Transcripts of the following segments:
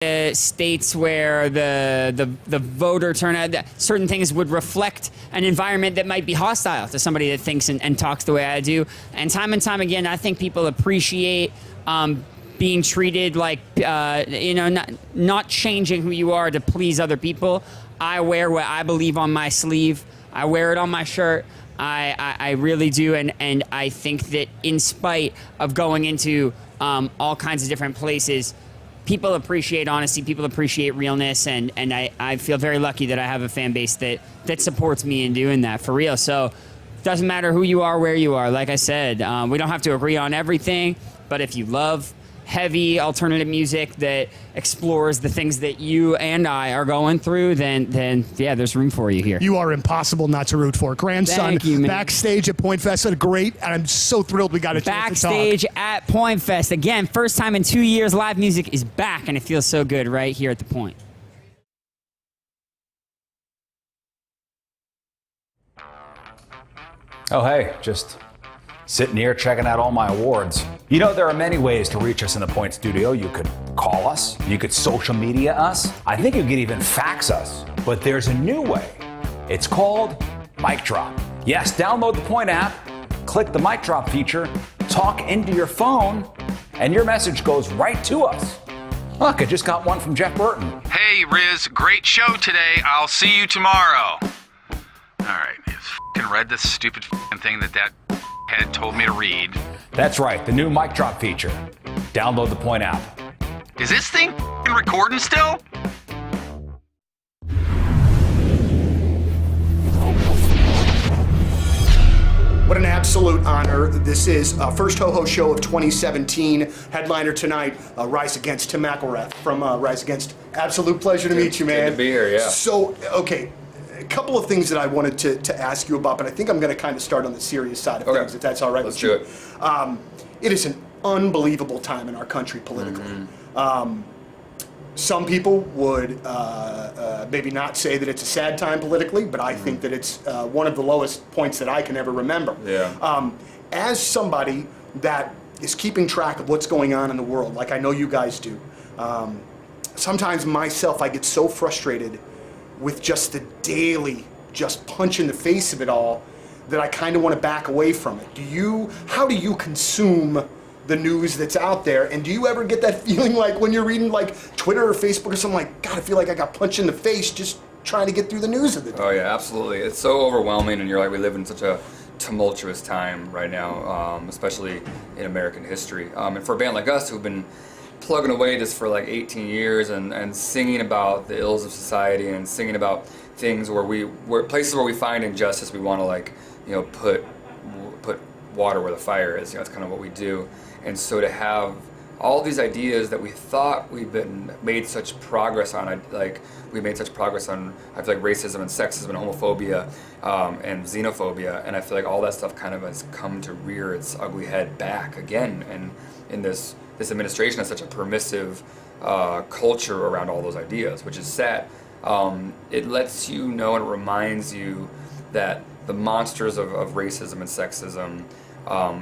states where the voter turnout, certain things would reflect an environment that might be hostile to somebody that thinks and talks the way I do. And time again, I think people appreciate being treated like, not changing who you are to please other people. I wear what I believe on my sleeve. I wear it on my shirt. I really do, and I think that in spite of going into all kinds of different places, people appreciate honesty, people appreciate realness, and I feel very lucky that I have a fan base that supports me in doing that, for real. So doesn't matter who you are, where you are. Like I said, we don't have to agree on everything, but if you love heavy alternative music that explores the things that you and I are going through, then yeah, there's room for you here. You are impossible not to root for. Grandson, Thank you, man. backstage at Point Fest, had a great, and I'm so thrilled we got a chance to talk. Backstage at Point Fest. Again, first time in 2 years, live music is back, and it feels so good right here at the Point. Oh, hey, just sitting here checking out all my awards. You know, there are many ways to reach us in the Point Studio. You could call us, you could social media us, I think you could even fax us. But there's a new way. It's called Mic Drop. Yes, download the Point app, click the Mic Drop feature, talk into your phone, and your message goes right to us. Look, I just got one from Jeff Burton. Hey, Rizz, great show today. I'll see you tomorrow. All right, I f***ing read this stupid f***ing thing that had told me to read. That's right, the new Mic Drop feature. Download the Point app. Is this thing f***ing recording still? What an absolute honor. This is first Ho-Ho show of 2017. Headliner tonight, Rise Against, Tim McElrath from Rise Against. Absolute pleasure to meet you, man. Good to be here, yeah. So, okay, a couple of things that I wanted to ask you about, but I think I'm going to kind of start on the serious side of things, if that's all right with you. Let's do it. It is an unbelievable time in our country politically. Some people would maybe not say that it's a sad time politically, but I think that it's one of the lowest points that I can ever remember. Yeah. As somebody that is keeping track of what's going on in the world, like I know you guys do, sometimes myself I get so frustrated with just the daily, just punch in the face of it all, that I kind of want to back away from it. How do you consume the news that's out there, and do you ever get that feeling like when you're reading like Twitter or Facebook or something, like, God, I feel like I got punched in the face just trying to get through the news of the day? Oh yeah, absolutely. It's so overwhelming, and you're like, we live in such a tumultuous time right now, especially in American history. And for a band like us who've been plugging away just for like 18 years and singing about the ills of society and singing about things where places where we find injustice, we want to, like, you know, put water where the fire is. You know, that's kind of what we do. And so to have all these ideas that we thought made such progress on, like we made such progress on, I feel like racism and sexism and homophobia and xenophobia, and I feel like all that stuff kind of has come to rear its ugly head back again. And in this administration has such a permissive culture around all those ideas, which is sad. It lets you know and it reminds you that the monsters of racism and sexism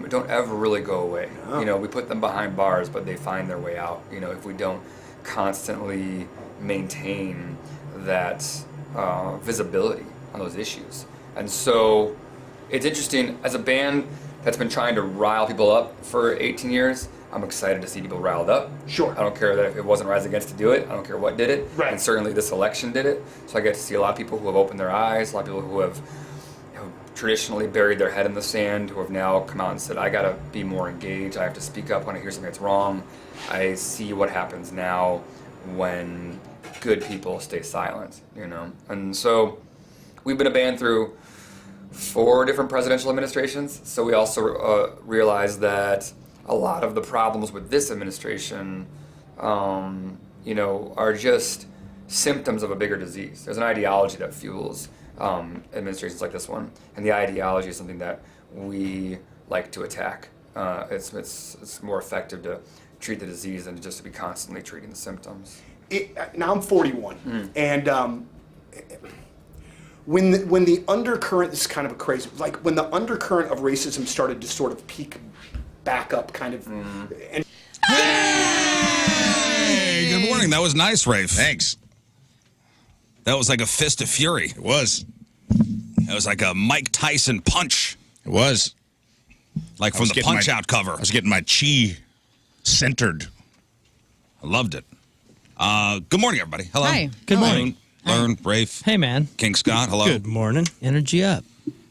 don't ever really go away. No. You know, we put them behind bars, but they find their way out. You know, if we don't constantly maintain that visibility on those issues. And so it's interesting, as a band that's been trying to rile people up for 18 years, I'm excited to see people riled up. Sure. I don't care that if it wasn't Rise Against to do it. I don't care what did it. Right. And certainly this election did it. So I get to see a lot of people who have opened their eyes, a lot of people who have traditionally buried their head in the sand, who have now come out and said, I gotta be more engaged, I have to speak up when I hear something that's wrong. I see what happens now when good people stay silent, you know? And so we've been a band through 4 different presidential administrations, so we also realize that a lot of the problems with this administration, you know, are just symptoms of a bigger disease. There's an ideology that fuels administrations like this one, and the ideology is something that we like to attack. It's more effective to treat the disease than just to be constantly treating the symptoms. Now I'm 41, and when the undercurrent, this is kind of a crazy, like when the undercurrent of racism started to sort of peak back up, kind of. And Hey, good morning. morning. That was nice, Rafe. Thanks. That was like a fist of fury. It was. It was like a Mike Tyson punch. It was. Like from the Punch-Out cover. I was getting my chi centered. I loved it. Good morning, everybody. Hello. Hi. Good morning. Lern, Rafe, Hey, man. King Scott. Hello. Good morning. Energy up.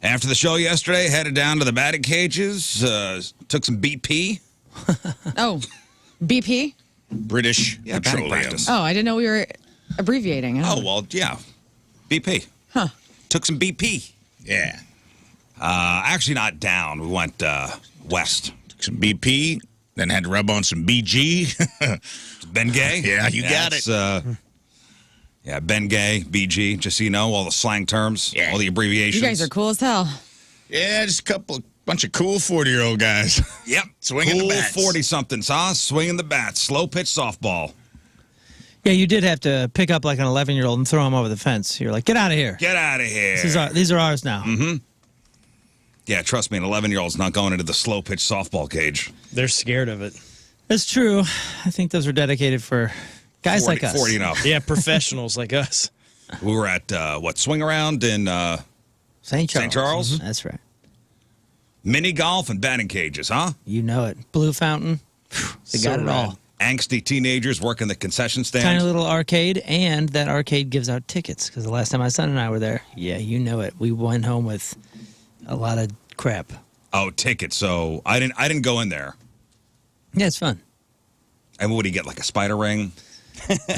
After the show yesterday, headed down to the batting cages, took some BP. Oh, BP? British Yeah, batting Petroleum. practice. Oh, I didn't know we were abbreviating. Oh, well, yeah. BP. Huh. Took some BP. Yeah. Actually, not down. We went west. Took some BP, then had to rub on some BG. Ben Gay? Yeah, you got it. Yeah, Ben Gay, BG, just so you know, all the slang terms, Yeah. all the abbreviations. You guys are cool as hell. Yeah, just bunch of cool 40-year-old guys. Yep. Swinging cool the bats. 40-somethings, huh? Swinging the bats. Slow pitch softball. Yeah, you did have to pick up like an 11-year-old and throw him over the fence. You're like, get out of here. Get out of here. These are ours now. Mm-hmm. Yeah, trust me, an 11-year-old's not going into the slow pitch softball cage. They're scared of it. That's true. I think those are dedicated for guys 40, like us. 40 and up. Yeah, professionals like us. We were at, Swing Around in St. Charles. St. Charles? That's right. Mini golf and batting cages, huh? You know it. Blue Fountain. They got it all. Angsty teenagers working the concession stand. Tiny little arcade, and that arcade gives out tickets. Because the last time my son and I were there, yeah, you know it. We went home with a lot of crap. Oh, tickets. So I didn't go in there. Yeah, it's fun. And what do you get, like a spider ring?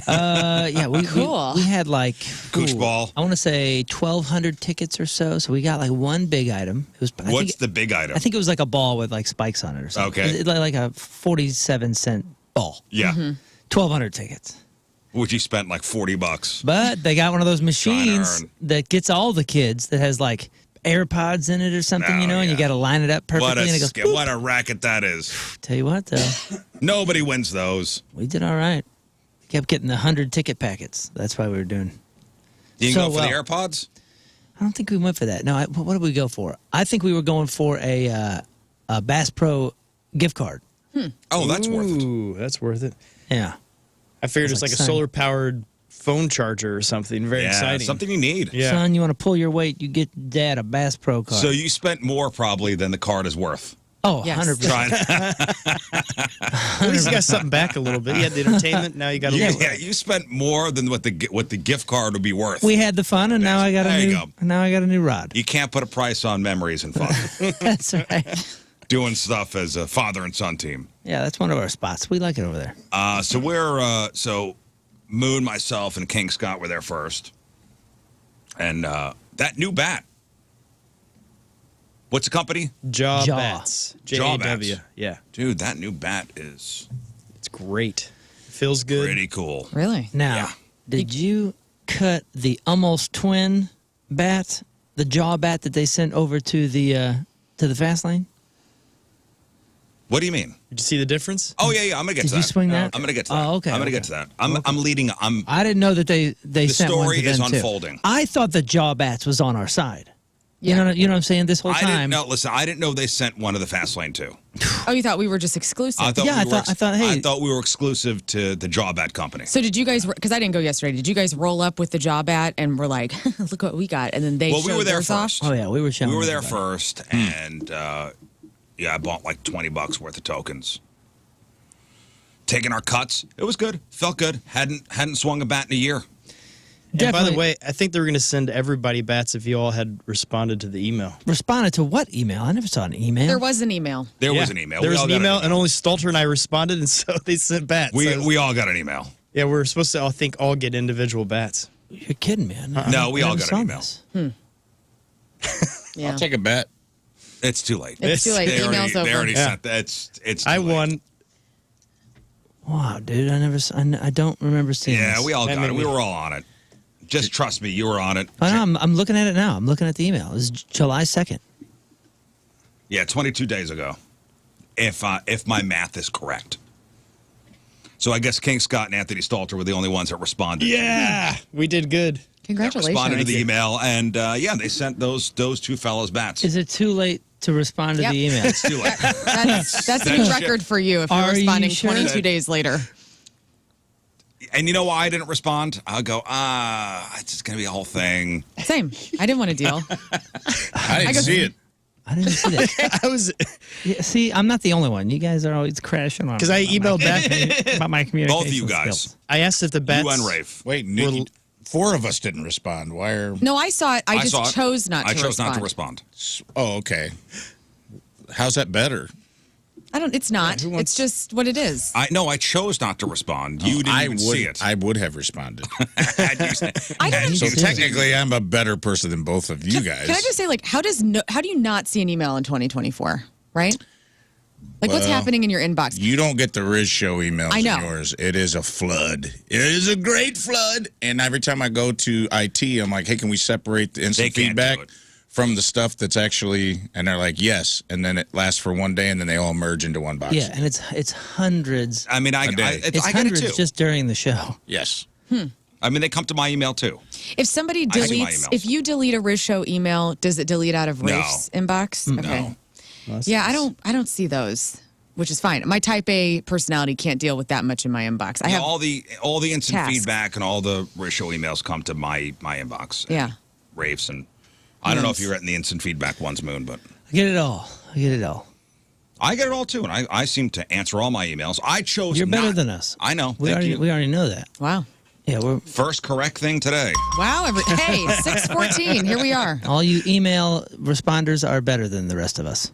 Yeah, Cool. we had like Gooch ball? I want to say 1,200 tickets or so. So we got like one big item. It was. What's the big item? I think it was like a ball with like spikes on it or something. Okay. It like a 47-cent ball. Yeah. 1,200 tickets. Which you spent like $40. But they got one of those machines earn. that gets all the kids that has like AirPods in it or something, Oh, and you yeah. got to line it up perfectly. and it goes, boop. What a racket that is. Tell you what, though, Nobody wins those. we did all right. Kept getting the 100 ticket packets. That's why we were doing. You can So go for the well. AirPods? I don't think we went for that. No, what did we go for? I think we were going for a Bass Pro gift card. Oh, that's worth it. Ooh, that's worth it. Yeah. I figured it's That's like a exciting. solar-powered phone charger or something. Very Yeah, exciting. something you need. Yeah. Son, you want to pull your weight, you get Dad a Bass Pro card. So you spent more probably than the card is worth. Oh, Yes. 100%. Trying. At least you got something back a little bit. You had the entertainment. Now you got a little. Yeah, you spent more than what the gift card would be worth. We had the fun, and now I got There you a new rod. You can't put a price on memories and fun. That's right. Doing stuff as a father and son team. Yeah, that's one of our spots. We like it over there. So we're Moon, myself, and King Scott were there first, and that new bat. What's the company? Jaw Jaw. bats. Jaw J-A-W. bats. Yeah. Dude, that new bat is It's great. Feels good. pretty cool. Really? Now, Yeah. did you cut the almost twin bat, the jaw bat that they sent over to the fast lane? What do you mean? Did you see the difference? Oh yeah, I'm gonna get Did to you that. swing that? I'm gonna get to that. Oh, okay. I'm gonna get to that. I'm leading. I didn't know that they sent one story to them is too. unfolding. I thought the jaw bats was on our side. Yeah. You know what I'm saying? This whole I didn't time. know. Listen, I didn't know they sent one to the fast lane too. Oh, you thought we were just exclusive? I thought Yeah, we were I thought, hey- I thought we were exclusive to the Jawbat company. So did you guys? Because I didn't go yesterday. Did you guys roll up with the jaw bat and were like, "Look what we got"? And then they Well, we showed were there theirs off? first. Oh yeah, we were showing. We were there everybody. first, and yeah, I bought like $20 worth of tokens. Taking our cuts, it was good. Felt good. Hadn't swung a bat in a year. And by the Definitely. way, I think they were going to send everybody bats if you all had responded to the email. Responded to what email? I never saw an email. There was an email. There Yeah. was an email. There We was all an got email, and only Stalter and I responded, and so they sent bats. we all got an email. Yeah, we're supposed to, I think, all get individual bats. You're kidding me. No, we all never got saw an email. this. Yeah. I'll take a bet. It's too late. It's too late. They The email's already, over. They already Yeah. sent that. It's. Too I late. won. Wow, dude, I don't remember seeing Yeah, this. we all That got made it. me- We were all on it. Just trust me, you were on it. I know, I'm looking at it now. I'm looking at the email. It's July 2nd. Yeah, 22 days ago, if my math is correct. So I guess King Scott and Anthony Stalter were the only ones that responded. Yeah, we did good. That Congratulations. responded to Thank the you. email, and yeah, they sent those two fellows bats. Is it too late to respond to Yep. the email? It's too late. That's a That new shit- record for you if you're Are you responding sure? 22 days later. And you know why I didn't respond? I'll go, it's just going to be a whole thing. Same. I didn't want to deal. I didn't see it. I didn't see that. I was Yeah, see, I'm not the only one. You guys are always crashing on because I emailed back. about my communication. Both of you guys. skills. I asked if the bets. You and Rafe. Wait, Nick, 4 of us didn't respond. Why are? No, I saw it. I saw just it. chose not to I chose respond. not to respond. Oh, okay. How's that better? I don't. It's not. who wants- It's just what it is. I chose not to respond. You didn't even see it. I would have responded. Had you- I don't So understand. technically, I'm a better person than both of you guys. Can I just say, like, how do you not see an email in 2024? Right? Like, what's Well, happening in your inbox? You don't get the Rizz Show emails I know. in yours. It is a flood. It is a great flood. And every time I go to IT, I'm like, hey, can we separate the instant They can't do feedback it. from the stuff that's actually, and they're like, yes. And then it lasts for one day, and then they all merge into one box. Yeah, and it's hundreds. I mean, A day. It's I get it hundreds too. just during the show. Yes. I mean, they come to my email too. If somebody I see my deletes, emails. if you delete a Rizz Show email, does it delete out of No. Rafe's inbox? Okay. No. Yeah, I don't see those, which is fine. My Type A personality can't deal with that much in my inbox. I Yeah, have all the instant tasks. feedback and all the ratio emails come to my inbox. Yeah. Rafe's and I don't know if you're getting the instant feedback ones, Moon, but I get it all. I get it all. I get it all too, and I seem to answer all my emails. I chose. You're better not- than us. I know. We Thank already you. we already know that. Wow. Yeah, we're First correct thing today. Wow. Hey, 6:14. Here we are. all you email responders are better than the rest of us.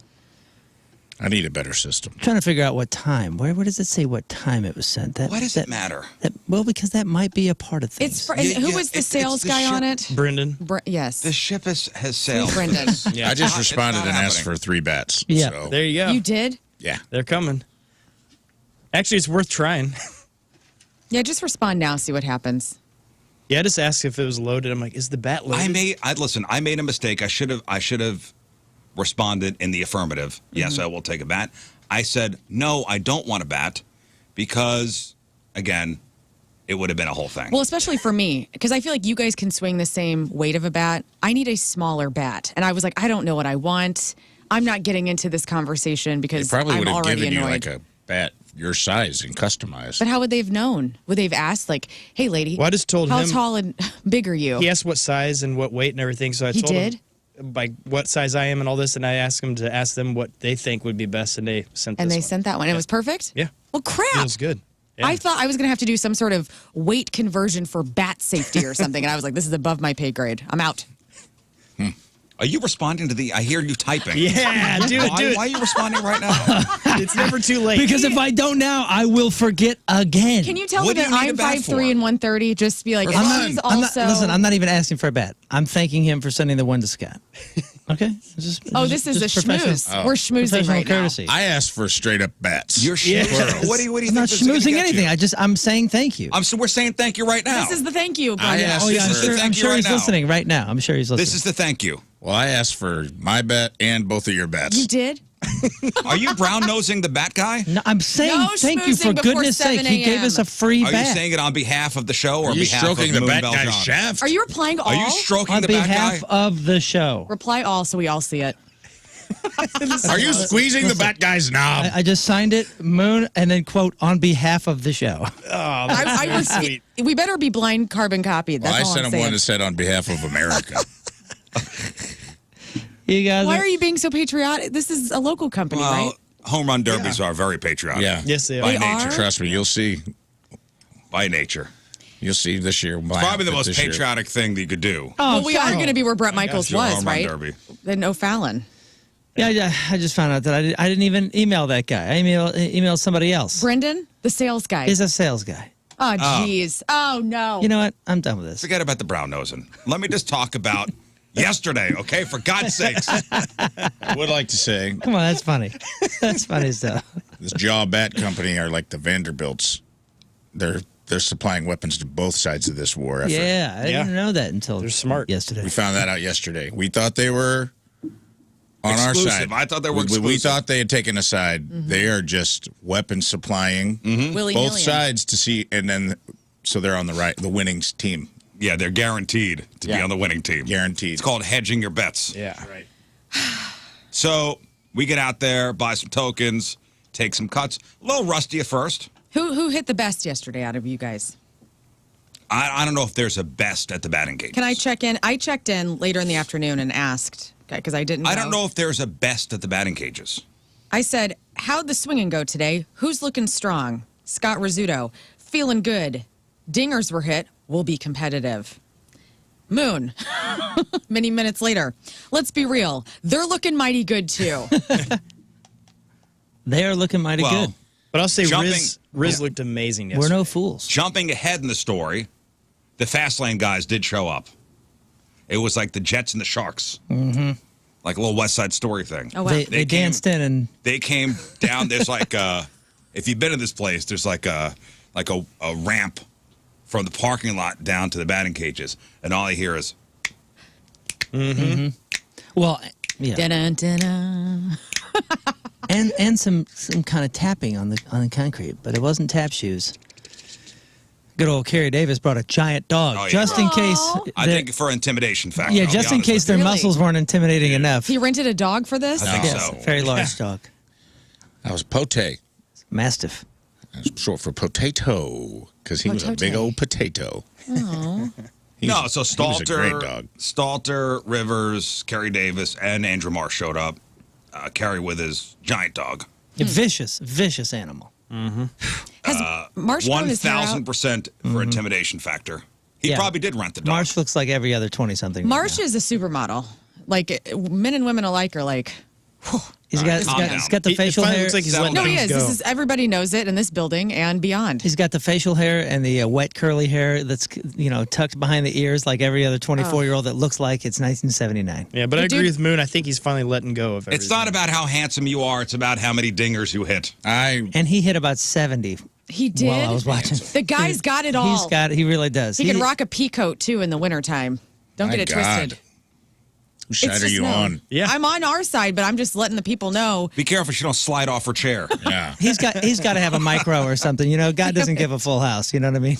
I need a better system. I'm trying to figure out what time. Where does it say what time it was sent? Why does it matter? Well, because that might be a part of things. It's for, Yeah, who yeah, was the it's sales the guy ship. on it? Brendan. Yes. The ship has sailed. Brendan. I just It's responded not and asked happening. for 3 bets. Yeah. So, There you go. You did? yeah. They're coming. Actually, it's worth trying. Yeah. Just respond now. See what happens. Yeah, I just asked if it was loaded. I'm like, is the bat loaded? I made a mistake. I should have responded in the affirmative. Yes, I will take a bat. I said no, I don't want a bat because, again, it would have been a whole thing. Well, especially for me, because I feel like you guys can swing the same weight of a bat. I need a smaller bat, and I was like, I don't know what I want. I'm not getting into this conversation They because probably I'm would have already given you annoyed. like a bat your size and customized. But how would they have known? Would they have asked, like, "Hey, lady, Well, I just told how him- tall and big are you?" He asked what size and what weight and everything, so I He told did? him like what size I am and all this, and I asked him to ask them what they think would be best, and they sent And this they one. sent that one. It was perfect. Yeah. Well, crap. It was good. Yeah. I thought I was going to have to do some sort of weight conversion for bat safety or something, and I was like, "This is above my pay grade. I'm out." Are you responding to the? I hear you typing. Yeah, do it, Why, do it. why are you responding right now? It's never too late. because if I don't now, I will forget again. Can you tell What me do that you need I'm a bat 5'3" for? and 130? Just be like, For and fun. she's I'm not, also. listen, I'm not even asking for a bet. I'm thanking him for sending the one to Scott. Okay? Oh, this is a schmooze. We're schmoozing Professional right courtesy. I asked for straight up bats. You're Yes. What do you I'm think? not this is gonna schmoozing get anything. you? I'm saying thank you. We're saying thank you right now. now. This is the thank you. I Glenda. asked oh yeah, for- I'm This is the sure, thank I'm you sure right he's now. listening right now. I'm sure he's listening. This is the thank you. Well, I asked for my bet and both of your bets. You did? Are you brown nosing the bat guy? No, I'm saying No thank you schmoozing for before goodness sake. 7 He gave us a a.m. free Are you bat saying it on behalf of the show or Are on you behalf stroking of the Moon bat Valjean? guy's shaft? Are you replying all? Are you stroking on the bat behalf guy? of the show. Reply all so we all see it. Are you squeezing the bat guy's knob? I just signed it, Moon, and then quote on behalf of the show. I was, sweet. we better be blind carbon copied. Well, That's I all sent I'm him one saying. that said on behalf of America. You guys, Why are you being so patriotic? This is a local company, Well, right? home run derbies are very patriotic. Yeah. Yes, they By are. They nature. are? Trust me, you'll see. By nature. You'll see this year. Probably the most patriotic thing that you could do. Well, we are going to be where Brett Michaels Your was, home run right? derby. Then O'Fallon. Yeah, I just found out that I didn't even email that guy. I emailed somebody else. Brendan, the sales guy. He's a sales guy. Oh, jeez. Oh, no. You know what? I'm done with this. Forget about the brown nosing. Let me just talk about yesterday, okay? For God's sakes. I would like to say Come on, that's funny. That's funny stuff. this Jaw Bat Company are like the Vanderbilts. They're supplying weapons to both sides of this war effort. Yeah, I Yeah. didn't know that until They're smart. yesterday. We found that out yesterday. We thought they were on Exclusive. our side. I thought they were We exclusive. thought they had taken a side. They are just weapon supplying Willy-nilly. both sides to see, and then so they're on the winning team, Yeah, they're guaranteed to be Yeah. on the winning team. guaranteed. It's called hedging your bets. Yeah. Right. So we get out there, buy some tokens, take some cuts. A little rusty at first. Who hit the best yesterday out of you guys? I don't know if there's a best at the batting cages. Can I check in? I checked in later in the afternoon and asked, because I didn't know. I don't know if there's a best at the batting cages. I said, how'd the swinging go today? Who's looking strong? Scott Rizzuto. Feeling good. Dingers were hit. We'll be competitive. Moon. Many minutes later. Let's be real. They're looking mighty good, too. They are looking mighty good. But I'll say Jumping- Rizz looked amazing yesterday. We're no fools. Jumping ahead in the story, the fast lane guys did show up. It was like the Jets and the Sharks. Mm-hmm. Like a little West Side Story thing. Oh, wow. They They danced in and They came down. There's like, if you've been to this place, there's like a ramp from the parking lot down to the batting cages, and all I hear is, well, yeah, Dun, dun, dun. and some kind of tapping on the concrete, but it wasn't tap shoes. Good old Kerry Davis brought a giant dog, Oh, yeah. just in case. I think for intimidation factor. Yeah, I'll be just in honest case with their you. Really? muscles weren't intimidating enough. He rented a dog for this? I think Yes, so. a very large dog, That was Pote. mastiff. That's short for potato, because he was a big Potate. old potato. Oh. No, so He was a great dog. Stalter, Rivers, Kerry Davis, and Andrew Marsh showed up. Kerry with his giant dog. A vicious animal. Has Marsh grown his hair out? 1,000% for intimidation factor. He Yeah. probably did rent the dog. Marsh looks like every other 20-something. Marsh is a supermodel. Like, men and women alike are like, whew. He's got calm down. he's got the It facial finally hair. looks like he's Settle letting No, he things is. go. This is everybody knows it in this building and beyond. He's got the facial hair and the wet curly hair that's tucked behind the ears like every other 24-year-old that looks like it's 1979. Yeah, but I The agree dude- with Moon. I think he's finally letting go of everything. It's not about how handsome you are. It's about how many dingers you hit. And he hit about 70 He did. while I was watching. The guy's got it all. He really does. He could rock a pea coat too in the wintertime. Don't My get it God. twisted. Whose side It's are just you no. on? Yeah. I'm on our side, but I'm just letting the people know. Be careful she don't slide off her chair. Yeah. He's got to have a micro or something. God doesn't give a full house. You know what I mean?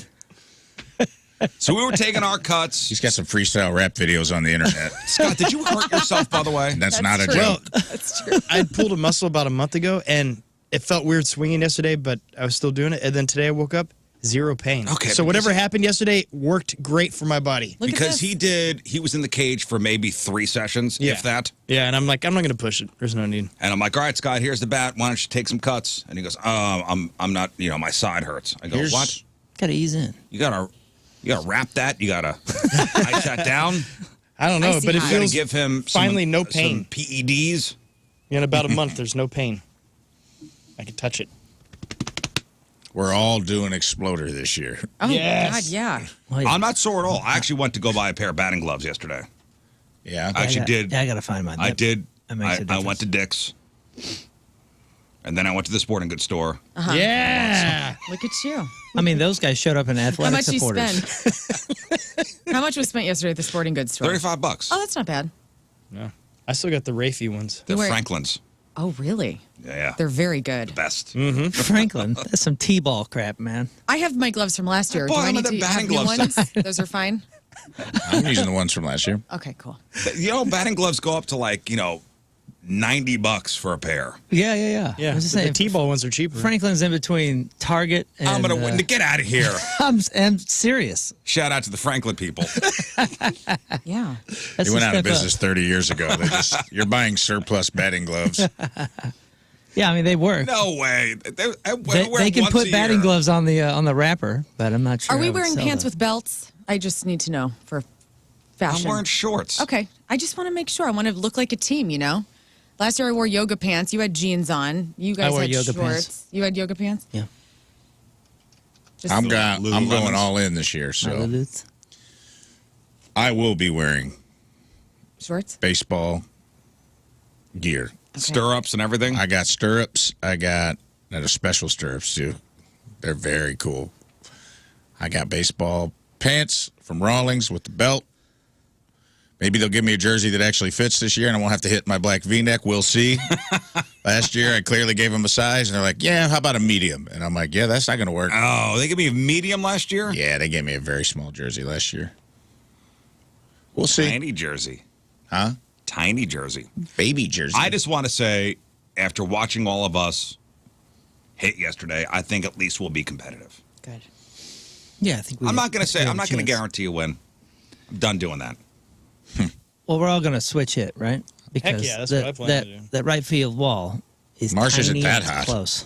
So we were taking our cuts. He's got some freestyle rap videos on the internet. Scott, did you hurt yourself, by the way? That's not a true. joke. That's true. I pulled a muscle about a month ago, and it felt weird swinging yesterday, but I was still doing it. And then today I woke up, zero pain. Okay, So whatever because- happened yesterday worked great for my body. Look at Because this. he was in the cage for maybe 3 sessions, Yeah. if that. Yeah, and I'm like, I'm not going to push it. There's no need. And I'm like, all right, Scott, here's the bat. Why don't you take some cuts? And he goes, I'm not, my side hurts. I go, Here's- what? Got to ease in. You gotta wrap that. You gotta ice that down. I don't know, Icy but it hot. You gotta feels give him finally no some pain. PEDs. In about a month, there's no pain. I can touch it. We're all doing Exploder this year. Oh, Yes. God, yeah. Well, yeah. I'm not sore at all. I actually went to go buy a pair of batting gloves yesterday. Yeah. I actually did. Yeah, I got to find mine. I did. That makes a I difference. went to Dick's. And then I went to the sporting goods store. Yeah. Look at you. I mean, those guys showed up in How athletic much you supporters. spend? How much was spent yesterday at the sporting goods store? $35. Oh, that's not bad. No. I still got the Rafe ones. They're were- Franklin's. Oh, really? Yeah. They're very good. Best. Franklin, that's some T-ball crap, man. I have my gloves from last year. I bought Do I them need at the to have batting new glove ones? Those are fine. I'm using the ones from last year. Okay, cool. Batting gloves go up to $90 for a pair. Yeah. Yeah. I was just but saying, the T-ball ones are cheaper. Franklin's in between Target and... I'm gonna win. Get out of here. I'm serious. Shout out to the Franklin people. Yeah. That's They a went out of step up. business 30 years ago. You're buying surplus batting gloves. Yeah, I mean, they work. No way. They They can put batting gloves on the wrapper, but I'm not sure. Are I we would wearing sell pants those. with belts? I just need to know for I'm fashion. wearing shorts. Okay. I just want to make sure. I want to look like a team, Last year I wore yoga pants. You had jeans on. You guys wore had yoga shorts. pants. You had yoga pants? Yeah. Just I'm going Lululemons. all in this year, so Lululemons. I will be wearing shorts? baseball gear. Stirrups and everything. I got stirrups. I got special stirrups too. They're very cool. I got baseball pants from Rawlings with the belt. Maybe they'll give me a jersey that actually fits this year, and I won't have to hit my black V-neck. We'll see. Last year, I clearly gave them a size, and they're like, yeah, how about a medium? And I'm like, yeah, that's not going to work. Oh, they gave me a medium last year? Yeah, they gave me a very small jersey last year. We'll see. Tiny jersey. Huh? Tiny jersey. Baby jersey. I just want to say, after watching all of us hit yesterday, I think at least we'll be competitive. Good. Yeah, I think I'm not going to have a I'm not going to chance. guarantee a win. I'm done doing that. Well, we're all going to switch it, right? Because yeah, that's what I plan that, to do. that right field wall is Marsh isn't tiny that and hot. close.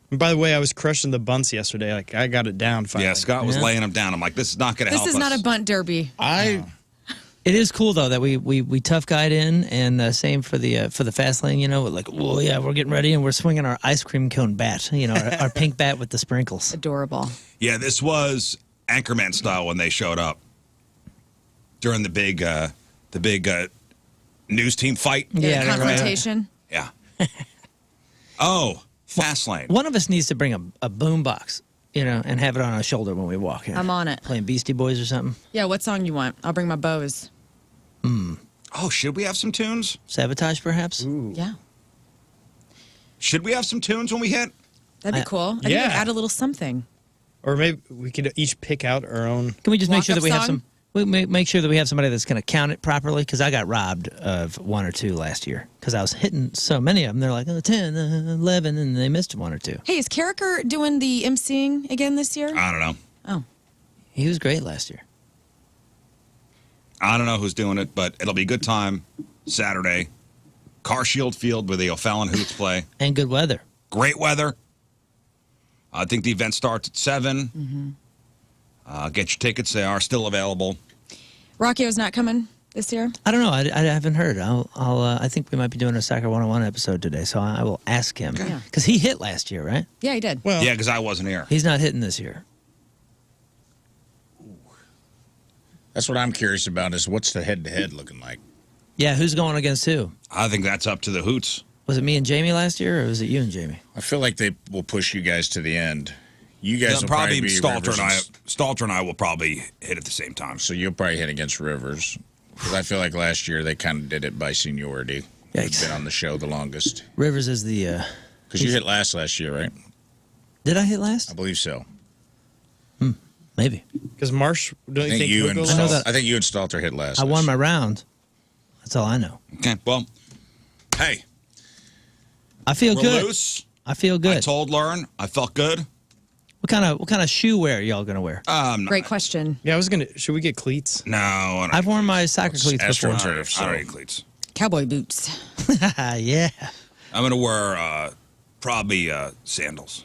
And by the way, I was crushing the bunts yesterday. Like I got it down finally. Yeah, Scott was Yeah. laying them down. I'm like, this is not going to This help is us. not a bunt derby. It is cool though that we tough guide in, and same for the fast lane. You know, like, oh yeah, we're getting ready and we're swinging our ice cream cone bat. You know, our pink bat with the sprinkles. Adorable. Yeah, this was Anchorman style when they showed up during the big news team fight. Yeah, right. Confrontation. Yeah. Oh, fast lane. One of us needs to bring a boom box, you know, and have it on our shoulder when we walk. I'm on it. Playing Beastie Boys or something. Yeah, what song you want? I'll bring my bows. Oh, should we have some tunes? Sabotage, perhaps. Yeah, Should we have some tunes when we hit? that'd be cool. I think yeah. I'd add a little something. Or maybe we could each pick out our own. Can we just make sure that Walk-up we have song? some? We make sure that we have somebody that's going to count it properly, because I got robbed of one or two last year because I was hitting so many of them. They're like, 10, 11, and they missed one or two. Hey, is Carricker doing the emceeing again this year? I don't know. Oh, He was great last year. I don't know who's doing it, but it'll be a good time Saturday. Car Shield Field where the O'Fallon Hoots play. And good weather. Great weather. I think the event starts at 7. Get your tickets. They are still available. Rocchio's not coming this year. I don't know. I haven't heard. I think we might be doing a Soccer 101 episode today, so I will ask him. Yeah. Because he hit last year, right? Yeah, he did. Well, Yeah, because I wasn't here. He's not hitting this year. That's what I'm curious about is what's the head-to-head looking like? Yeah, who's going against who? I think that's up to the Hoots. Was it me and Jamie last year, or was it you and Jamie? I feel like they will push you guys to the end. You guys will Probably be Stalter Rivers Stalter and I will probably hit at the same time. So you'll probably hit against Rivers. Because I feel like last year they kind of did it by seniority. You've Yikes. been on the show the longest. Rivers is the. Because you hit last year, right? Did I hit last? I believe so. Maybe. because Marsh, don't I you think think you he'll and go I know last? that- I think you and Stalter hit last. I won my round. That's all I know. Okay, well, hey, I feel we're good. loose. I feel I good. told Lern I felt good. What kind of shoe wear are y'all gonna wear? Great question. Yeah, I was gonna. Should we get cleats? No, I don't, I've worn my soccer cleats Astro before. Turf. I don't So need cleats. Cowboy boots. Yeah. I'm going to wear probably sandals.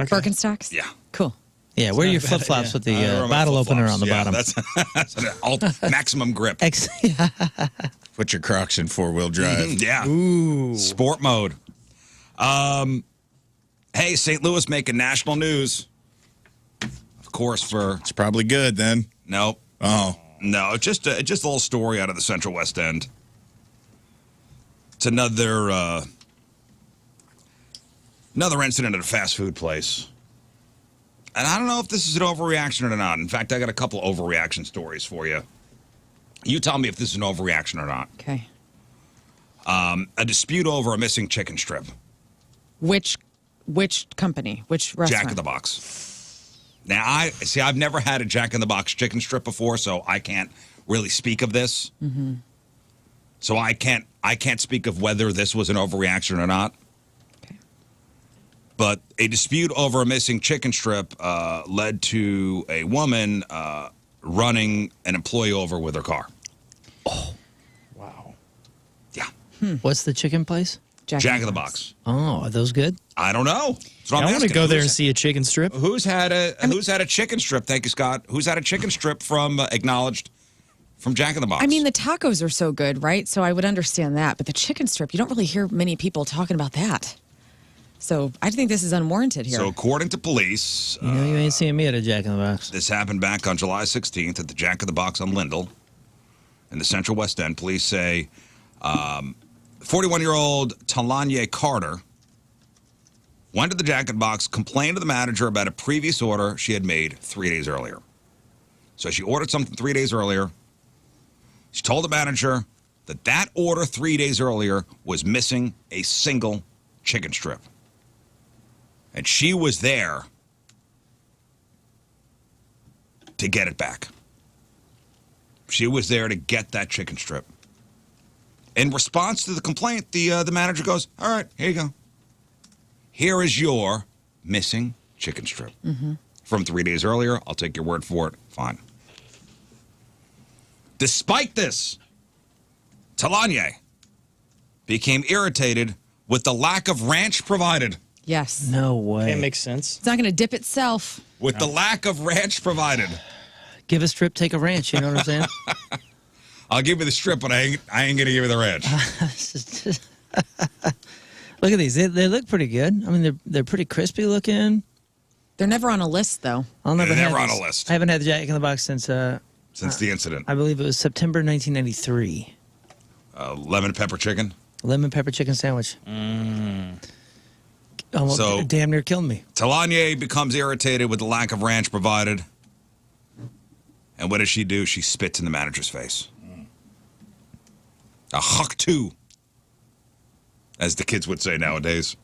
Okay. Birkenstocks. Yeah. Cool. Yeah, wear not your a bad flip flops idea. with I wear the my bottle opener flip-flops. on the Yeah, bottom. That's an maximum grip. Yeah. put your Crocs in 4-wheel drive. Yeah. Ooh. Sport mode. Hey, St. Louis making national news. Of course, for It's probably good then. no, Oh. no, just a little story out of the Central West End. It's another incident at a fast food place, and I don't know if this is an overreaction or not. In fact, I got a couple of overreaction stories for you. You tell me if this is an overreaction or not. Okay. A dispute over a missing chicken strip. Which company? Which restaurant? Jack in the Box. Now, I've never had a Jack in the Box chicken strip before, so I can't really speak of this. Mm-hmm. So I can't speak of whether this was an overreaction or not. Okay. But a dispute over a missing chicken strip led to a woman running an employee over with her car. Wow. Yeah. What's the chicken place? Jack in the Box. Oh, are those good? I don't know. That's what I I'm want to asking. go there and Who's- see a chicken strip. Who's had a chicken strip? Thank you, Scott. Who's had a chicken strip from acknowledged from Jack in the Box? I mean, the tacos are so good, right? So I would understand that. But the chicken strip, you don't really hear many people talking about that. So I think this is unwarranted here. So according to police, You know, you ain't seeing me at a Jack in the Box. this happened back on July 16th at the Jack in the Box on Lindell in the Central West End. Police say 41-year-old Talanya Carter went to the Jack in the Box, complained to the manager about a previous order she had made 3 days earlier. So she ordered something 3 days earlier. She told the manager that order 3 days earlier was missing a single chicken strip. And she was there to get it back. She was there to get that chicken strip. In response to the complaint, the manager goes, "All right, here you go. Here is your missing chicken strip. From 3 days earlier. I'll take your word for it. Fine. Despite this, Talanye became irritated with the lack of ranch provided. Yes. No way. It makes sense. It's not going to dip itself. With the lack of ranch provided. Give a strip, take a ranch. You know what I'm saying? I'll give you the strip, but I ain't going to give you the ranch. Look at these. They look pretty good. I mean, they're pretty crispy looking. They're never on a list, though. I'll never They're have never on this. a list. I haven't had the Jack in the Box since the incident. I believe it was September 1993. Lemon pepper chicken. Lemon pepper chicken sandwich. Almost So- damn near killed me. Talanye becomes irritated with the lack of ranch provided. And what does she do? She spits in the manager's face. A huck two, as the kids would say nowadays.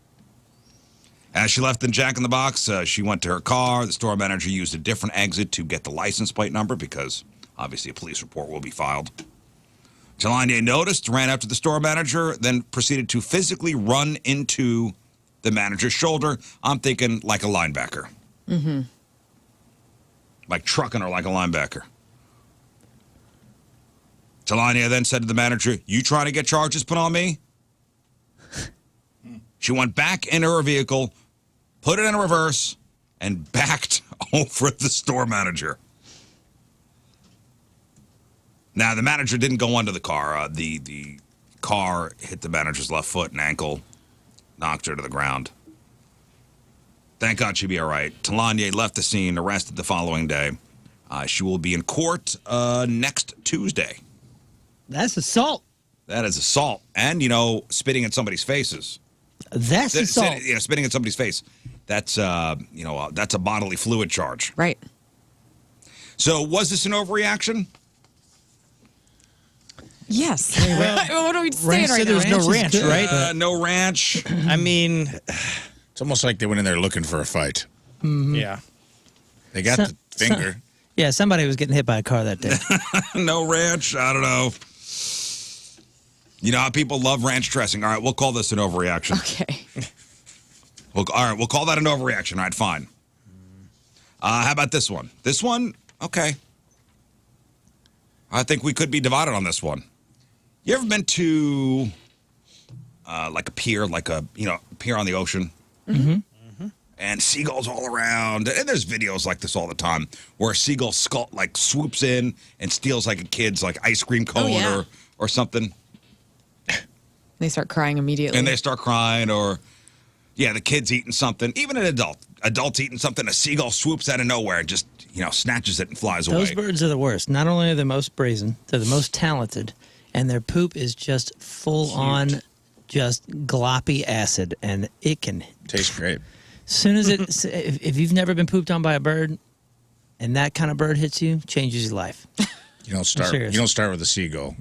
As she left the Jack in the Box, she went to her car. The store manager used a different exit to get the license plate number because obviously a police report will be filed. Talanye noticed, ran up to the store manager, then proceeded to physically run into the manager's shoulder. I'm thinking like a linebacker. Like trucking her like a linebacker. Talanye then said to the manager, "You trying to get charges put on me?" She went back into her vehicle, put it in reverse, and backed over the store manager. Now, the manager didn't go under the car. The car hit the manager's left foot and ankle, knocked her to the ground. Thank God she'd be all right. Talanye left the scene, arrested the following day. She will be in court next Tuesday. That's assault. That is assault. And, spitting in somebody's faces. That's assault. Spitting in somebody's face. That's, that's a bodily fluid charge. Right. So was this an overreaction? Yes. What are we saying Ranch right said now? there was no Ranch is ranch, good. right? No ranch. I mean, It's almost like they went in there looking for a fight. yeah. They got the finger. Yeah, somebody was getting hit by a car that day. No ranch. I don't know. You know how people love ranch dressing. All right, we'll call this an overreaction. Okay. All right, we'll call that an overreaction. All right, fine. How about this one? This one, okay. I think we could be divided on this one. You ever been to like a pier, pier on the ocean? And seagulls all around. And there's videos like this all the time where a seagull swoops in and steals like a kid's ice cream cone yeah. or something. They start crying immediately. And they start crying, or the kid's eating something. Even an adult's eating something. A seagull swoops out of nowhere and just snatches it and flies away. Those birds are the worst. Not only are they most brazen, they're the most talented, and their poop is just full on, just gloppy acid, and it can. Tastes great. Soon as if you've never been pooped on by a bird, and that kind of bird hits you, changes your life. You don't start. serious. You don't start with a seagull.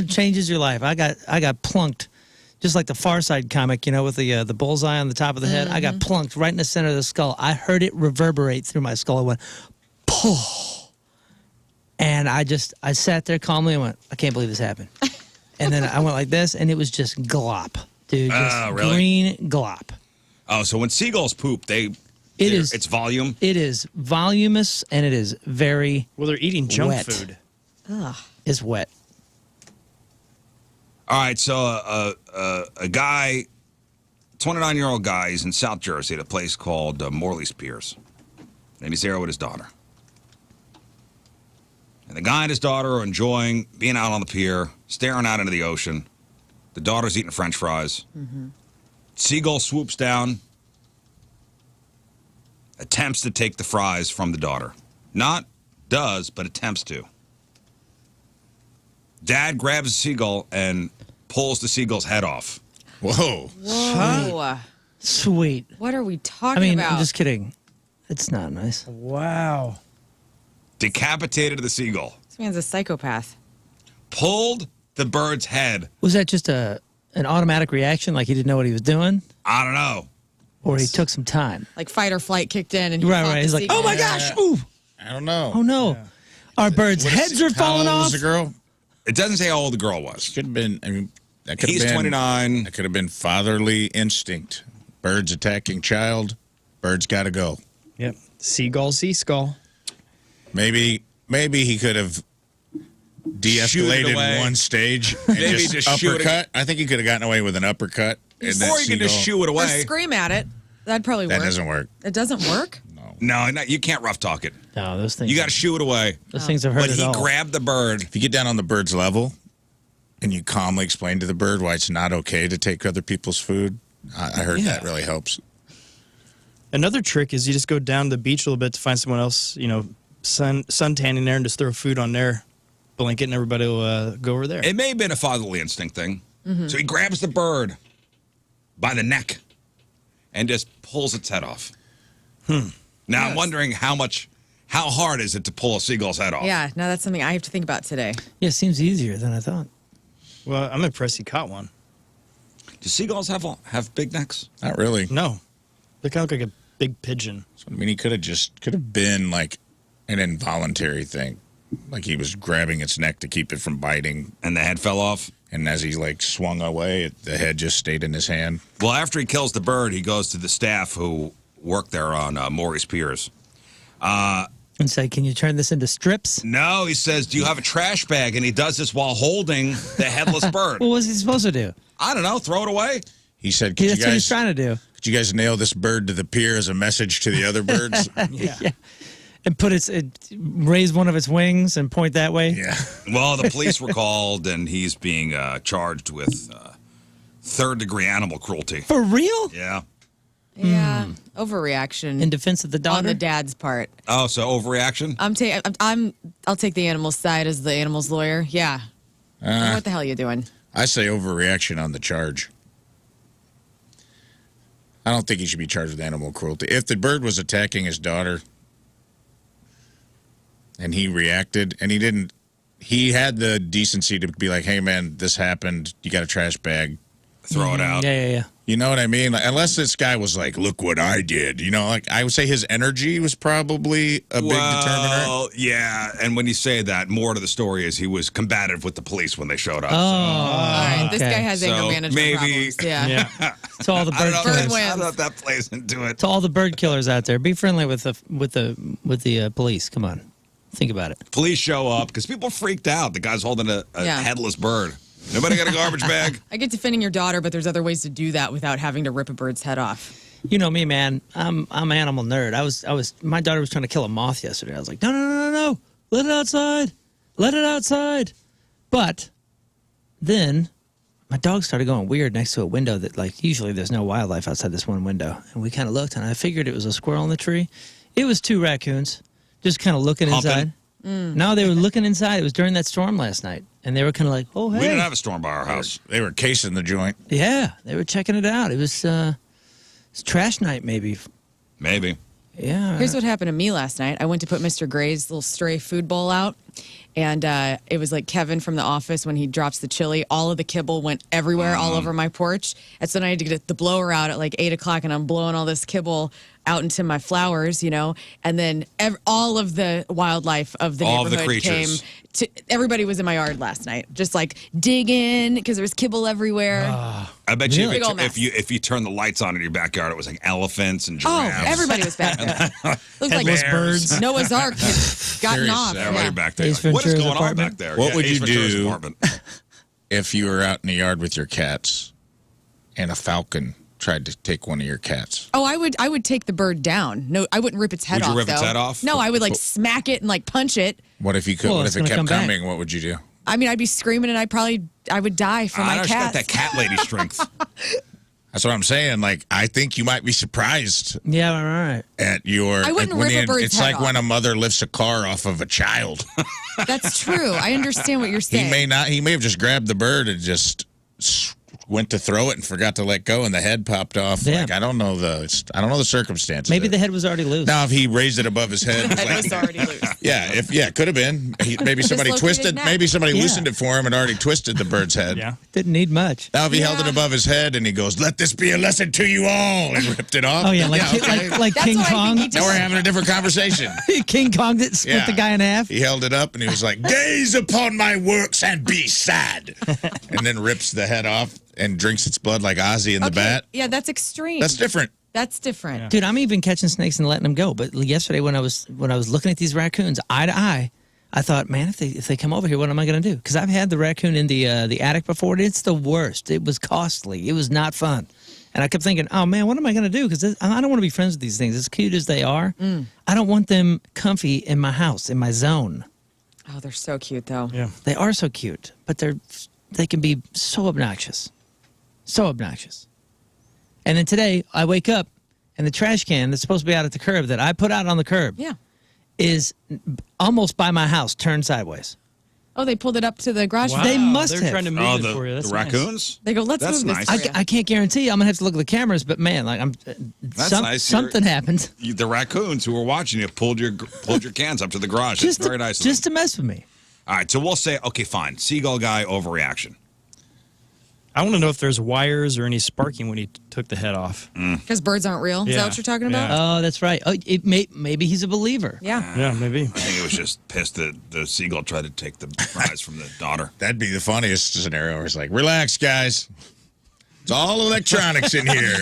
Changes your life. I got plunked, just like the Far Side comic, with the bullseye on the top of the head. I got plunked right in the center of the skull. I heard it reverberate through my skull. I went, pull. And I sat there calmly and went, I can't believe this happened. And then I went like this, and it was just glop, dude. Just really? green glop. Oh, so when seagulls poop, it's volume. It is voluminous, and it is very Well, they're eating junk Wet. food. is wet. All right, so a guy, 29-year-old guy, is in South Jersey at a place called Morley's Piers, and he's there with his daughter. And the guy and his daughter are enjoying being out on the pier, staring out into the ocean. The daughter's eating French fries. Seagull swoops down, attempts to take the fries from the daughter. Not does, but attempts to. Dad grabs a seagull and pulls the seagull's head off. Whoa. Whoa. Sweet. What are we I talking mean, about? I'm just kidding. It's not nice. Wow. Decapitated the seagull. This man's a psychopath. Pulled the bird's head. Was that just an automatic reaction, like he didn't know what he was doing, I don't know. or he took some time? Like fight or flight kicked in, and he Right, fought right. the He's like, seagull. oh my gosh, ooh, I don't know. oh no, our birds' heads are How falling old off. was the girl? It doesn't say how old the girl was. Could have been. I mean, that could have He's been 29. That could have been fatherly instinct. Birds attacking child. Birds got to go. Yep. Seagull, sea skull. Maybe he could have de-escalated away. one stage and Maybe just just shoot it. uppercut. I think he could have gotten away with an uppercut. And that Or you can just Seagull- shoo it Or away. scream at it. That'd probably That work. doesn't work. It doesn't work? No, you can't rough talk it. No, those things. You got to shoo it away. Those things have hurt But it he all. grabbed the bird. If you get down on the bird's level and you calmly explain to the bird why it's not okay to take other people's food, I heard that really helps. Another trick is you just go down the beach a little bit to find someone else, sun tanning there and just throw food on their blanket and everybody will go over there. It may have been a fatherly instinct thing. So he grabs the bird by the neck and just pulls its head off. Now I'm wondering how hard is it to pull a seagull's head off? Yeah, now that's something I have to think about today. Yeah, it seems easier than I thought. Well, I'm impressed he caught one. Do seagulls have big necks? Not really. No. They kind of look like a big pigeon. I mean, he could have been like an involuntary thing. Like he was grabbing its neck to keep it from biting. And the head fell off? And as he like swung away, the head just stayed in his hand. Well, after he kills the bird, he goes to the staff who work there on Maurice Piers. And say, can you turn this into strips? No, he says, do you have a trash bag? And he does this while holding the headless bird. What was he supposed to do? I don't know, throw it away. He said, That's what he's trying to do. could you guys nail this bird to the pier as a message to the other birds? Yeah. And raise one of its wings and point that way. Yeah. Well, the police were called, and he's being charged with third-degree animal cruelty. For real? Yeah. Yeah, overreaction In defense of the daughter? on the dad's part. Oh, so overreaction? I'll take the animal's side as the animal's lawyer. Yeah. What the hell are you doing? I say overreaction on the charge. I don't think he should be charged with animal cruelty. If the bird was attacking his daughter and he reacted and he had the decency to be like, hey man, this happened. You got a trash bag. Throw it out. Yeah. You know what I mean? Like, unless this guy was like, look what I did. You know, like I would say his energy was probably a big determiner. Well, yeah, and when you say that, more to the story is he was combative with the police when they showed up. Oh, All right, this okay. guy has anger So management maybe- problems. Yeah. To all the I bird don't know. killers. Bird I don't know wins. if that plays into it. To all the bird killers out there, be friendly with the police. Come on, think about it. Police show up because people freaked out. The guy's holding a Yeah. headless bird. Nobody got a garbage bag? I get defending your daughter, but there's other ways to do that without having to rip a bird's head off. You know me, man. I'm an animal nerd. My daughter was trying to kill a moth yesterday. I was like, no. Let it outside. Let it outside. But then my dog started going weird next to a window that, like, usually there's no wildlife outside this one window. And we kind of looked, and I figured it was a squirrel in the tree. It was 2 raccoons just kind of looking Humping? inside. No, they were looking inside. It was during that storm last night. And they were kind of like, oh, hey. We didn't have a storm by our house. They were casing the joint. Yeah, they were checking it out. It was it's trash night, maybe. Maybe. Yeah. Here's what happened to me last night. I went to put Mr. Gray's little stray food bowl out, and it was like Kevin from The Office when he drops the chili. All of the kibble went everywhere, all over my porch. And so then I had to get the blower out at like 8 o'clock, and I'm blowing all this kibble out into my flowers, and then all of the wildlife of the All of the neighborhood came. creatures. Everybody was in my yard last night, just like digging because there was kibble everywhere. I bet you Big old mess. if you turn the lights on in your backyard, it was like elephants and Oh, giraffes. everybody was back there. Looked like Headless birds. Noah's Ark had gotten Serious. off. Everybody Yeah. back there. Ace Like, what is Ventura's going on apartment? back there? What Yeah, would Ace you Ventura's do? apartment. If you were out in the yard with your cats and a falcon tried to take one of your cats. Oh, I would take the bird down. No, I wouldn't rip its head Would you off. rip its though. head off? No, I would like smack it and like punch it. What if you could? Well, What it's if it gonna kept come back. coming? What would you do? I mean, I'd be screaming and I would die for I my don't know, she's got cat. that cat lady strength. That's what I'm saying. Like, I think you might be surprised Yeah, right. at your. I wouldn't when rip a the- bird's It's head like when off. a mother lifts a car off of a child. That's true. I understand what you're saying. He may not. He may have just grabbed the bird and just went to throw it and forgot to let go, and the head popped off. Yeah. Like, I don't know the circumstances. Maybe the head was already loose. Now, if he raised it above his head, That was already loose. it could have been. Maybe somebody Dislocated twisted. neck. Maybe somebody Yeah. loosened it for him and already twisted the bird's head. Yeah. Didn't need much. Now, if he held it Yeah. above his head and he goes, "Let this be a lesson to you all," and ripped it off. Oh yeah, like okay. like That's King what I think Kong. he did. Now we're having a different conversation. King Kong that split the guy in half. He held it up and he was like, "Gaze upon my works and be sad," and then rips the head off and drinks its blood like Ozzy in the bat. Yeah, that's extreme. That's different. That's different. Dude, I'm even catching snakes and letting them go. But yesterday when I was looking at these raccoons eye to eye, I thought, man, if they come over here, what am I going to do? Because I've had the raccoon in the attic before, and it's the worst. It was costly. It was not fun. And I kept thinking, oh, man, what am I going to do? Because I don't want to be friends with these things. As cute as they are, I don't want them comfy in my house, in my zone. Oh, they're so cute, though. Yeah. They are so cute, but they can be so obnoxious. So obnoxious. And then today, I wake up, and the trash can that's supposed to be out at the curb that I put out on the curb is almost by my house, turned sideways. Oh, they pulled it up to the garage. Wow. They must They're have. trying to move Oh, it for you. the That's nice. raccoons? They go, let's That's move nice. this. For you. I can't guarantee. I'm gonna have to look at the cameras, but man, like That's nice. something happened. The raccoons who were watching you pulled your cans up to the garage. It's very nice. Just to mess with me. All right, so we'll say, okay, fine. Seagull guy, overreaction. I want to know if there's wires or any sparking when he took the head off. Because birds aren't real. Is Yeah. that what you're talking about? Yeah. Oh, that's right. Oh, maybe he's a believer. Yeah. Yeah, maybe. I think it was just pissed that the seagull tried to take the prize from the daughter. That'd be the funniest scenario where it's like, relax, guys. It's all electronics in here.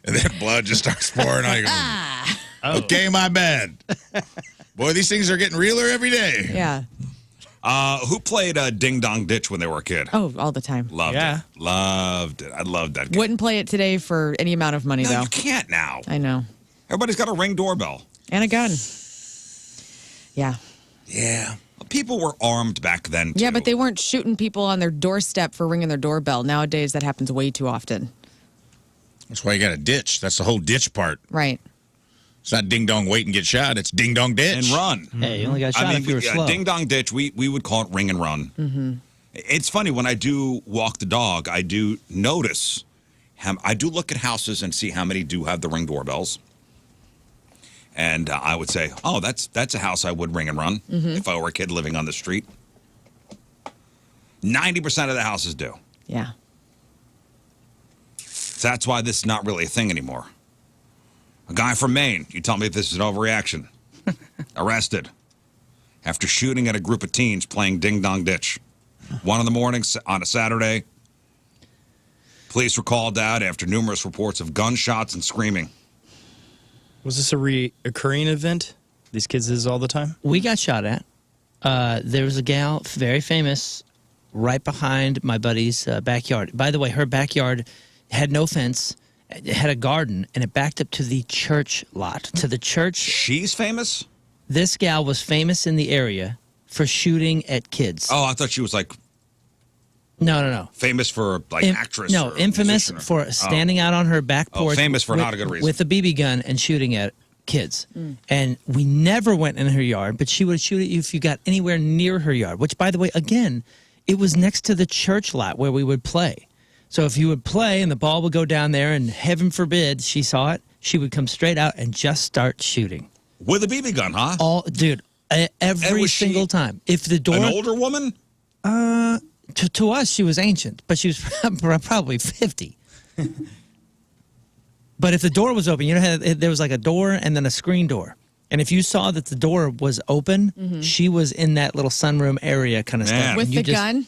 And then blood just starts pouring on you. Okay, my bad. Boy, these things are getting realer every day. Yeah. Who played Ding Dong Ditch when they were a kid? Oh, all the time. Loved Yeah. it. Loved it. I loved that game. Wouldn't play it today for any amount of money, No, though. you can't now. I know. Everybody's got a Ring doorbell. And a gun. Yeah. Yeah. People were armed back then, too. Yeah, but they weren't shooting people on their doorstep for ringing their doorbell. Nowadays, that happens way too often. That's why you got a ditch. That's the whole ditch part. Right. It's not ding dong wait and get shot. It's ding dong ditch. And run. Hey, you only got shot if you were slow. Ding Dong Ditch, we would call it ring and run. Mm-hmm. It's funny, when I do walk the dog, I do notice, I do look at houses and see how many do have the Ring doorbells. And I would say, oh, that's a house I would ring and run if I were a kid living on the street. 90% of the houses do. Yeah. So that's why this is not really a thing anymore. A guy from Maine, you tell me if this is an overreaction, arrested after shooting at a group of teens playing Ding Dong Ditch. 1 a.m. on a Saturday. Police were called out after numerous reports of gunshots and screaming. Was this a reoccurring event? These kids do this all the time? We got shot at. There was a gal, very famous, right behind my buddy's backyard. By the way, her backyard had no fence. It had a garden, and it backed up to the church lot. To the church. She's famous? This gal was famous in the area for shooting at kids. Oh, I thought she was like No. famous for like actress. No, or infamous musician or- for standing out on her back porch. famous for not a good reason. With a BB gun and shooting at kids. And we never went in her yard, but she would shoot at you if you got anywhere near her yard, which, by the way, again, it was next to the church lot where we would play. So if you would play and the ball would go down there, and heaven forbid she saw it, she would come straight out and just start shooting. With a BB gun, huh? Dude, every was she single time. If the door, An older woman? to us, she was ancient, but she was probably 50. But if the door was open, you know how there was like a door and then a screen door. And if you saw that the door was open, she was in that little sunroom area kind of Man. stuff. With And you the just- gun?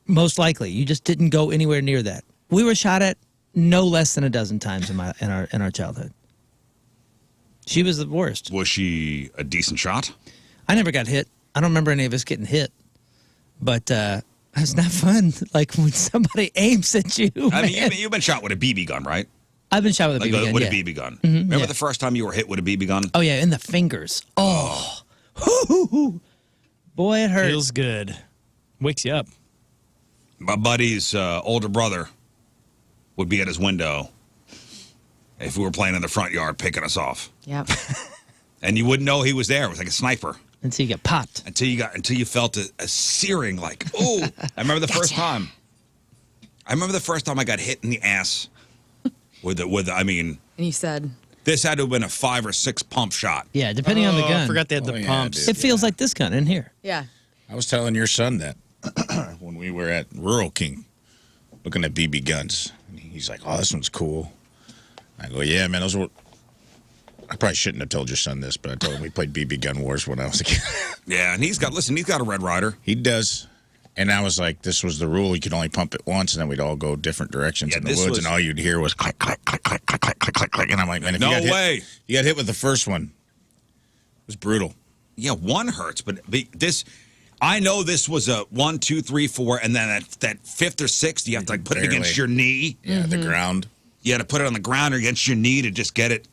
Most likely. You just didn't go anywhere near that. We were shot at no less than a dozen times in our childhood. She was the worst. Was she a decent shot? I never got hit. I don't remember any of us getting hit. But it's not fun. Like when somebody aims at you. I mean, man. you've been shot with a BB gun, right? I've been shot with a Like BB gun. with yeah. a BB gun. Remember yeah. the first time you were hit with a BB gun? Oh yeah, in the fingers. Oh, Hoo-hoo-hoo. Boy, it hurt. Feels good. Wakes you up. My buddy's older brother would be at his window if we were playing in the front yard, picking us off, Yep. and you wouldn't know he was there. It was like a sniper Until you get popped. until you felt a searing, like, oh. I remember the first time. I remember the first time I got hit in the ass I mean, And you said, this had to have been a 5 or 6 pump shot. Yeah, depending on the Oh, gun. I forgot they had the Oh, yeah, pumps. dude. It feels like this gun in here. yeah. I was telling your son that when we were at Rural King looking at BB guns. And he's like, oh, this one's cool. I go, yeah, man, those were... I probably shouldn't have told your son this, but I told him we played BB gun wars when I was a kid. Yeah, and he's got a Red Ryder. He does. And I was like, this was the rule. You could only pump it once, and then we'd all go different directions in the woods, and all you'd hear was click, click, click, click, click, click, click, click, click. And I'm like, man, if No you got way. you got hit with the first one. It was brutal. Yeah, one hurts, but this, I know this was a 1, 2, 3, 4, and then that fifth or sixth, you have to like put it against your knee. Yeah, the ground. You had to put it on the ground or against your knee to just get it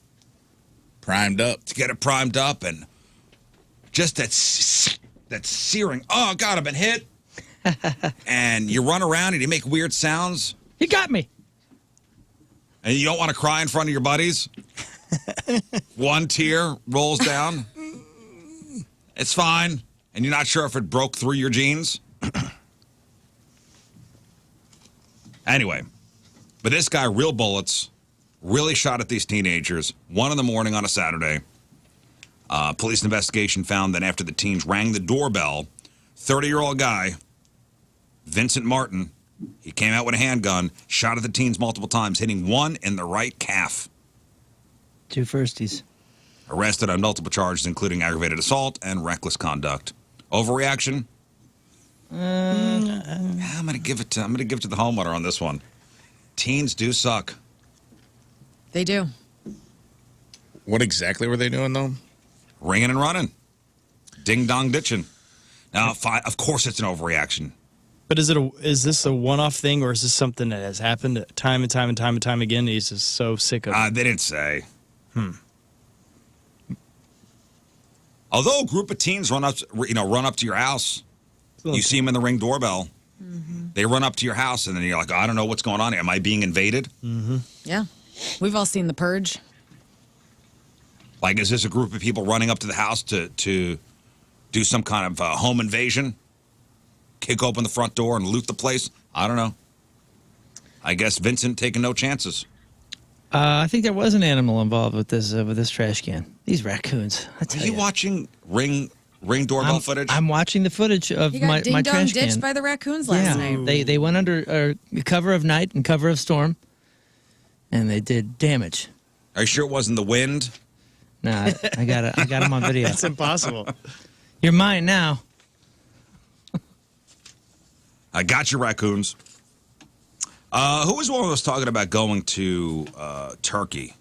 primed up. To get it primed up, and just that searing. Oh God, I've been hit. And you run around and you make weird sounds. You got me. And you don't want to cry in front of your buddies. One tear rolls down. It's fine. And you're not sure if it broke through your jeans. Anyway, but this guy, real bullets, really shot at these teenagers. 1 in the morning on a Saturday. Police investigation found that after the teens rang the doorbell, 30-year-old guy, Vincent Martin, he came out with a handgun, shot at the teens multiple times, hitting one in the right calf. 2 firsties. Arrested on multiple charges, including aggravated assault and reckless conduct. Overreaction? I'm gonna give it to the homeowner on this one. Teens do suck. They do. What exactly were they doing, though? Ringing and running. Ding dong ditching. Now, of course, it's an overreaction. But is this a one-off thing, or is this something that has happened time and time and time and time again? He's just so sick of it. They didn't say. Although a group of teens run up to your house, you see them in the Ring doorbell. Mm-hmm. They run up to your house, and then you're like, I don't know what's going on here. Am I being invaded? Mm-hmm. Yeah, we've all seen The Purge. Like, is this a group of people running up to the house to do some kind of home invasion? Kick open the front door and loot the place? I don't know. I guess Vincent taking no chances. I think there was an animal involved with this trash can. These raccoons. Are you watching Ring doorbell footage? I'm watching the footage of He got my ding-dong trash ditched can. by the raccoons last night. They went under cover of night and cover of storm, and they did damage. Are you sure it wasn't the wind? Nah, I got them on video. It's impossible. You're mine now. I got you, raccoons. Who was one of us talking about going to Turkey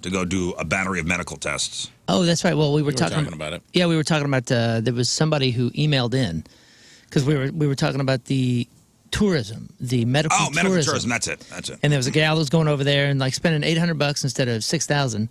to go do a battery of medical tests? Oh, that's right. Well, we were talking about it. Yeah, we were talking about there was somebody who emailed in because we were talking about the tourism, the medical tourism. Oh, medical tourism. That's it. And there was a gal who was going over there and like spending $800 instead of $6,000.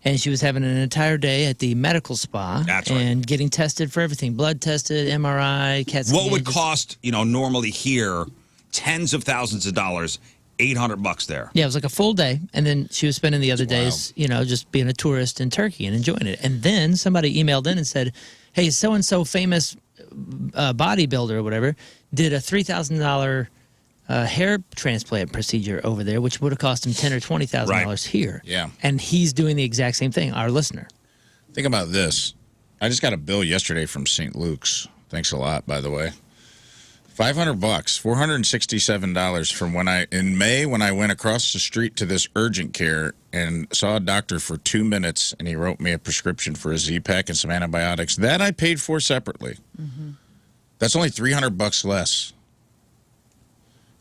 And she was having an entire day at the medical spa. That's right. And getting tested for everything. Blood tested, MRI, CAT scan. What would cost, normally here, tens of thousands of dollars, $800 there? Yeah, it was like a full day. And then she was spending the other days, just being a tourist in Turkey and enjoying it. And then somebody emailed in and said, hey, so-and-so famous bodybuilder or whatever did a $3,000 hair transplant procedure over there, which would have cost him $10,000 or $20,000 here. Yeah. And he's doing the exact same thing, our listener. Think about this. I just got a bill yesterday from St. Luke's. Thanks a lot, by the way. $500, $467 from in May when I went across the street to this urgent care and saw a doctor for 2 minutes, and he wrote me a prescription for a Z-Pack and some antibiotics. That I paid for separately. Mm-hmm. That's only $300 less.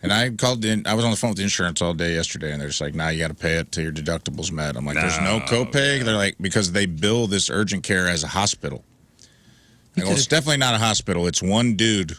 And I called in. I was on the phone with the insurance all day yesterday, and they're just like, "Nah, you got to pay it till your deductible's met." I'm like, "There's no copay." They're like, because they bill this urgent care as a hospital. I go, it's definitely not a hospital. It's one dude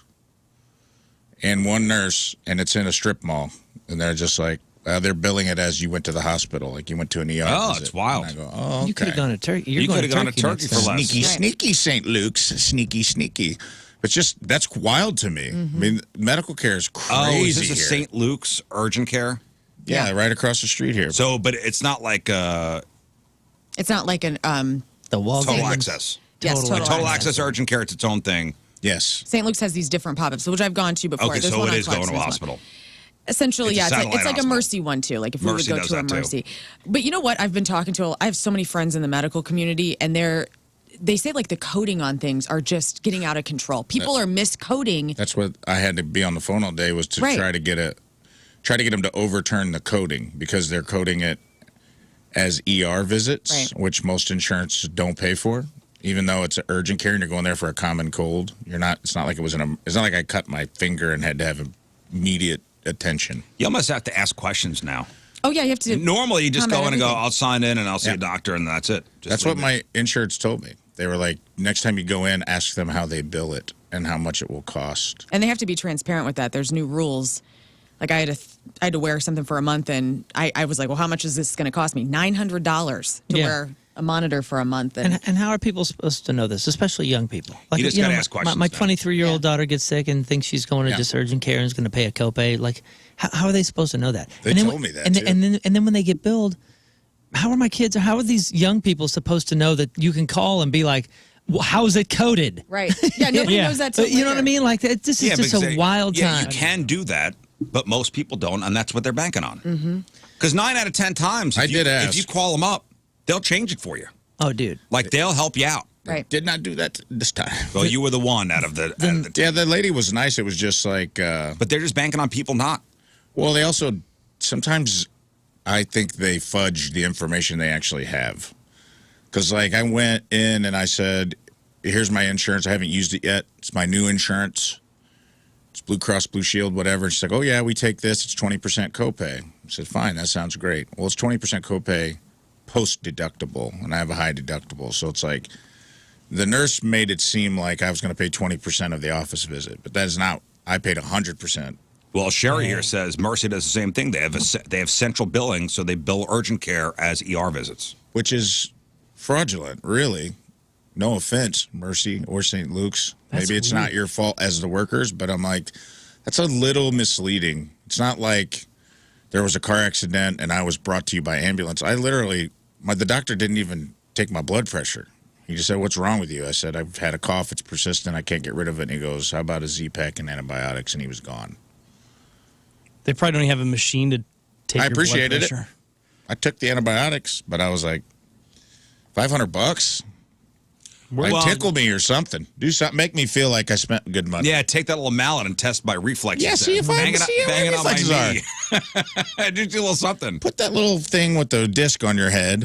and one nurse, and it's in a strip mall. And they're just like, they're billing it as you went to the hospital, like you went to an ER. Oh, visit. it's wild. And I go, oh, okay. You could have gone to Turkey. You could have gone to Turkey for less. Sneaky St. Luke's. Sneaky. It's that's wild to me. Mm-hmm. I mean, medical care is crazy. Oh, is this a here. St. Luke's urgent care? Yeah, right across the street here. So, but it's not like It's not like an the Walgreens. Total Access. yes, Total access urgent care, it's its own thing. Yes. St. Luke's has these different pop-ups, which I've gone to before. Okay, There's so one it on is going to a Clarkson's one. hospital. Essentially, It's a yeah, it's satellite like a hospital. Mercy one too. Like if Mercy we would does go to a that, too. Mercy, but you know what? I've been talking to. I have so many friends in the medical community, and they say like the coding on things are just getting out of control. People are miscoding. That's what I had to be on the phone all day was to Right. try to get them to overturn the coding because they're coding it as ER visits, Right. which most insurance don't pay for. even though it's an urgent care and you're going there for a common cold. You're not. It's not like it was it's not like I cut my finger and had to have immediate attention. You almost have to ask questions now. Oh, yeah, you have to. Normally, you just go in and go, everything. I'll sign in and I'll see a doctor, and that's it. Just That's leave what it. my insurance told me. They were like, next time you go in, ask them how they bill it and how much it will cost. And they have to be transparent with that. There's new rules. Like I had to wear something for a month, and I was like, well, how much is this going to cost me? $900 to Yeah. wear a monitor for a month. And And how are people supposed to know this, especially young people? Like, You just gotta ask questions My now. 23-year-old Yeah. daughter gets sick and thinks she's going to Yeah. just urgent care and is going to pay a copay. Like, how are they supposed to know that? They and then, told me that, and, too. and then when they get billed, how are my kids or how are these young people supposed to know that you can call and be like, well, how is it coded? right. Yeah, nobody knows that till But you know what I later. mean? Like, this is just because a wild yeah, time. you can do that, but most people don't, and that's what they're banking on. Because 9 out of 10 times, I if did if ask. you call them up, they'll change it for you. Oh, dude. Like, they'll help you out. Right. Did not do that this time. Well, you were the one out of the Yeah, the lady was nice. It was just like, but they're just banking on people not. well, they also, sometimes I think they fudge the information they actually have. Because, like, I went in and I said, here's my insurance. I haven't used it yet. It's my new insurance. It's Blue Cross Blue Shield, whatever. She's like, oh, yeah, we take this. It's 20% copay. I said, fine, that sounds great. Well, it's 20% copay post-deductible, and I have a high deductible. So it's like the nurse made it seem like I was going to pay 20% of the office visit, but that is not. I paid 100%. Well, Sherry here says Mercy does the same thing. They have central billing, so they bill urgent care as ER visits. Which is fraudulent, really. No offense, Mercy or St. Luke's. That's Maybe it's not your fault as the workers, but I'm like, that's a little misleading. It's not like there was a car accident and I was brought to you by ambulance. I literally, the doctor didn't even take my blood pressure. He just said, what's wrong with you? I said, I've had a cough. It's persistent. I can't get rid of it. And he goes, how about a Z-Pack and antibiotics? And he was gone. They probably don't have a machine to take I your blood appreciated it. pressure. I took the antibiotics, but I was like, $500? Well- Like, tickle me or something. Do something. Make me feel like I spent good money. Yeah, take that little mallet and test my reflexes. Yeah, see if I bang it, see how my bang it on my reflexes knee. Just do a little something. Put that little thing with the disc on your head,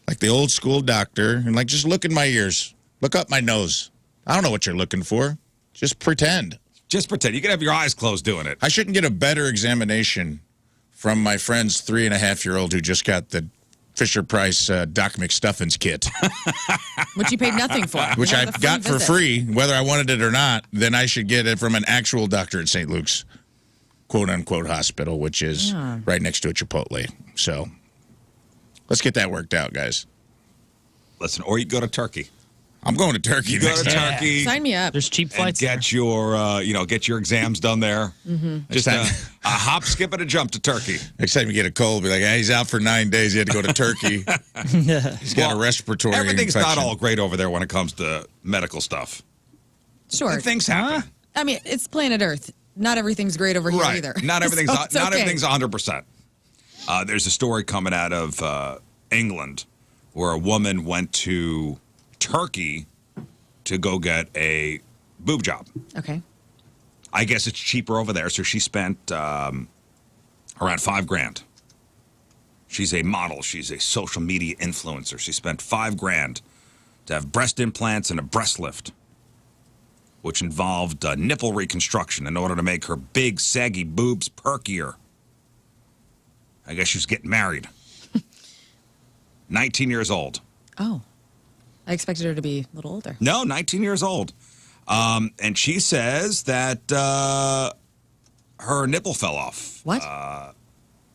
like the old school doctor, and like just look in my ears. Look up my nose. I don't know what you're looking for. Just pretend. Just pretend. You can have your eyes closed doing it. I shouldn't get a better examination from my friend's 3.5-year-old who just got the Fisher-Price Doc McStuffins kit, Which you paid nothing for. which You I had the got for visit. free, whether I wanted it or not. Then I should get it from an actual doctor at St. Luke's, quote-unquote hospital, which is right next to a Chipotle. So let's get that worked out, guys. Listen, or you go to Turkey. I'm going to Turkey You go next to time. Turkey. Sign me up. There's cheap And flights. get your, get your exams done there. Just a hop, skip, and a jump to Turkey. Next time you get a cold, be like, hey, he's out for 9 days. He had to go to Turkey. He's got a respiratory Everything's infection. not all great over there when it comes to medical stuff. Sure. Things happen. I mean, it's planet Earth. Not everything's great over here Right. either. Not everything's So it's not okay. everything's 100%. There's a story coming out of England where a woman went to Turkey to go get a boob job. Okay. I guess it's cheaper over there, so she spent around $5,000. She's a model. She's a social media influencer. She spent $5,000 to have breast implants and a breast lift, which involved nipple reconstruction in order to make her big, saggy boobs perkier. I guess she was getting married. 19 years old. Oh. I expected her to be a little older. No, 19 years old. And she says that her nipple fell off What?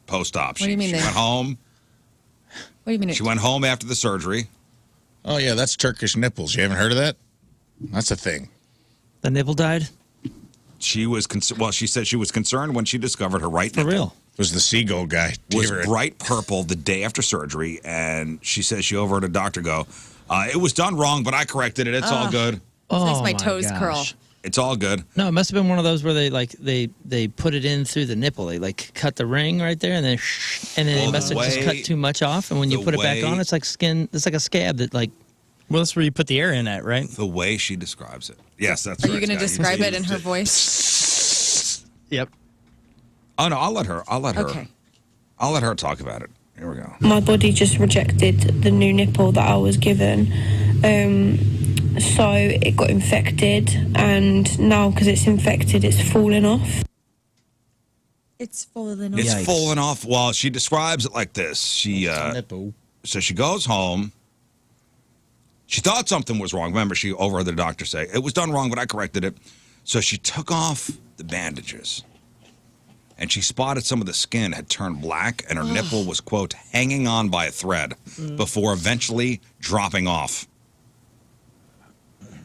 post-op. What do you mean She they- went home. What do you mean? She went home after the surgery. Oh, yeah, that's Turkish nipples. You haven't heard of that? That's a thing. The nipple died? She was she said she was concerned when she discovered her right For nipple real? It was the Seagull guy. was Gave her a- bright purple the day after surgery, and she says she overheard a doctor go, it was done wrong, but I corrected it. It's all good. makes my toes curl. It's all good. No, it must have been one of those where they put it in through the nipple. They like cut the ring right there, and then they Well, must the have just way- cut too much off. And when you the put it back way- on, it's like skin. It's like a scab that like. Well, that's where you put the air in at, right? The way she describes it. Yes, that's Are right. you going to Scott. describe it in her voice? Yep. Oh, no, I'll let her. Okay. I'll let her talk about it. Here we go. My body just rejected the new nipple that I was given. So it got infected, and now because it's infected, it's fallen off. It's fallen off. It's Yikes. fallen off. Well, she describes it like this. Nipple. So she goes home. She thought something was wrong. Remember, she overheard the doctor say, it was done wrong, but I corrected it. So she took off the bandages. And she spotted some of the skin had turned black, and her nipple was, quote, hanging on by a thread before eventually dropping off.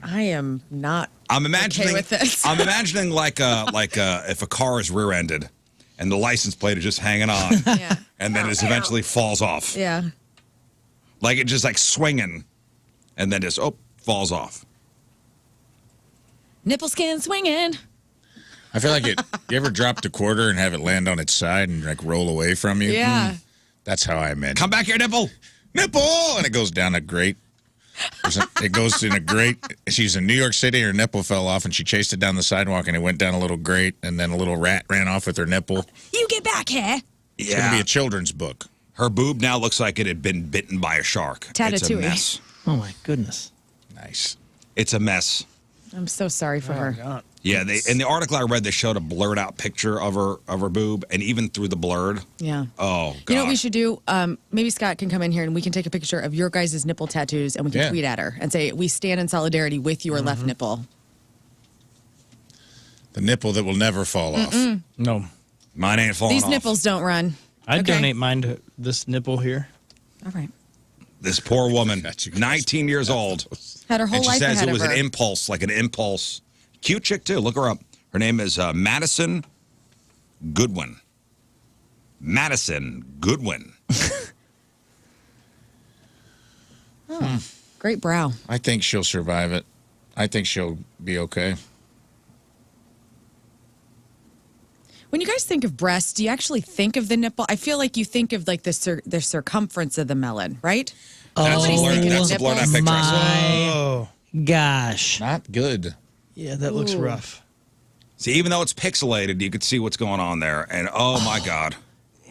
I am not I'm imagining okay with this. I'm imagining like if a car is rear-ended and the license plate is just hanging on, Yeah. and then it eventually falls off. Yeah. Like it just like swinging, and then just falls off. Nipple skin swinging. I feel like it. You ever dropped a quarter and have it land on its side and like roll away from you? Yeah. That's how I imagine. Come back here, nipple. Nipple, and it goes down a grate. It goes in a grate. She's in New York City. Her nipple fell off, and she chased it down the sidewalk, and it went down a little grate, and then a little rat ran off with her nipple. You get back here. It's going to be a children's book. Her boob now looks like it had been bitten by a shark. It's a Tatatouille. mess. Oh my goodness. Nice. It's a mess. I'm so sorry for her. Yeah, in the article I read, they showed a blurred out picture of her boob, and even through the blurred. Yeah. Oh, God. You know what we should do? Maybe Scott can come in here and we can take a picture of your guys' nipple tattoos and we can tweet at her and say, we stand in solidarity with your left nipple. The nipple that will never fall off. No. Mine ain't falling These off. nipples don't run. I'd Okay. donate mine to this nipple here. All right. This poor woman, Got you guys. 19 years old. Had her whole And she life says ahead it was of her. an impulse, like an impulse. Cute chick, too. Look her up. Her name is Madison Goodwin. Madison Goodwin. Great brow. I think she'll survive it. I think she'll be okay. When you guys think of breasts, do you actually think of the nipple? I feel like you think of like the circumference of the melon, right? Nobody's thinking of that's a blurred out nipples. picture. I saw. My Oh. gosh. Not good. Yeah, that looks rough. See, even though it's pixelated, you could see what's going on there. And oh, my God.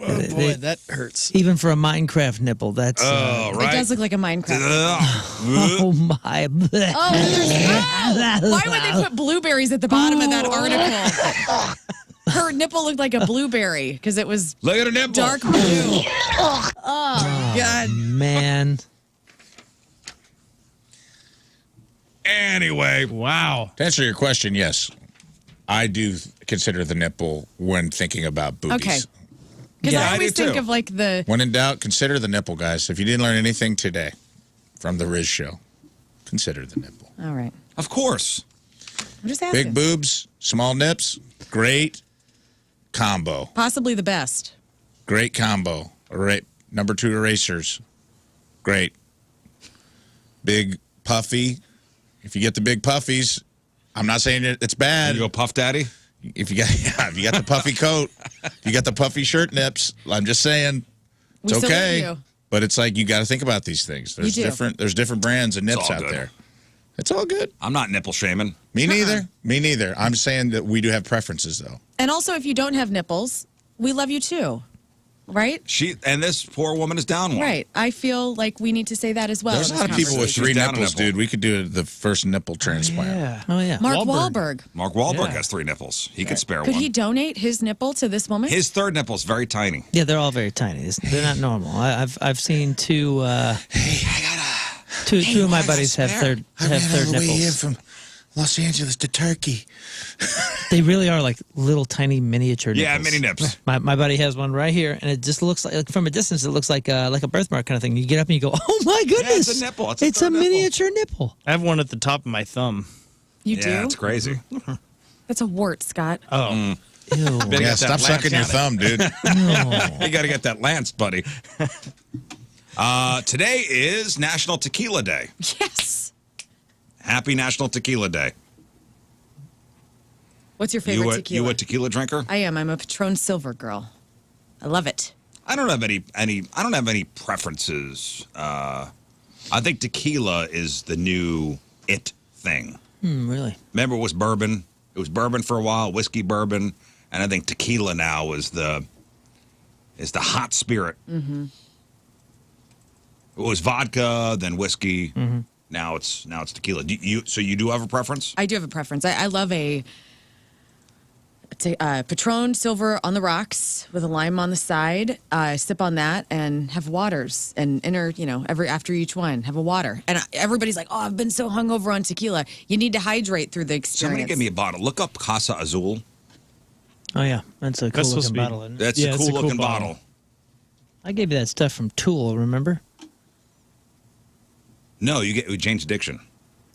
Oh, boy, that hurts. Even for a Minecraft nipple, that's. Oh, It right. does look like a Minecraft. Oh my. Why would they put blueberries at the bottom of that article? Her nipple looked like a blueberry because it was Look at her nipple. dark blue. Oh, God. Man. Anyway, Wow. To answer your question, yes. I do consider the nipple when thinking about boobies. Okay. Because Yeah, I I always do, think too. of like the. When in doubt, consider the nipple, guys. If you didn't learn anything today from the Rizz Show, consider the nipple. All right. of course. I'm just asking. Big boobs, small nips, great combo. Possibly the best. Great combo. Number 2 erasers. Great. Big puffy. If you get the big puffies, I'm not saying it's bad. You go Puff Daddy? If you got the puffy coat, you got the puffy shirt nips. I'm just saying We it's salute okay. you. But it's like you got to think about these things. There's You do. there's different brands of nips all out good. there. It's all good. I'm not nipple shaming. Me neither. Me neither. I'm saying that we do have preferences though. And also, if you don't have nipples, we love you too. Right? And this poor woman is down one. Right. I feel like we need to say that as well. There's a in lot this of people with conversation. 3 Down a nipples, nipple. dude. We could do the first nipple transplant. Yeah. Oh, yeah. Mark Wahlberg. Wahlberg. Mark Wahlberg Yeah. has 3 nipples. He could spare Could one. he donate his nipple to this woman? His third nipple is very tiny. Yeah, they're all very tiny. They're not normal. I've seen two. Hey, I got Two of my buddies have third nipples. from Los Angeles to Turkey. They really are like little tiny miniature nipples. Yeah, mini nips. My buddy has one right here, and it just looks like from a distance, it looks like a birthmark kind of thing. You get up and you go, "Oh my goodness, it's a nipple. It's It's a a third nipple. miniature nipple." I have one at the top of my thumb. You Yeah, do? it's crazy. That's a wart, Scott. Oh. Ew. Better Yeah, get stop that sucking your lance thumb, dude. on it. You got to get that lance, buddy. Today is National Tequila Day. Yes. Happy National Tequila Day. What's your favorite tequila? You a tequila drinker? I am. I'm a Patron Silver girl. I love it. I don't have any preferences. I think tequila is the new it thing. Really? Remember, it was bourbon. It was bourbon for a while, whiskey bourbon, and I think tequila now is the hot spirit. Mm-hmm. It was vodka, then whiskey, Now it's tequila. So you do have a preference? I do have a preference. I love a Patron Silver on the rocks with a lime on the side. Sip on that and have waters and after each one have a water. And everybody's like, "Oh, I've been so hungover on tequila." You need to hydrate through the experience. Somebody give me a bottle. Look up Casa Azul. Oh yeah, that's a cool looking bottle. Isn't it? That's Yeah, a it's cool a looking cool bottle. I gave you that stuff from Tool. Remember? No, you get Jane's Addiction.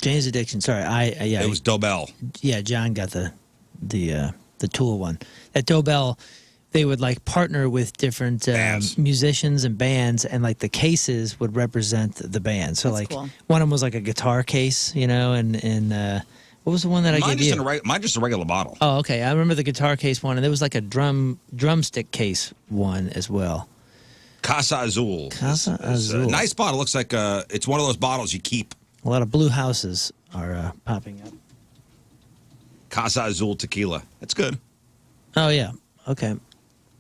Jane's Addiction. Sorry, yeah. It was Dobell. Yeah, John got the Tool one. At Dobell, they would like partner with different musicians and bands, and like the cases would represent the band. So That's like cool. one of them was like a guitar case, and what was the one that I gave you? Mine just a regular bottle. Oh, okay. I remember the guitar case one, and there was like a drumstick case one as well. Casa Azul. Casa is a Azul. nice bottle. Looks like it's one of those bottles you keep. A lot of blue houses are popping up. Casa Azul tequila. That's good. Oh yeah. Okay.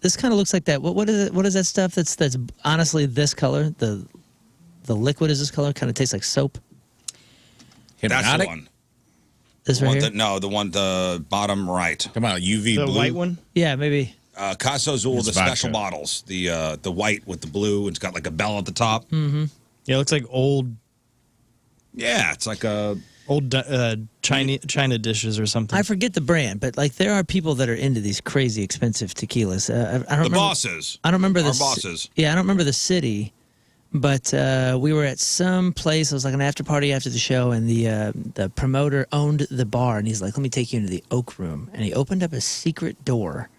This kind of looks like that. What is it? What is that stuff that's honestly this color? The liquid is this color. Kind of tastes like soap. That's Hypnotic? the one. This right here. The bottom right. Come on, UV The blue. white one? Yeah, maybe. Casa Azul, It's the vodka. special bottles. The white with the blue. It's got like a bell at the top. Yeah, it looks like old Yeah, it's like a. China dishes or something. I forget the brand, but like there are people that are into these crazy expensive tequilas. I don't The remember, bosses. I don't remember Our the bosses. Yeah, I don't remember the city, but we were at some place. It was like an after party after the show, and the promoter owned the bar, and he's like, "Let me take you into the oak room," and he opened up a secret door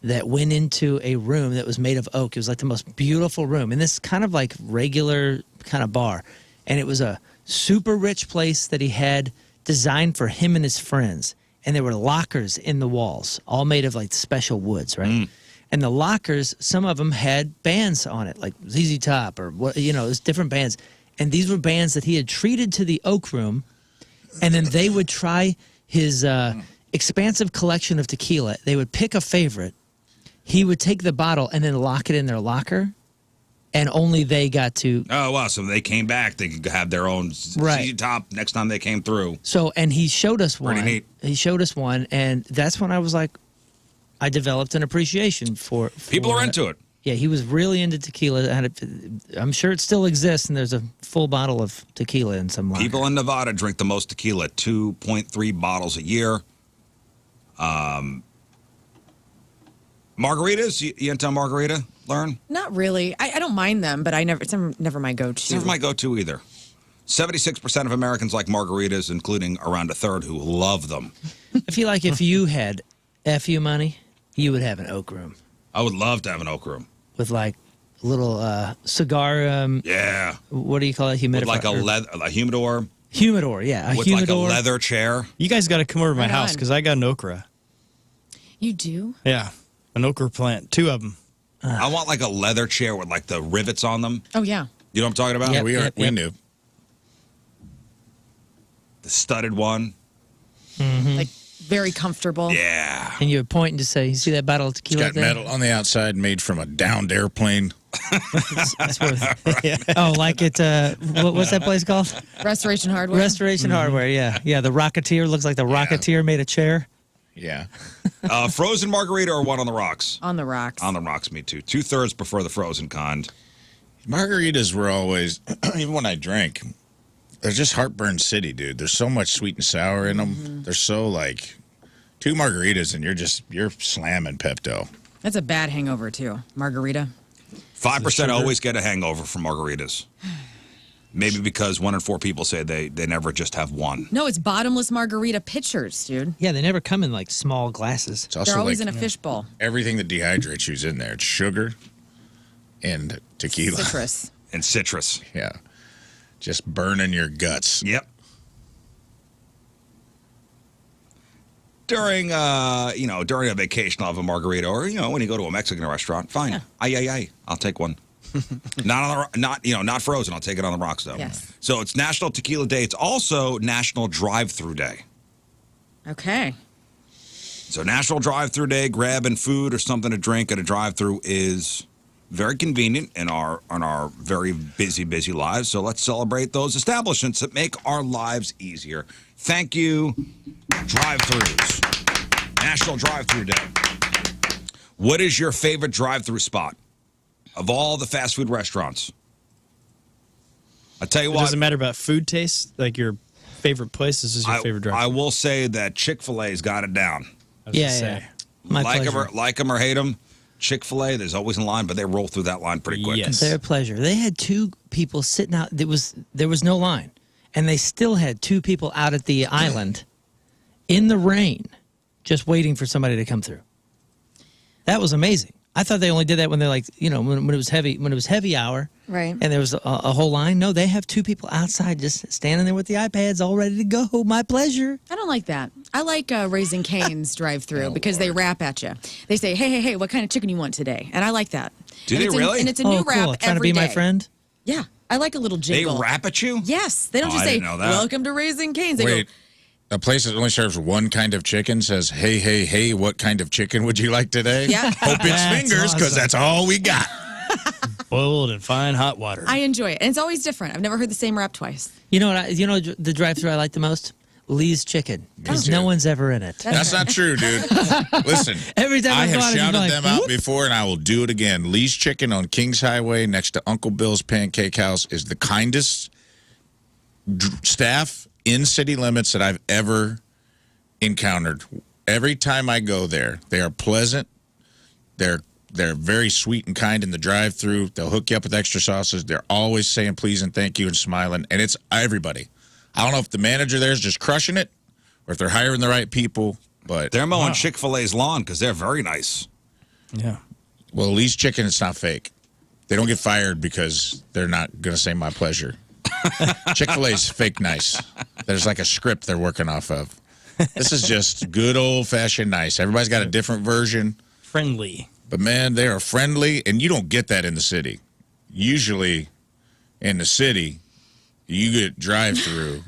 that went into a room that was made of oak. It was like the most beautiful room in this kind of like regular kind of bar, and it was a super rich place that he had designed for him and his friends. And there were lockers in the walls, all made of like special woods, right? And the lockers, some of them had bands on it, like ZZ Top or what, it was different bands. And these were bands that he had treated to the Oak Room, and then they would try his expansive collection of tequila. They would pick a favorite. He would take the bottle and then lock it in their locker, and only they got to. Oh, wow. So they came back. They could have their own Right. ZZ Top next time they came through. So, and he showed us one. Pretty neat. He showed us one, and that's when I was like, I developed an appreciation for People are into it. Yeah, he was really into tequila. I'm sure it still exists, and there's a full bottle of tequila in some locker. People in Nevada drink the most tequila, 2.3 bottles a year. Margaritas? You into a margarita, Lern? Not really. I don't mind them, but it's never my go-to. It's never my go-to either. 76% of Americans like margaritas, including around a third who love them. I feel like if you had FU money, you would have an Oak Room I would love to have an oak room. with like a little cigar. Yeah. What do you call it? Humidifier. With like a humidor. Humidor, yeah. A With humidor. like a leather chair. You guys got to come over to my Right house on. because I got an okra. You do? Yeah, an okra plant, 2 of them. I want like a leather chair with like the rivets on them. Oh, yeah. You know what I'm talking about? Yep. We knew. The studded one. Like, very comfortable. Yeah. And you would point and just say, "You see that bottle of It's tequila got there? metal on the outside made from a downed airplane. That's worth." Oh, like it. What's that place called? Restoration Hardware. Restoration Hardware. Yeah, yeah. The Rocketeer looks like the Rocketeer made a chair. Yeah. Frozen margarita or one on the rocks? On the rocks. On the rocks, me too. 2/3 prefer the frozen kind. Margaritas were always, even when I drank, they're just heartburn city, dude. There's so much sweet and sour in them. They're so like 2 margaritas and you're slamming Pepto. That's a bad hangover, too. Margarita. 5% always get a hangover from margaritas. Maybe because 1 in 4 people say they never just have one. No, it's bottomless margarita pitchers, dude. Yeah, they never come in like small glasses. It's also They're always like in a fishbowl. everything that dehydrates you's in there. It's sugar and tequila. Citrus. And citrus. Yeah. Just burning your guts. Yep. During during a vacation, I'll have a margarita, or when you go to a Mexican restaurant, fine. I'll take one. Not frozen. I'll take it on the rocks though. Yes. So it's National Tequila Day. It's also National Drive-Thru Day. Okay. So National Drive-Thru Day. Grabbing food or something to drink at a drive-thru is very convenient in our very busy lives. So let's celebrate those establishments that make our lives easier. Thank you, drive-thrus. National Drive-Thru Day. What is your favorite drive-thru spot of all the fast food restaurants? I'll tell you It what. doesn't matter about food taste. Like your favorite place. This is your favorite drive. I will say that Chick-fil-A's got it down. Yeah. My pleasure. Like them or hate them, Chick-fil-A, there's always a line, but they roll through that line pretty quick. Yes. Their pleasure. They had 2 people sitting out. There was no line, and they still had 2 people out at the island in the rain, just waiting for somebody to come through. That was amazing. I thought they only did that when they're like, when it was heavy hour, Right. And there was a whole line. No, they have 2 people outside just standing there with the iPads all ready to go. My pleasure. I don't like that. I like Raising Cane's drive-through because they rap at you. They say, hey, what kind of chicken you want today? And I like that. Do And they it's really? And it's a new Oh, rap cool. Trying to every be my day. friend. Yeah. I like a little They jingle. rap at you? Yes. They don't Oh, just I say, didn't know that. welcome to Raising Cane's. They Wait, go, a place that only serves one kind of chicken says, hey, what kind of chicken would you like today? Yeah. Hope it's That's fingers, because awesome. that's all we got. Boiled in fine hot water. I enjoy it. And it's always different. I've never heard the same rap twice. You know what? The drive-thru I like the most? Lee's Chicken. Because no one's ever in it. That's not true, dude. Listen, Every time I I have go out, shouted like, them out whoop. before, and I will do it again. Lee's Chicken on Kings Highway next to Uncle Bill's Pancake House is the kindest staff in city limits that I've ever encountered. Every time I go there, they are pleasant. They're very sweet and kind in the drive-thru. They'll hook you up with extra sauces. They're always saying please and thank you and smiling, and it's everybody. I don't know if the manager there is just crushing it or if they're hiring the right people, but They're mowing Chick-fil-A's lawn because they're very nice. Yeah. well, Lee's Chicken, it's not fake. They don't get fired because they're not going to say my pleasure. Chick-fil-A's fake nice. There's like a script they're working off of. This is just good old-fashioned nice. Everybody's got a different version. Friendly. But, man, they are friendly, and you don't get that in the city. Usually, in the city, you get drive-through.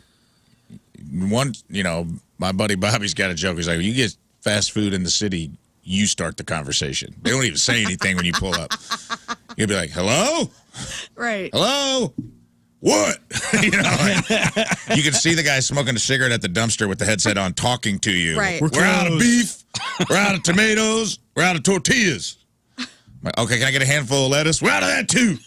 My buddy Bobby's got a joke. He's like, you get fast food in the city, you start the conversation. They don't even say anything when you pull up. You'll be like, hello? Right. Hello? What? You can see the guy smoking a cigarette at the dumpster with the headset on talking to you. Right. We're out of beef. We're out of tomatoes. We're out of tortillas. I'm like, okay, can I get a handful of lettuce? We're out of that too.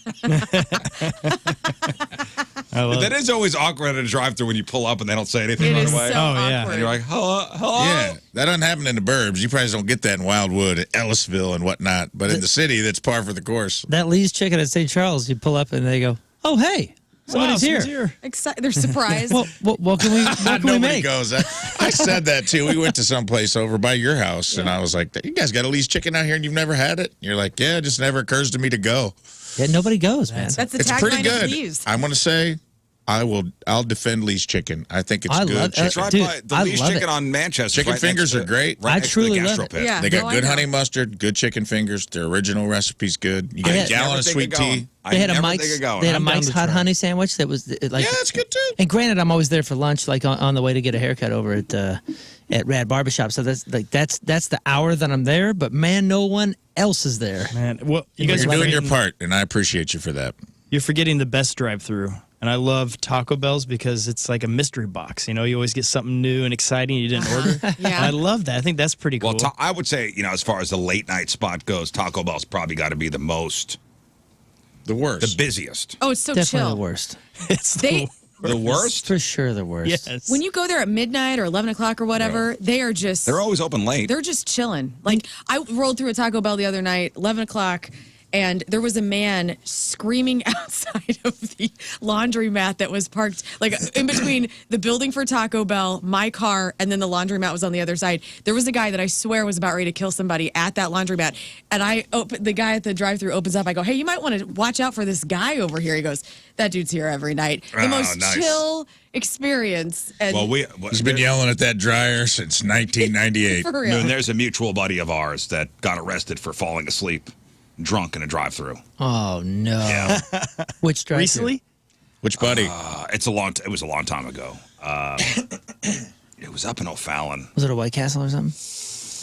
That is always awkward at a drive-thru when you pull up and they don't say anything It right is away. so yeah. awkward. And you're like, hello? Yeah, that doesn't happen in the burbs. You probably don't get that in Wildwood, Ellisville, and whatnot. But in the city, that's par for the course. That Lee's Chicken at St. Charles, you pull up and they go, oh, hey, somebody's here. They're surprised. What can we Nobody make? goes. I said that too. We went to some place over by your house, and I was like, "You guys got a Lee's Chicken out here, and you've never had it?" And you're like, "Yeah, it just never occurs to me to go." Yeah, nobody goes, man. That's the It's pretty tagline of good. Lee's. I'm going to say, I'll defend Lee's Chicken. I think it's I good love- chicken. Drive Dude, by the I Lee's love Chicken it. on Manchester. Chicken right fingers next are to- great. Right I next to the truly love gastro it. pit. Yeah. They got No, I good know. honey mustard, good chicken fingers. Their original recipe's good. You got They a had- gallon Never of think sweet of going. tea. I They had a never Mike's. think of going. They had a I'm down Mike's to hot try. honey sandwich that was like. Yeah, that's good too. And granted, I'm always there for lunch, like on the way to get a haircut over at Rad Barbershop. So that's the hour that I'm there. But man, no one else is there. Man, well, you guys You're are doing your forgetting- part, and I appreciate you for that. You're forgetting the best drive-through. And I love Taco Bell's because it's like a mystery box. You always get something new and exciting you didn't order. Yeah. And I love that. I think that's pretty cool. Well, I would say, as far as the late night spot goes, Taco Bell's probably got to be the The busiest. Oh, it's so Definitely chill. the worst. it's They The worst? For sure, the worst. Yes. when you go there at midnight or 11 o'clock or whatever, they are just They're always open late. they're just chilling. Like I rolled through a Taco Bell the other night, 11 o'clock, and there was a man screaming outside of the laundromat that was parked like in between the building for Taco Bell, my car, and then the laundromat was on the other side. There was a guy that I swear was about ready to kill somebody at that laundromat. And the guy at the drive-thru opens up. I go, hey, you might want to watch out for this guy over here. He goes, that dude's here every night. The Oh, most nice. chill experience. And He's been yelling at that dryer since 1998. for real. Moon, there's a mutual buddy of ours that got arrested for falling asleep drunk in a drive-thru. Oh no. Yeah. Which drive Recently? Which buddy? It was a long time ago. It was up in O'Fallon. Was it a White Castle or something?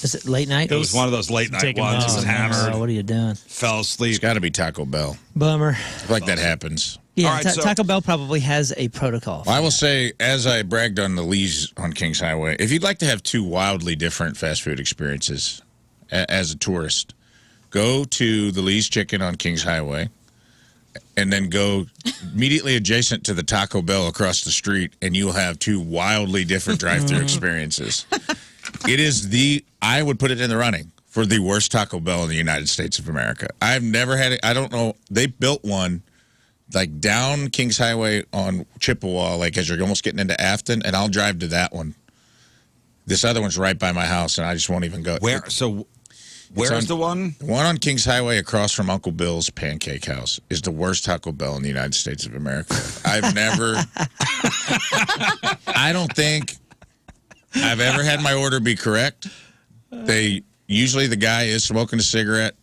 Is it late night? It was one of those late night Taking ones. He notes. was hammered, What are you doing? fell asleep. It's got to be Taco Bell. Bummer. I feel like that happens. Yeah, All right, so- Taco Bell probably has a protocol. Well, I will say, as I bragged on the Lee's on Kings Highway, if you'd like to have two wildly different fast food experiences as a tourist, go to the Lee's Chicken on Kings Highway and then go immediately adjacent to the Taco Bell across the street, and you'll have two wildly different drive-thru experiences. It is I would put it in the running for the worst Taco Bell in the United States of America. I've never had it. I don't know. They built one like down Kings Highway on Chippewa, like as you're almost getting into Afton, and I'll drive to that one. This other one's right by my house, and I just won't even go. Where's the one? The one on Kings Highway across from Uncle Bill's Pancake House is the worst Taco Bell in the United States of America. I've never. I don't think I've ever had my order be correct. Usually the guy is smoking a cigarette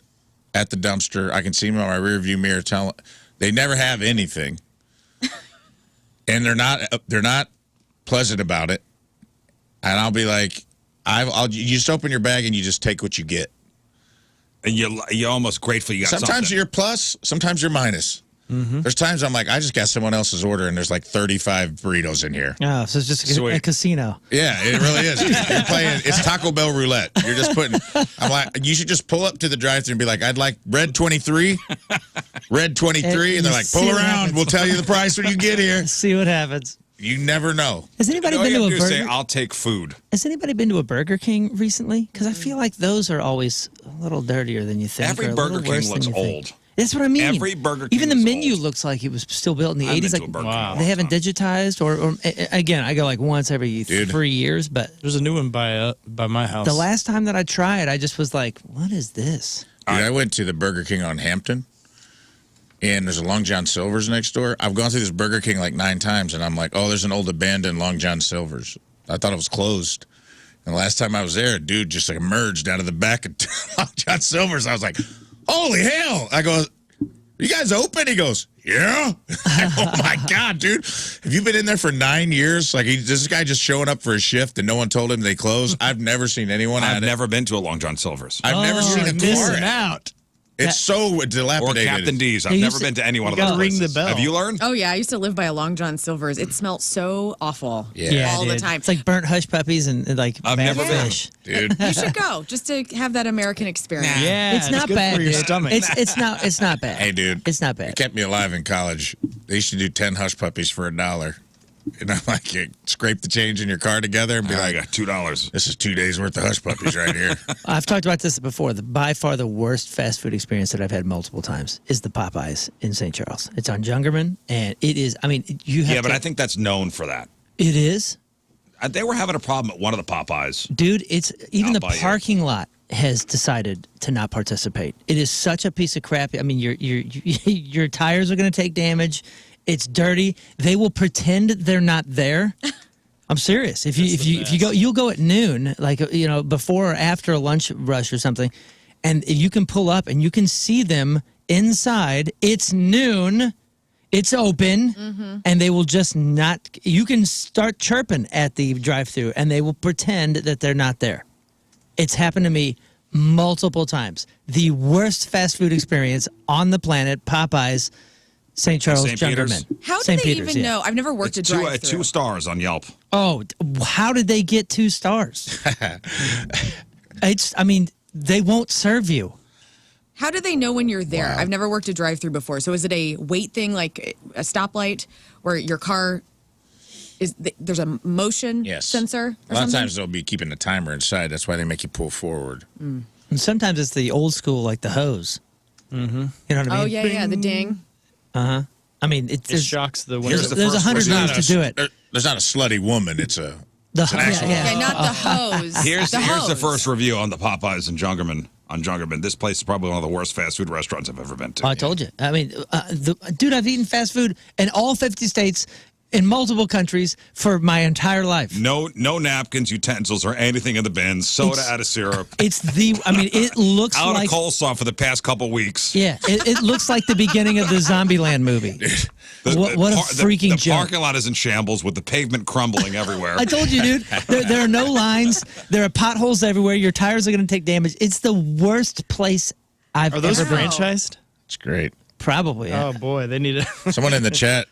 at the dumpster. I can see him on my rear view mirror telling. They never have anything, and they're not pleasant about it. And I'll be like, you just open your bag and you just take what you get. And you're almost grateful you got Sometimes something. you're plus, sometimes you're minus. There's times I'm like, I just got someone else's order and there's like 35 burritos in here. Oh, so it's just a Sweet. casino. Yeah, it really is. You're playing. It's Taco Bell roulette. You're just putting. I'm like, you should just pull up to the drive-thru and be like, I'd like red 23, red 23, and they're like, pull See what around. happens. We'll tell you the price when you get here. See what happens. You never know. Has anybody All been you to have a to do is burger? say, I'll take food. Has anybody been to a Burger King recently? Because I feel like those are always a little dirtier than you think. Every or a Burger little King worse than looks you think. old. That's what I mean. Every Burger King Even the is menu old. looks like it was still built in the I've been 80s. to Like a Burger King a long they haven't time. digitized, or again, I go like once every 3 years. But There's a new one by my house. the last time that I tried, I just was like, "What is this?" Dude, I went to the Burger King on Hampton, and there's a Long John Silver's next door. I've gone through this Burger King like 9 times, and I'm like, oh, there's an old abandoned Long John Silver's. I thought it was closed. And the last time I was there, a dude just like emerged out of the back of Long John Silver's. I was like, holy hell. I go, you guys open? He goes, yeah. Oh, my God, dude. Have you been in there for 9 years? Like, this guy just showing up for a shift and no one told him they closed? I've never seen anyone I've at it. never been to a Long John Silver's. I've never seen a car missing at it. out. It's so Or dilapidated. Captain D's. I've Hey, you never said- been to any one of you those gotta ring the places. bell. Have you learned? Oh yeah, I used to live by a Long John Silver's. It smelled so awful. all the dude. time. It's like burnt hush puppies and like I've bad never been. fish. Dude. You should go just to have that American experience. Yeah, It's not good bad. for your dude. stomach. It's not bad. Hey, dude. It's not It bad. kept me alive in college. They used to do 10 hush puppies for $1. And I'm like, you scrape the change in your car together and be I like, got $2. this is 2 days worth of hush puppies right here. I've talked about this before. By far the worst fast food experience that I've had multiple times is the Popeyes in St. Charles. It's on Jungerman, and it is. I mean, you have. Yeah, but I think that's known for that. it is, They were having a problem at one of the Popeyes. dude. It's even Out the by you. parking lot has decided to not participate. It is such a piece of crap. I mean, your tires are going to take damage. It's dirty. They will pretend they're not there. I'm serious. If you go, you'll go at noon, like before or after a lunch rush or something, and you can pull up and you can see them inside. It's noon. It's open, and they will just not. You can start chirping at the drive-thru, and they will pretend that they're not there. It's happened to me multiple times. The worst fast food experience on the planet. Popeyes. St. Charles, St. Peter's? Jungerman. How do St. they Peter's, even yeah. know? I've never worked It's a drive-thru. 2 stars on Yelp. Oh, how did they get 2 stars? I mean, they won't serve you. How do they know when you're there? Wow. I've never worked a drive-thru before. So is it a wait thing, like a stoplight, where your car there's a motion Yes. sensor? Or A lot of something? times they'll be keeping the timer inside. That's why they make you pull forward. And sometimes it's the old school, like the hose. Mm-hmm. You know what I mean? Oh yeah, the ding. I mean, It there's shocks the Here's window. the there's first 100 review. ways to do it. There's not a slutty woman. It's an The actual- Yeah, not the hose. Here's the hose. first review on the Popeyes in Jungerman. On Jungerman, this place is probably one of the worst fast food restaurants I've ever been to. I told you. I mean, dude, I've eaten fast food in all 50 states in multiple countries for my entire life. No napkins, utensils, or anything in the bins. Soda out of syrup. It looks Out like of coleslaw for the past couple weeks. Yeah, it looks like the beginning of the Zombieland movie. What a freaking the joke. parking lot is in shambles with the pavement crumbling everywhere. I told you, dude. There are no lines. There are potholes everywhere. Your tires are going to take damage. It's the worst place I've Are those ever been. franchised? It's great. Probably. Yeah. Oh boy, they need to. Someone in the chat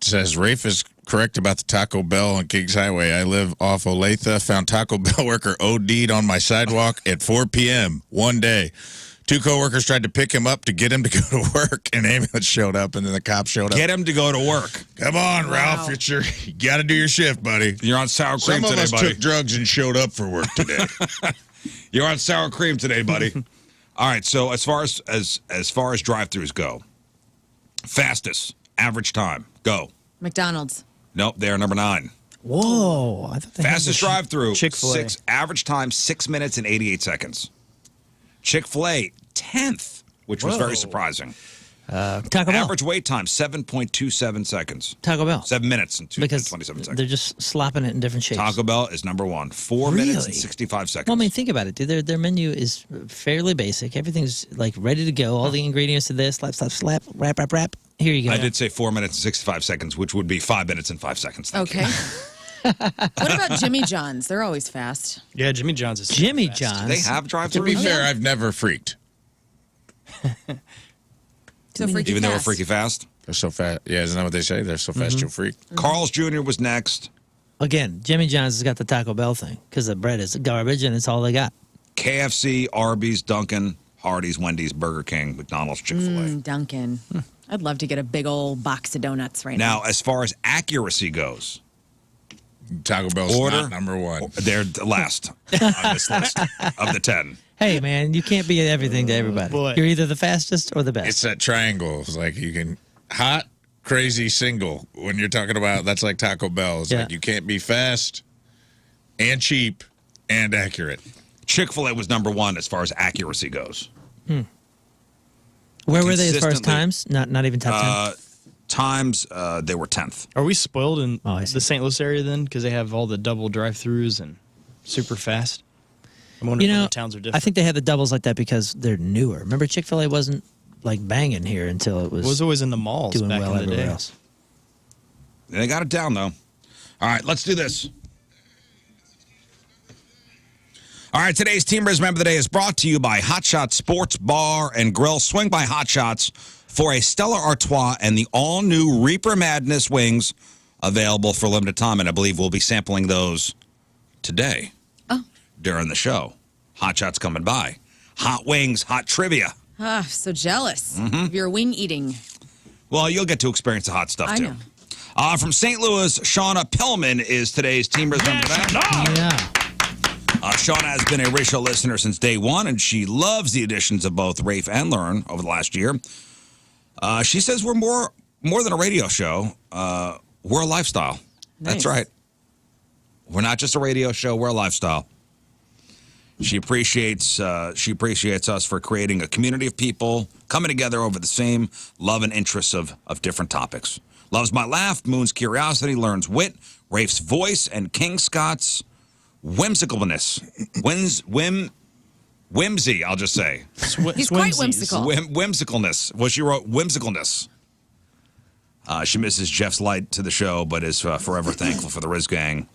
says Rafe is correct about the Taco Bell on Kings Highway. I live off Olathe. Found Taco Bell worker OD'd on my sidewalk at 4 p.m. one day. 2 coworkers tried to pick him up to get him to go to work. An ambulance showed up, and then the cops showed up. Get him to go to work. Come on, Ralph. You got to do your shift, buddy. You're on sour cream Some today, of us buddy. took drugs and showed up for work today. You're on sour cream today, buddy. All right. So as far as drive-thrus go, fastest average time go. McDonald's. Nope, they are number 9. Whoa. I thought they had Fastest the- drive-through. Chick-fil-A. Average time 6 minutes and 88 seconds. Chick-fil-A 10th, which was very surprising. Taco Bell. Average wait time 7.27 seconds. Taco Bell. 7 minutes and Because 27 seconds. they're just slopping it in different shapes. Taco Bell is number 1. 4 minutes and Really? 65 seconds. Well, I mean, think about it, dude. Their menu is fairly basic. Everything's like ready to go. All the ingredients of this, slap, wrap. Here you go. I did say 4 minutes and 65 seconds, which would be 5 minutes and 5 seconds. Thank you. Okay. What about Jimmy John's? They're always fast. Yeah, Jimmy John's is super Jimmy fast. John's. They have To drive-throughs? be fair, I've never freaked. So freaky Even though we're fast. freaky fast? They're so fast. Yeah, isn't that what they say? They're so fast you'll freak. Carl's Jr. was next. Again, Jimmy John's has got the Taco Bell thing because the bread is garbage and it's all they got. KFC, Arby's, Dunkin', Hardee's, Wendy's, Burger King, McDonald's, Chick-fil-A. Dunkin'. I'd love to get a big old box of donuts right now. Now, as far as accuracy goes, Taco Bell's Order. not number 1. they're last on this list of the 10. Hey, man, you can't be everything to everybody. Boy. You're either the fastest or the best. It's that triangle. It's like you can hot, crazy, single. When you're talking about that's like Taco Bell. It's Yeah. like you can't be fast and cheap and accurate. Chick-fil-A was number 1 as far as accuracy goes. Where were they as far as consistently, times? Not even top 10. Times, they were 10th. Are we spoiled in Oh, I see. the St. Louis area then? Because they have all the double drive-thrus and super fast. I'm wondering You if know, other towns are different. I think they had the doubles like that because they're newer. Remember, Chick-fil-A wasn't like banging here until it was, it was always in the malls doing back well in the everywhere day. else. They got it down, though. All right, let's do this. All right, today's Team Rizz Member of the Day is brought to you by Hot Shots Sports Bar and Grill. Swing by Hot Shots for a Stella Artois and the all-new Reaper Madness wings available for a limited time, and I believe we'll be sampling those today during the show. Hot Shots coming by. Hot wings, hot trivia. Ah, so jealous Mm-hmm. of your wing eating. Well, you'll get to experience the hot stuff, I too. know. From St. Louis, Shauna Pillman is today's Team Rizz Member of the Day. Yeah. Shauna has been a RizzShow listener since day one, and she loves the additions of both Rafe and Lern over the last year. She says we're more than a radio show. We're a lifestyle. That's Nice. right. We're not just a radio show. We're a lifestyle. She appreciates us for creating a community of people coming together over the same love and interests of different topics. Loves my laugh, Moon's curiosity, Lern's wit, Rafe's voice, and King Scott's whimsicalness. Whimsy, I'll just say. He's quite whimsical. Whimsicalness. Well, she wrote whimsicalness. She misses Jeff's light to the show, but is forever thankful for the Rizz Gang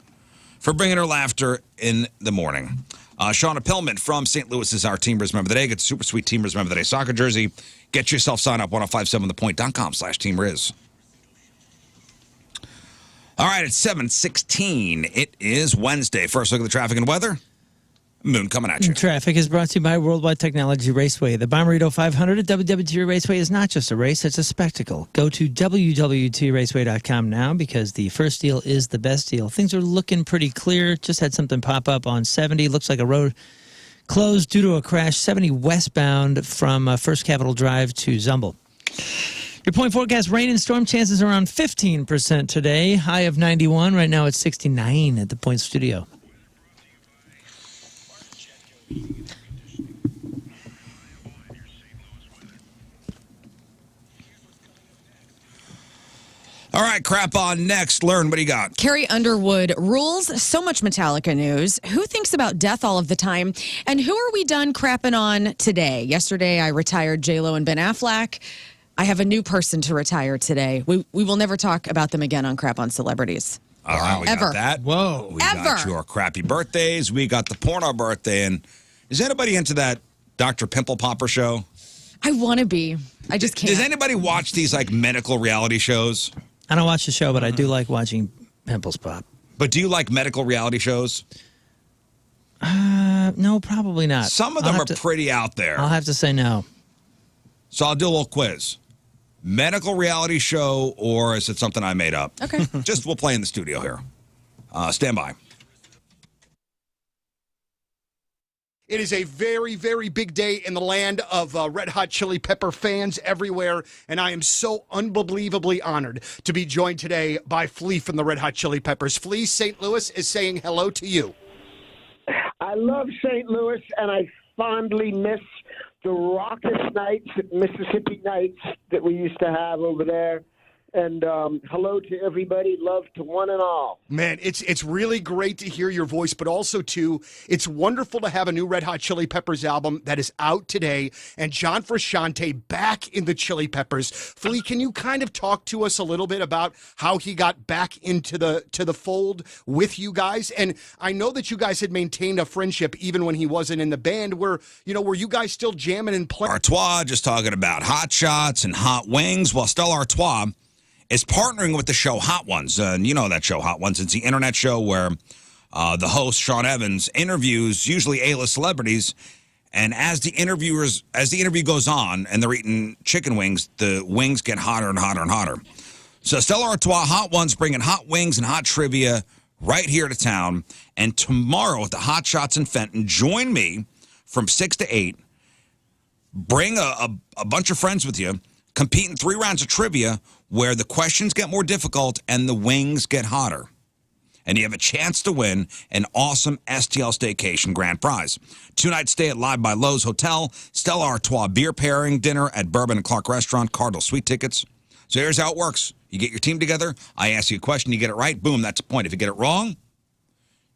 for bringing her laughter in the morning. Shauna Pillman from St. Louis is our Team Rizz Member of the Day. Get a super sweet Team Rizz Member of the Day soccer jersey. Get yourself signed up, 1057thepoint.com/Team Rizz. All right, it's 7:16. It is Wednesday. First look at the traffic and weather. Moon coming at you. Traffic is brought to you by Worldwide Technology Raceway. The Bomberito 500 at WWT Raceway is not just a race, it's a spectacle. Go to WWTRaceway.com now because the first deal is the best deal. Things are looking pretty clear. Just had something pop up on 70. Looks like a road closed due to a crash. 70 westbound from First Capitol Drive to Zumble. Your point forecast, rain and storm chances are around 15% today. High of 91. Right now it's 69 at the Point Studio. All right, crap on next. Lern, what do you got? Carrie Underwood rules. So much Metallica news. Who thinks about death all of the time? And who are we done crapping on today? Yesterday, I retired J-Lo and Ben Affleck. I have a new person to retire today. We will never talk about them again on Crap on Celebrities. All right, we Ever. got that. Whoa. We got your crappy birthdays. We got the porno birthday. And is anybody into that Dr. Pimple Popper show? I want to be. I just can't. Does anybody watch these like medical reality shows? I don't watch the show, but I do like watching pimples pop. But do you like medical reality shows? No, probably not. Some of them are pretty out there. I'll have to say no. So I'll do a little quiz. Medical reality show, or is it something I made up? Okay. Just we'll play in the studio here. Stand by. It is a very, very big day in the land of Red Hot Chili Pepper fans everywhere, and I am so unbelievably honored to be joined today by Flea from the Red Hot Chili Peppers. Flea, St. Louis is saying hello to you. I love St. Louis, and I fondly miss the raucous nights, Mississippi nights that we used to have over there. And hello to everybody. Love to one and all. Man, it's really great to hear your voice, but also, too, it's wonderful to have a new Red Hot Chili Peppers album that is out today, and John Frusciante back in the Chili Peppers. Flea, can you kind of talk to us a little bit about how he got back into the fold with you guys? And I know that you guys had maintained a friendship even when he wasn't in the band. Were you guys still jamming and playing? Artois just talking about hot shots and hot wings. Well, Stella Artois is partnering with the show Hot Ones. And you know that show, Hot Ones. It's the internet show where the host, Sean Evans, interviews usually A-list celebrities. And as the interview goes on and they're eating chicken wings, the wings get hotter and hotter and hotter. So Stella Artois, Hot Ones, bringing hot wings and hot trivia right here to town. And tomorrow at the Hot Shots in Fenton, join me from 6 to 8. Bring a bunch of friends with you. Compete in 3 rounds of trivia where the questions get more difficult and the wings get hotter. And you have a chance to win an awesome STL Staycation grand prize. 2-night stay at Live by Lowe's Hotel, Stella Artois beer pairing, dinner at Bourbon and Clark Restaurant, Cardinal Suite tickets. So here's how it works. You get your team together. I ask you a question. You get it right. Boom, that's a point. If you get it wrong,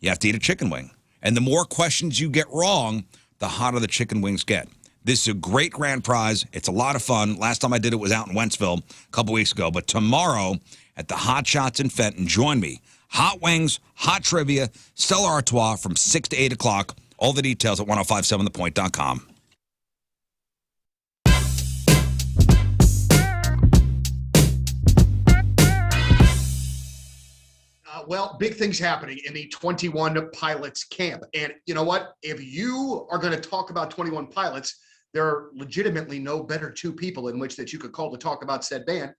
you have to eat a chicken wing. And the more questions you get wrong, the hotter the chicken wings get. This is a great grand prize. It's a lot of fun. Last time I did it was out in Wentzville a couple weeks ago. But tomorrow at the Hot Shots in Fenton, join me. Hot wings, hot trivia, Stella Artois from 6 to 8 o'clock. All the details at 1057thepoint.com. Well, big things happening in the 21 Pilots camp. And you know what? If you are going to talk about 21 Pilots, there are legitimately no better 2 people in which that you could call to talk about said band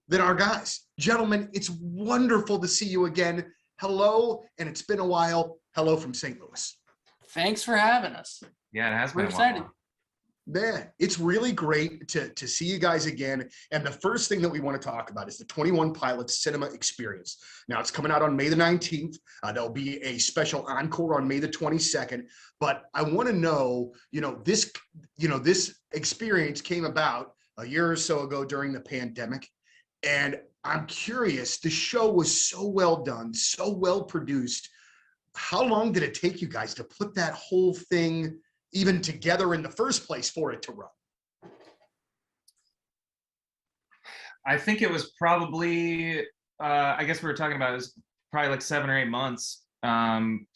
than our guys. Gentlemen, it's wonderful to see you again. Hello, and it's been a while. Hello from St. Louis. Thanks for having us. Yeah, it has We're been excited. Man, it's really great to see you guys again. And the first thing that we want to talk about is the 21 Pilots cinema experience. Now, it's coming out on May the 19th. There'll be a special encore on May the 22nd. But I want to know, this experience came about a year or so ago during the pandemic. And I'm curious, the show was so well done, so well produced. How long did it take you guys to put that whole thing even together in the first place for it to run? I think it was probably, I guess we were talking about it was probably like 7 or 8 months from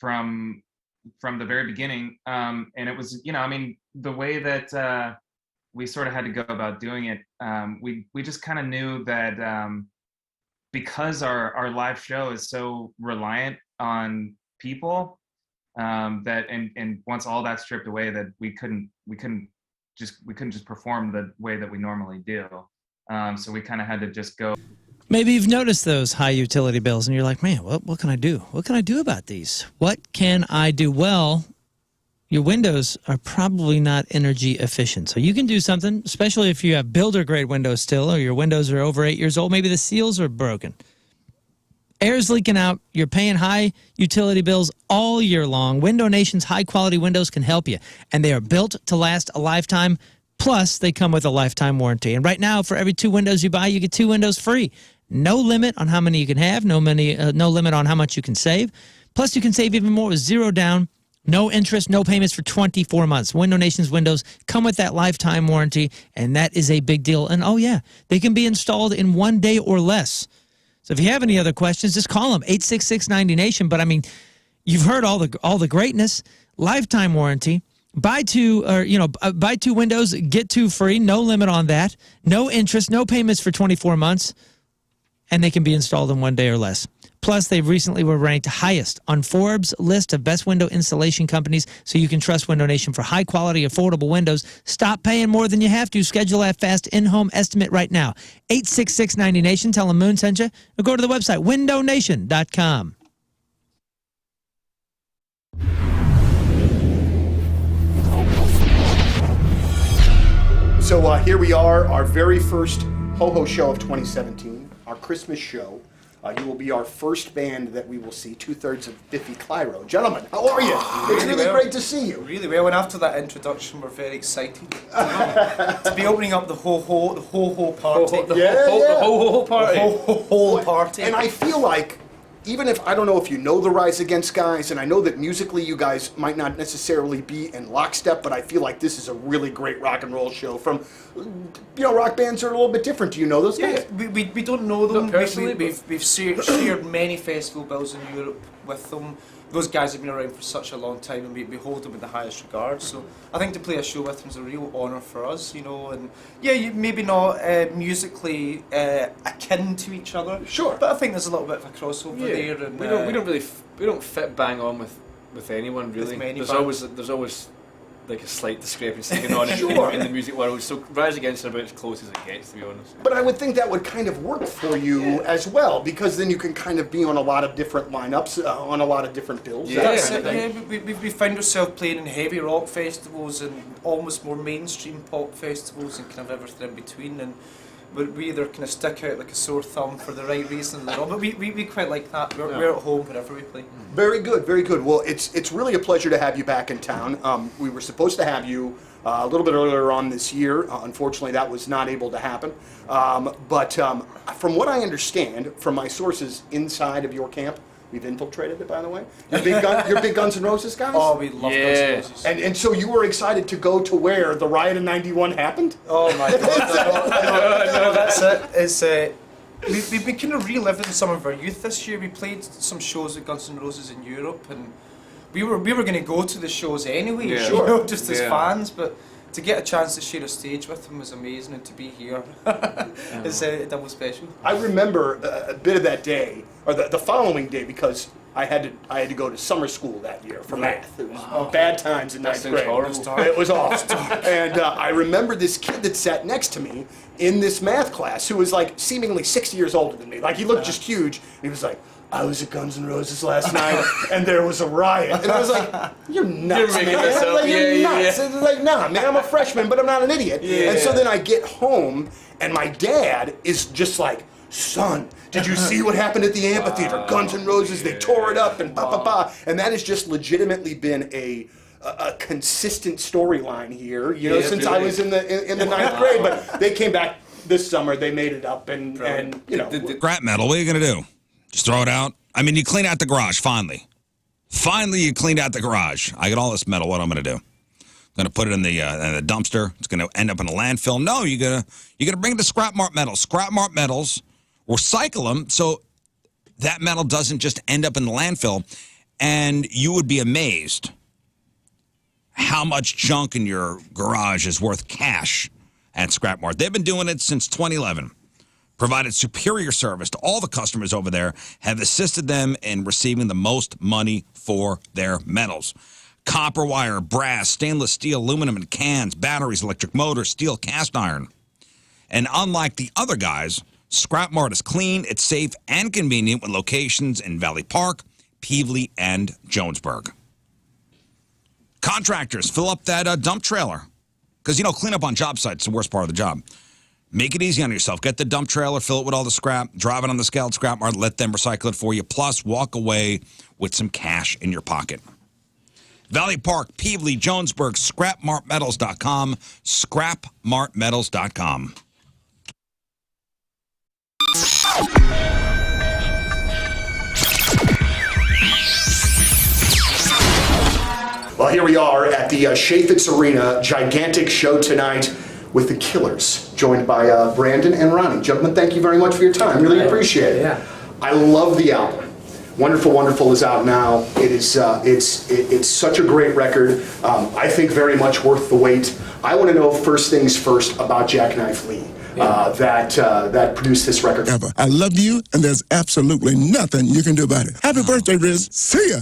the very beginning. And it was, the way that we sort of had to go about doing it, we just kind of knew that because our live show is so reliant on people, that and once all that stripped away, that we couldn't just perform the way that we normally do. So we kind of had to just go. Maybe you've noticed those high utility bills and you're like, man, what can I do? What can I do about these? What can I do? Well, your windows are probably not energy efficient. So you can do something, especially if you have builder grade windows still, or your windows are over 8 years old. Maybe the seals are broken. Air's leaking out. You're paying high utility bills all year long. Window Nation's high-quality windows can help you, and they are built to last a lifetime. Plus, they come with a lifetime warranty. And right now, for every 2 windows you buy, you get 2 windows free. No limit on how many you can have, no limit on how much you can save. Plus, you can save even more with 0 down, no interest, no payments for 24 months. Window Nation's windows come with that lifetime warranty, and that is a big deal. And oh yeah, they can be installed in 1 day or less. So if you have any other questions, just call them, 866-90-NATION. But I mean, you've heard all the greatness. Lifetime warranty. Buy 2 windows, get 2 free. No limit on that. No interest, no payments for 24 months. And they can be installed in 1 day or less. Plus, they recently were ranked highest on Forbes' list of best window installation companies, so you can trust Window Nation for high-quality, affordable windows. Stop paying more than you have to. Schedule that fast in-home estimate right now. 866-90-NATION. Tell them Moon sent you. Or go to the website, windownation.com. So here we are, our very first Ho-Ho show of 2017, our Christmas show. You will be our first band that we will see, 2/3 of Biffy Clyro. Gentlemen, how are you? It's really great to see you. Really well, and after that introduction, we're very excited to be opening up the ho-ho party. The ho-ho party. The ho-ho party. And I feel like, even if, I don't know if you know the Rise Against guys, and I know that musically you guys might not necessarily be in lockstep, but I feel like this is a really great rock and roll show from, rock bands are a little bit different. Do you know those guys? Yeah, we don't know them. Not personally, We've shared many festival bills in Europe with them. Those guys have been around for such a long time, and we hold them with the highest regard. So I think to play a show with them is a real honour for us, And maybe not musically akin to each other. Sure. But I think there's a little bit of a crossover there. And, we don't fit bang on with anyone really. There's always like a slight discrepancy going on in the music world. So Rise Against are about as close as it gets, to be honest. But I would think that would kind of work for you as well, because then you can kind of be on a lot of different lineups, on a lot of different bills. We find ourselves playing in heavy rock festivals and almost more mainstream pop festivals and kind of everything in between. And we either kind of stick out like a sore thumb for the right reason or not. But we quite like that. We're at home whenever we play. Very good, very good. Well, it's really a pleasure to have you back in town. We were supposed to have you a little bit earlier on this year. Unfortunately, that was not able to happen. But from what I understand, from my sources inside of your camp, we've infiltrated it, by the way. You're big Guns N' Roses guys? Oh, we love Guns N' Roses. And so you were excited to go to where the riot in '91 happened? Oh my God! No, that's it. We've been kind of reliving some of our youth this year. We played some shows with Guns N' Roses in Europe, and we were going to go to the shows anyway, just as fans, but to get a chance to share a stage with them was amazing, and to be here is double special. I remember a bit of that day, or the following day, because I had to go to summer school that year for math. It was bad times in ninth grade. It was awful. And I remember this kid that sat next to me in this math class who was like seemingly 60 years older than me. Like he looked just huge, and he was like, I was at Guns N' Roses last night, and there was a riot. And I was like, you're nuts, man. You're nuts. It's like, nah, man, I'm a freshman, but I'm not an idiot. And so then I get home, and my dad is just like, son, did you see what happened at the amphitheater? Guns N' Roses, they tore it up, and And that has just legitimately been a consistent storyline here, since I was in the ninth grade. But they came back this summer, they made it up, and Scrap metal, what are you going to do? Just throw it out? I mean, you clean out the garage, finally. Finally, you cleaned out the garage. I got all this metal. What I'm going to do? I'm going to put it in the dumpster. It's going to end up in a landfill. No, you're gonna bring it to Scrap Mart Metals. Scrap Mart Metals, recycle them so that metal doesn't just end up in the landfill. And you would be amazed how much junk in your garage is worth cash at Scrap Mart. They've been doing it since 2011. Provided superior service to all the customers over there, have assisted them in receiving the most money for their metals. Copper wire, brass, stainless steel, aluminum and cans, batteries, electric motors, steel, cast iron. And unlike the other guys, Scrap Mart is clean, it's safe, and convenient with locations in Valley Park, Peevely, and Jonesburg. Contractors, fill up that dump trailer. Because, clean up on job sites is the worst part of the job. Make it easy on yourself. Get the dump trailer, fill it with all the scrap, drive it on the scale at Scrap Mart, let them recycle it for you, plus walk away with some cash in your pocket. Valley Park, Peevely, Jonesburg, scrapmartmetals.com, scrapmartmetals.com. Well, here we are at the Chaffetz Arena, gigantic show tonight with the Killers, joined by Brandon and Ronnie. Gentlemen, thank you very much for your time. Really appreciate it. Yeah. I love the album. Wonderful, Wonderful is out now. It is it's such a great record. I think very much worth the wait. I want to know first things first about Jackknife Lee. That produced this record. I love you, and there's absolutely nothing you can do about it. Happy birthday, Rizz. See ya.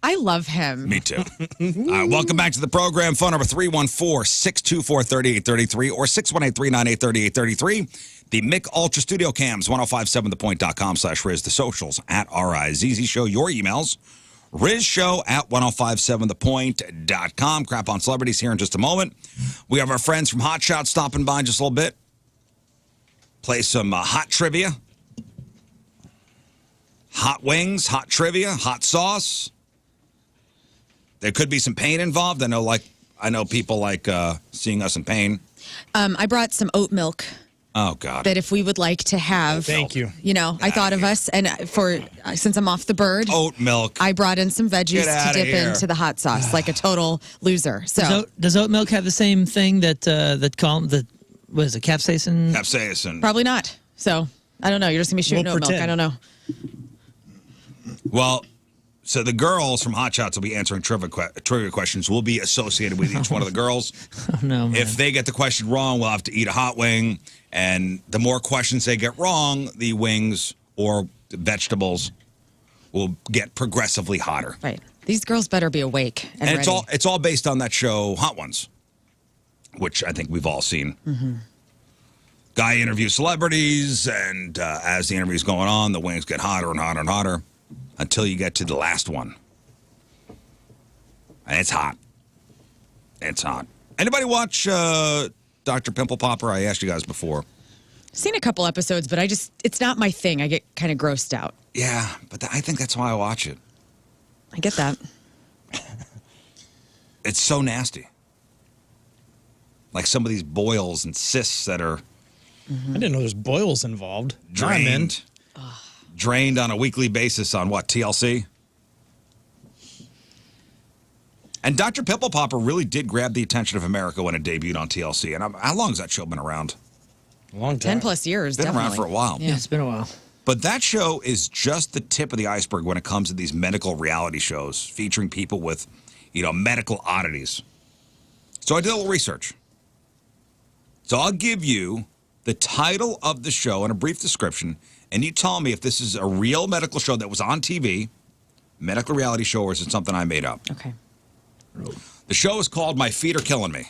I love him. Me too. Welcome back to the program. Phone number 314-624-3833 or 618-398-3833. The Mick Ultra Studio Cams, 1057thepoint.com/Rizz. The socials at RizzShow. Your emails, RizzShow@1057thepoint.com. Crap on celebrities here in just a moment. We have our friends from Hot Shot stopping by in just a little bit. Play some hot trivia. Hot wings, hot trivia, hot sauce. There could be some pain involved. I know people like seeing us in pain. I brought some oat milk. Oh God! That if we would like to have, Thank you. You know, I thought of us, and since I'm off the bird, oat milk. I brought in some veggies to dip into the hot sauce, like a total loser. So Does oat milk have the same thing that what is it, capsaicin? Capsaicin. Probably not. So I don't know. You're just gonna be shooting oat milk. I don't know. Well, so the girls from Hot Shots will be answering trivia questions. We'll be associated with each one of the girls. Oh no, man. If they get the question wrong, we'll have to eat a hot wing. And the more questions they get wrong, the wings or the vegetables will get progressively hotter. Right. These girls better be awake and ready. It's all based on that show Hot Ones, which I think we've all seen. Mm-hmm. Guy interviews celebrities, and as the interview's going on, the wings get hotter and hotter and hotter until you get to the last one. And it's hot. It's hot. Anybody watch Dr. Pimple Popper? I asked you guys before. Seen a couple episodes, but it's not my thing. I get kind of grossed out. Yeah, but I think that's why I watch it. I get that. It's so nasty. Like some of these boils and cysts that are I didn't know there's boils involved. drained on a weekly basis on what, TLC? And Dr. Pimple Popper really did grab the attention of America when it debuted on TLC. And how long has that show been around? A long time. 10+ years, Been definitely. around for a while. Yeah, it's been a while. But that show is just the tip of the iceberg when it comes to these medical reality shows featuring people with, medical oddities. So I did a little research. So I'll give you the title of the show and a brief description, and you tell me if this is a real medical show that was on TV, medical reality show, or is it something I made up? Okay. The show is called My Feet Are Killing Me.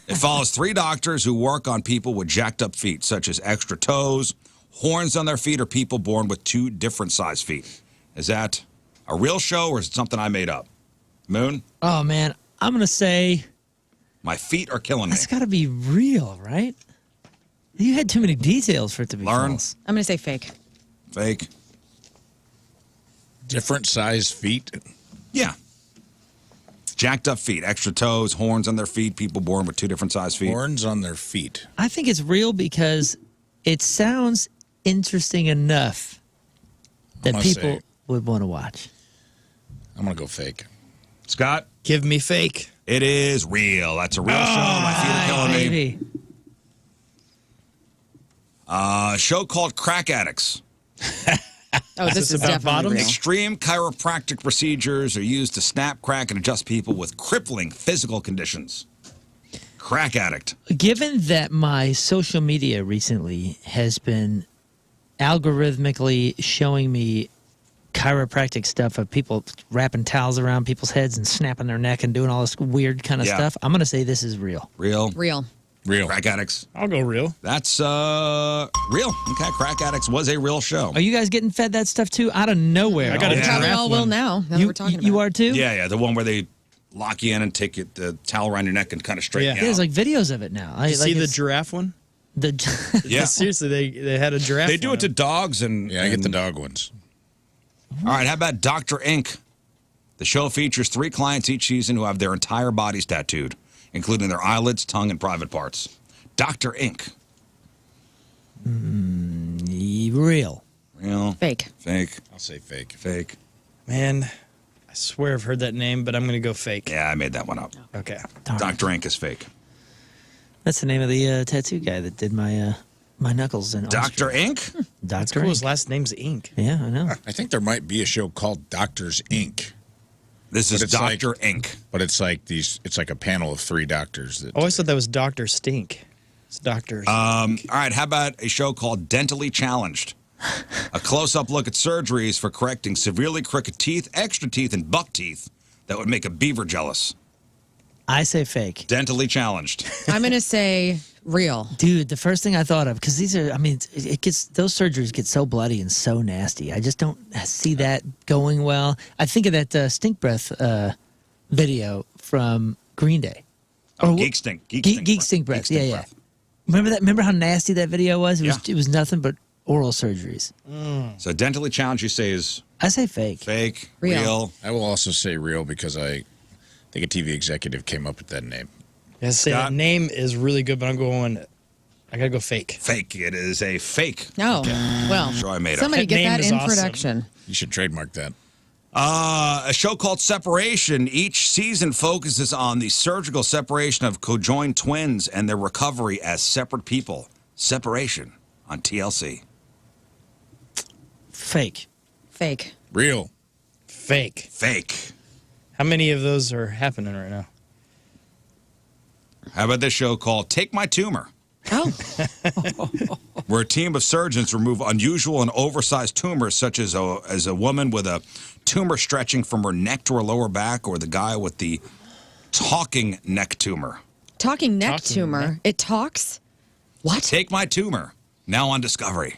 It follows 3 doctors who work on people with jacked up feet, such as extra toes, horns on their feet, or people born with 2 different size feet. Is that a real show, or is it something I made up? Moon? Oh man, I'm gonna say My Feet Are Killing Me. that's got to be real, right? You had too many details for it to be Lern? false. I'm going to say fake. Fake. Different size feet. Yeah. Jacked up feet, extra toes, horns on their feet, people born with 2 different size feet. Horns on their feet. I think it's real because it sounds interesting enough that gonna people say- would want to watch. I'm going to go fake. Scott? Give me fake. It is real. That's a real show. My Feet Are Killing Me. Maybe. A show called Crack Addicts. Oh, this is about definitely bottoms? real. Extreme chiropractic procedures are used to snap, crack, and adjust people with crippling physical conditions. Crack addict. Given that my social media recently has been algorithmically showing me chiropractic stuff of people wrapping towels around people's heads and snapping their neck and doing all this weird kind of Yeah. stuff, I'm going to say this is real. Real. Real. Real. Crack addicts. I'll go real. That's real. Okay, Crack Addicts was a real show. Are you guys getting fed that stuff too? Out of nowhere. I got a Yeah. Probably giraffe all will one. now that we're talking about You are too? Yeah, the one where they lock you in and take the towel around your neck and kind of straighten Yeah. you Yeah, there's out. like videos of it now. You see the it's- giraffe one? the Yeah. Seriously, they had a giraffe. They do one it to dogs and Yeah, I get the and- dog ones. All right, how about Dr. Inc? The show features 3 clients each season who have their entire bodies tattooed, including their eyelids, tongue, and private parts. Dr. Inc. real. Real. Fake. Fake. I'll say fake. Fake. Man, I swear I've heard that name, but I'm going to go fake. Yeah, I made that one up. Okay. Dr. Ink is fake. That's the name of the tattoo guy that did my my knuckles in Dr. Austria. Ink? Dr. Cool. Ink. His last name's Ink. Yeah, I know. I think there might be a show called Doctors Inc. This is But it's like- Dr. Ink. But it's like it's like a panel of 3 doctors that I always thought that was Dr. Stink. It's Doctor. All right, how about a show called Dentally Challenged? A close-up look at surgeries for correcting severely crooked teeth, extra teeth, and buck teeth that would make a beaver jealous. I say fake. Dentally Challenged. I'm going to say real. Dude, the first thing I thought of, because these are, I mean, it gets, those surgeries get so bloody and so nasty. I just don't see that going well. I think of that Stink Breath video from Green Day. Oh, Or- Geek Stink. Geek Stink Breath. Geek Yeah, Stink yeah. Breath. Remember that? Remember how nasty that video was? Yeah. It was nothing but oral surgeries. So Dentally Challenged, you say, is I say fake. fake, Real. real. I will also say real because I think a TV executive came up with that name. Yeah, say Scott? that name is really good, but I'm going. I gotta go fake. Fake. It is a fake. No. Well, Sure, I made up. somebody That get name that is in awesome. production. You should trademark that. A show called Separation. Each season focuses on the surgical separation of conjoined twins and their recovery as separate people. Separation on TLC. Fake. Fake. Real. Fake. Fake. How many of those are happening right now? How about this show called Take My Tumor? Oh, Where a team of surgeons remove unusual and oversized tumors, such as a woman with a tumor stretching from her neck to her lower back, or the guy with the talking neck tumor. talking neck Talking tumor. neck? It talks? What? Take My Tumor, now on Discovery.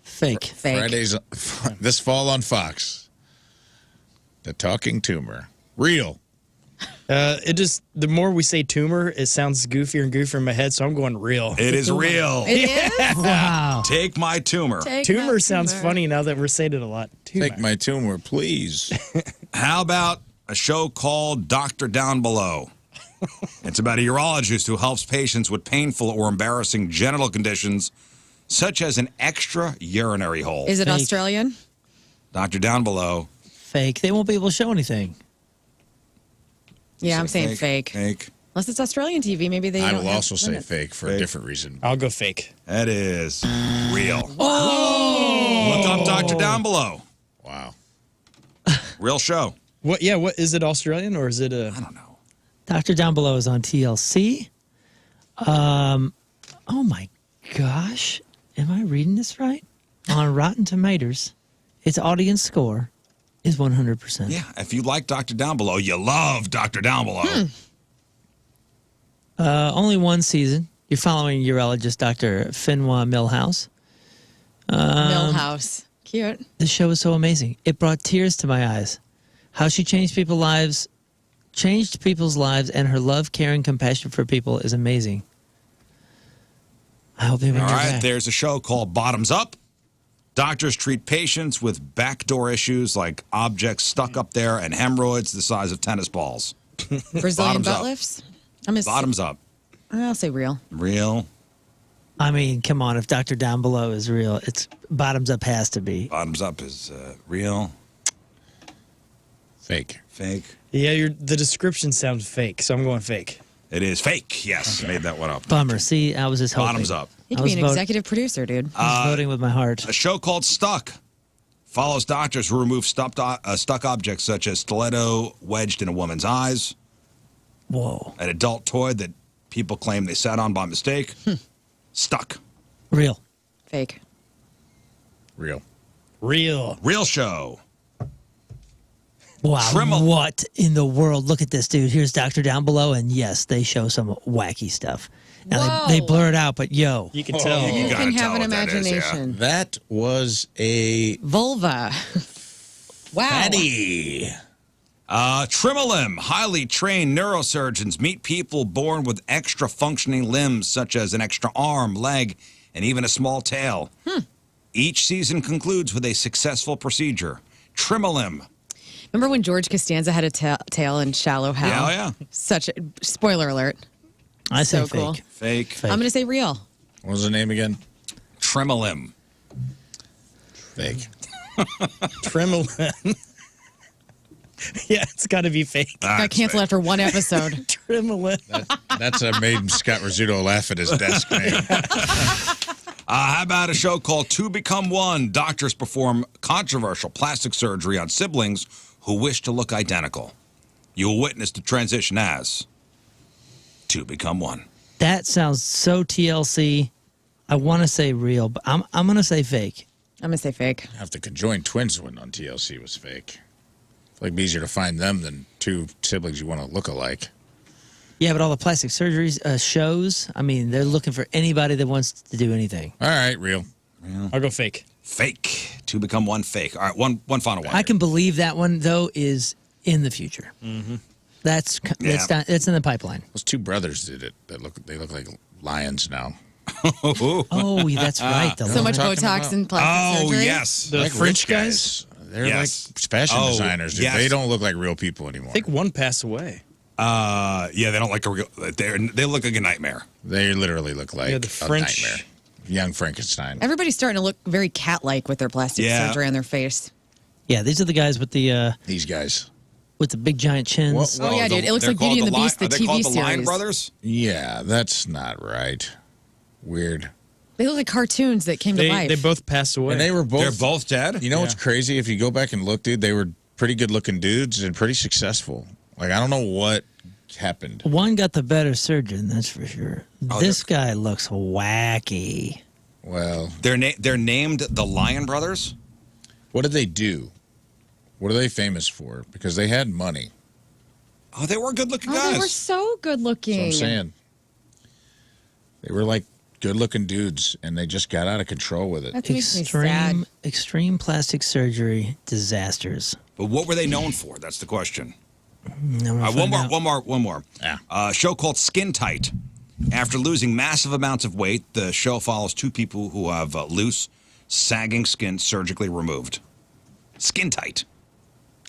Fake. Fake. Fridays this fall on Fox. The Talking Tumor. Real. It just the more we say tumor, it sounds goofier and goofier in my head, so I'm going real. It is real. It is? Wow. Take My Tumor. Take Tumor that sounds tumor. funny now that we're saying it a lot. Tumor. Take my tumor, please. How about a show called Doctor Down Below? It's about a urologist who helps patients with painful or embarrassing genital conditions, such as an extra urinary hole. Is it Fake. Australian? Doctor Down Below. Fake. They won't be able to show anything. Yeah, I'm saying fake. Fake. Unless it's Australian TV, maybe they I don't will have also say limits. fake for a different reason. I'll go fake. That is real. Oh! Look up Doctor Down Below. Wow. Real show. What? Yeah. What is it? Australian or is it a? I don't know. Dr. Down Below is on TLC. Oh my gosh. Am I reading this right? On Rotten Tomatoes, its audience score is 100%. Yeah, if you like Doctor Down Below, you love Doctor Down Below. Only one season. You're following urologist Dr. Finwa Millhouse. Millhouse. Cute. This show is so amazing. It brought tears to my eyes. How she changed people's lives, and her love, care, and compassion for people is amazing. I hope they bring All her right, back. there's a show called Bottoms Up. Doctors treat patients with backdoor issues like objects stuck up there and hemorrhoids the size of tennis balls. Brazilian Bottoms butt up. lifts? I'm gonna Bottoms Up. I'll say real. Real. I mean, come on. If Dr. Down Below is real, it's Bottoms Up has to be. Bottoms Up is real. Fake. Fake. Yeah. The description sounds fake, so I'm going fake. It is fake. Yes, made that one up. Bummer. See, I was just hoping. Bottoms Up. You I could be was an executive producer, dude. I was voting with my heart. A show called Stuck follows doctors who remove stuck objects such as stiletto wedged in a woman's eyes, Whoa. an adult toy that people claim they sat on by mistake. Stuck. Real. Fake. Real. Real. Real show. Wow. Trimmel. What in the world? Look at this, dude. Here's Dr. Down Below, and yes, they show some wacky stuff. Now they Whoa. blur it out, but yo. You can tell. You gotta can tell have an what that is, yeah. imagination. That was a Vulva. Wow. fatty. Trimolim. Highly trained neurosurgeons meet people born with extra functioning limbs, such as an extra arm, leg, and even a small tail. Each season concludes with a successful procedure. Trimolim. Remember when George Costanza had a tail in Shallow Hal? Yeah, oh yeah. Such a spoiler alert. I say So fake. cool. Fake. I'm going to say real. What was the name again? Trimolim. Fake. Tremolo. Yeah, it's got to be fake. Got canceled after one episode. Trim a lip. That's made Scott Rizzuto laugh at his desk name. How about a show called Two Become One? Doctors perform controversial plastic surgery on siblings who wish to look identical. You will witness the transition as Two Become One. That sounds so TLC. I want to say real, but I'm going to say fake. I'm going to say fake. Have the conjoined twins one on TLC was fake. It's like easier to find them than two siblings you want to look alike. Yeah, but all the plastic surgeries shows, I mean, they're looking for anybody that wants to do anything. All right, real. I'll go fake. Fake. Two Become One fake. All right, one final one. I can believe that one, though, is in the future. Mm-hmm. That's in the pipeline. Those two brothers did it. They look like lions now. Oh, that's right. So much Botox and plastic surgery. Oh, yes. The Like French rich guys? They're Yes. like fashion designers, dude. yes. They don't look like real people anymore. I think one passed away. Yeah, they don't like a real. They look like a nightmare. They literally look like the a French- nightmare. Young Frankenstein. Everybody's starting to look very cat-like with their plastic Yeah. surgery on their face. Yeah, these are the guys with the These guys. big giant chins. Oh, yeah, dude. It looks they're like Beauty called and the Beast, the Are they TV called the Lion series. Brothers? Yeah, that's not right. Weird. They look like cartoons that came to life. They both passed away. And they were both. They're both dead? You know what's crazy? If you go back and look, dude, they were pretty good-looking dudes and pretty successful. Like, I don't know what happened. One got the better surgeon, that's for sure. This guy looks wacky. Well, They're named the Lion Brothers? what did they do? What are they famous for? Because they had money. Oh, they were good-looking Oh, guys. they were so good That's looking. what I'm saying. They were like good-looking dudes, and they just got out of control with it. That makes me sad. Extreme plastic surgery disasters. But what were they known for? That's the question. Now we'll find out. One more. Yeah. A show called Skin Tight. After losing massive amounts of weight, the show follows two people who have loose, sagging skin surgically removed. Skin Tight.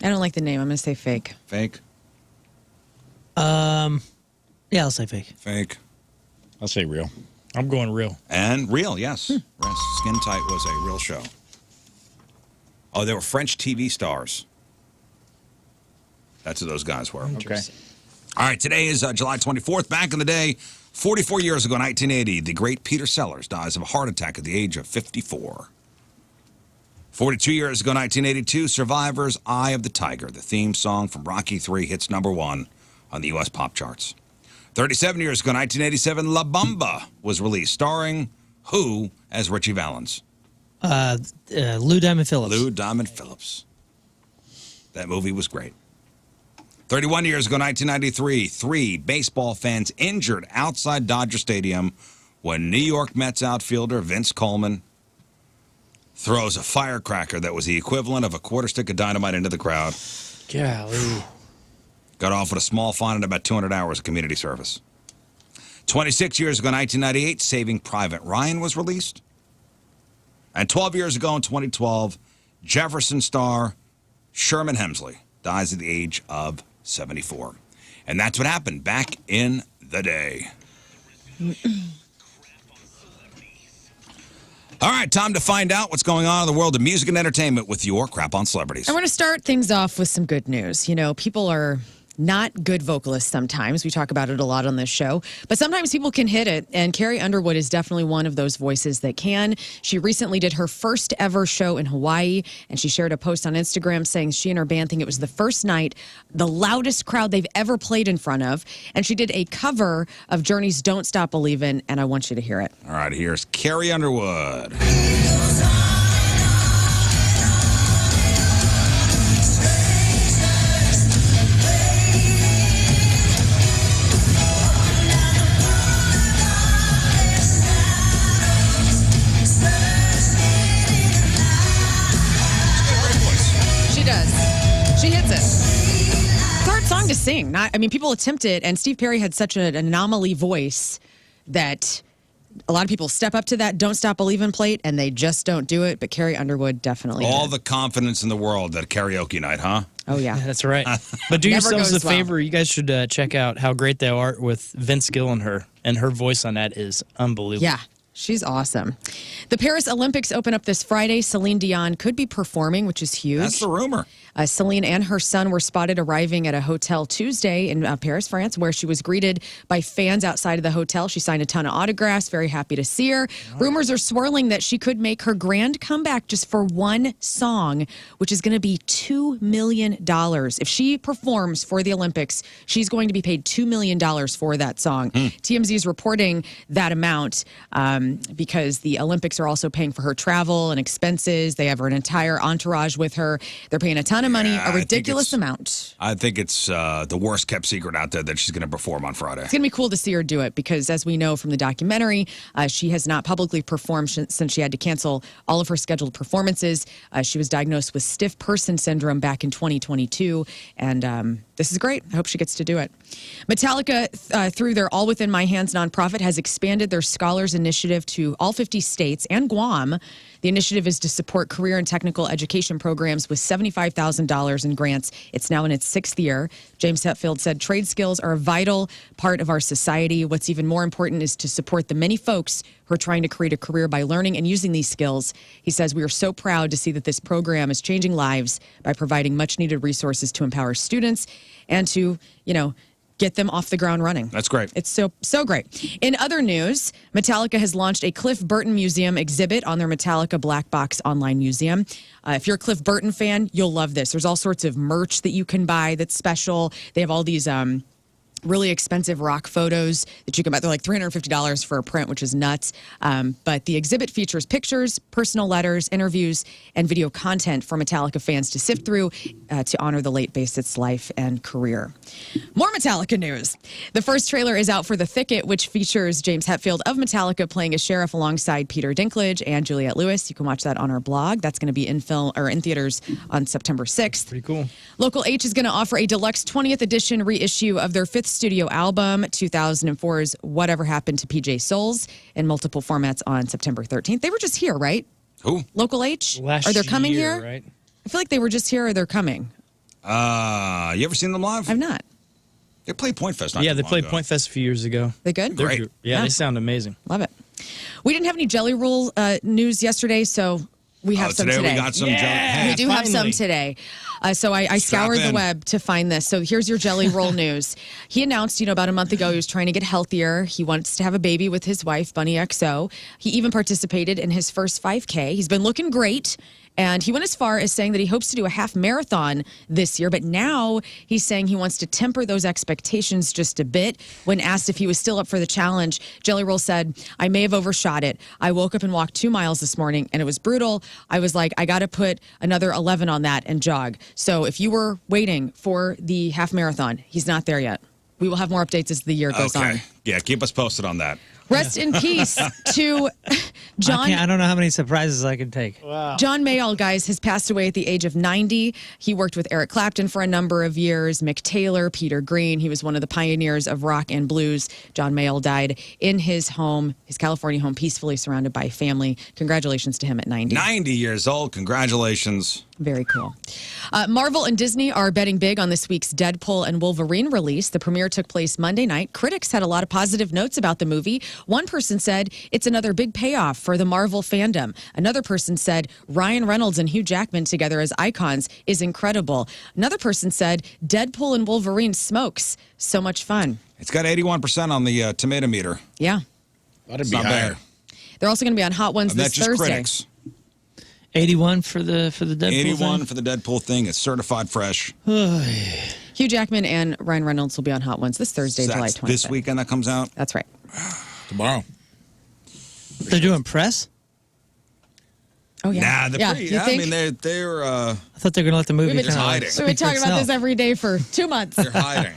I don't like the name. I'm going to say fake. Fake. Yeah, I'll say fake. Fake. I'll say real. I'm going real. And real, yes. Skin Tight was a real show. Oh, they were French TV stars. That's who those guys were. Okay. All right, today is July 24th. Back in the day, 44 years ago, 1980, the great Peter Sellers dies of a heart attack at the age of 54. 42 years ago, 1982, Survivor's Eye of the Tiger, the theme song from Rocky III, hits #1 on the U.S. pop charts. 37 years ago, 1987, La Bamba was released, starring who as Richie Valens? Lou Diamond Phillips. Lou Diamond Phillips. That movie was great. 31 years ago, 1993, 3 baseball fans injured outside Dodger Stadium when New York Mets outfielder Vince Coleman throws a firecracker that was the equivalent of a quarter stick of dynamite into the crowd. Golly. Got off with a small fine and about 200 hours of community service. 26 years ago, 1998, Saving Private Ryan was released. And 12 years ago in 2012, Jefferson star Sherman Hemsley dies at the age of 74. And that's what happened back in the day. All right, time to find out what's going on in the world of music and entertainment with your Crap on Celebrities. I want to start things off with some good news. You know, people are not good vocalists sometimes. We talk about it a lot on this show. But sometimes people can hit it, and Carrie Underwood is definitely one of those voices that can. She recently did her first ever show in Hawaii, and she shared a post on Instagram saying she and her band think it was the first night, the loudest crowd they've ever played in front of. And she did a cover of Journey's Don't Stop Believin', and I want you to hear it. All right, here's Carrie Underwood. She hits it. It's a hard song to sing. People attempt it, and Steve Perry had such an anomaly voice that a lot of people step up to that Don't Stop Believin' plate, and they just don't do it. But Carrie Underwood definitely All did. the confidence in the world at karaoke night, huh? Oh, yeah. That's right. But do Never yourselves a goes well. favor. You guys should check out How Great Thou Art with Vince Gill and her voice on that is unbelievable. Yeah. She's awesome. The Paris Olympics open up this Friday. Celine Dion could be performing, which is huge. That's the rumor. Celine and her son were spotted arriving at a hotel Tuesday in Paris, France, where she was greeted by fans outside of the hotel. She signed a ton of autographs. Very happy to see her. Rumors are swirling that she could make her grand comeback just for one song, which is going to be $2 million. If she performs for the Olympics, she's going to be paid $2 million for that song. TMZ is reporting that amount because the Olympics are also paying for her travel and expenses. They have an entire entourage with her. They're paying a ton of money, a ridiculous amount. I think it's the worst kept secret out there that she's going to perform on Friday. It's going to be cool to see her do it because, as we know from the documentary, she has not publicly performed since she had to cancel all of her scheduled performances. She was diagnosed with stiff person syndrome back in 2022, and this is great. I hope she gets to do it. Metallica, through their All Within My Hands nonprofit, has expanded their Scholars Initiative to all 50 states and Guam. The initiative is to support career and technical education programs with $75,000 in grants. It's now in its 6th year. James Hetfield said trade skills are a vital part of our society. What's even more important is to support the many folks who are trying to create a career by learning and using these skills. He says, we are so proud to see that this program is changing lives by providing much needed resources to empower students and to, get them off the ground running. That's great. It's so great. In other news, Metallica has launched a Cliff Burton Museum exhibit on their Metallica Black Box online museum. If you're a Cliff Burton fan, you'll love this. There's all sorts of merch that you can buy that's special. They have all these really expensive rock photos that you can buy. They're like $350 for a print, which is nuts. But the exhibit features pictures, personal letters, interviews, and video content for Metallica fans to sift through to honor the late bassist's life and career. More Metallica news. The first trailer is out for The Thicket, which features James Hetfield of Metallica playing a sheriff alongside Peter Dinklage and Juliette Lewis. You can watch that on our blog. That's going to be in theaters on September 6th. Pretty cool. Local H is going to offer a deluxe 20th edition reissue of their 5th studio album, 2004's Whatever Happened to PJ Souls, in multiple formats on September 13th. They were just here, right? Who? Local H? Last Are they coming year, here? right? I feel like they were just here or they're coming. You ever seen them live? I've not. They played Point Fest. Yeah, they played Point Fest a few years ago. They good? They're Great. good. Yeah, they sound amazing. Love it. We didn't have any Jelly Roll news yesterday, so we have some today. We got some We do have some today. So I scoured the web to find this. So here's your Jelly Roll news. He announced, about a month ago, he was trying to get healthier. He wants to have a baby with his wife, Bunny XO. He even participated in his first 5K. He's been looking great. And he went as far as saying that he hopes to do a half marathon this year. But now he's saying he wants to temper those expectations just a bit. When asked if he was still up for the challenge, Jelly Roll said, I may have overshot it. I woke up and walked 2 miles this morning and it was brutal. I was like, I got to put another 11 on that and jog. So if you were waiting for the half marathon, he's not there yet. We will have more updates as the year goes on. Yeah, keep us posted on that. Rest in peace to John. I don't know how many surprises I can take. Wow. John Mayall, guys, has passed away at the age of 90. He worked with Eric Clapton for a number of years, Mick Taylor, Peter Green. He was one of the pioneers of rock and blues. John Mayall died in his home, his California home, peacefully surrounded by family. Congratulations to him at 90. 90 years old. Congratulations. Very cool. Marvel and Disney are betting big on this week's Deadpool and Wolverine release. The premiere took place Monday night. Critics had a lot of positive notes about the movie. One person said it's another big payoff for the Marvel fandom. Another person said Ryan Reynolds and Hugh Jackman together as icons is incredible. Another person said Deadpool and Wolverine smokes. So much fun. It's got 81% on the tomato meter. Yeah. That'd It's be not higher. bad. They're also going to be on Hot Ones That's this just Thursday. critics. 81 for the Deadpool 81 thing? for the Deadpool thing. It's certified fresh. Hugh Jackman and Ryan Reynolds will be on Hot Ones this Thursday, July That's 25th. this weekend that comes out. That's right. Tomorrow. They're doing press? Oh, yeah. Nah, they're yeah, pretty. you I think? mean, they're I thought they were going to let the movie We've been, kind of hiding. we've been talking about this every day for 2 months. they're hiding.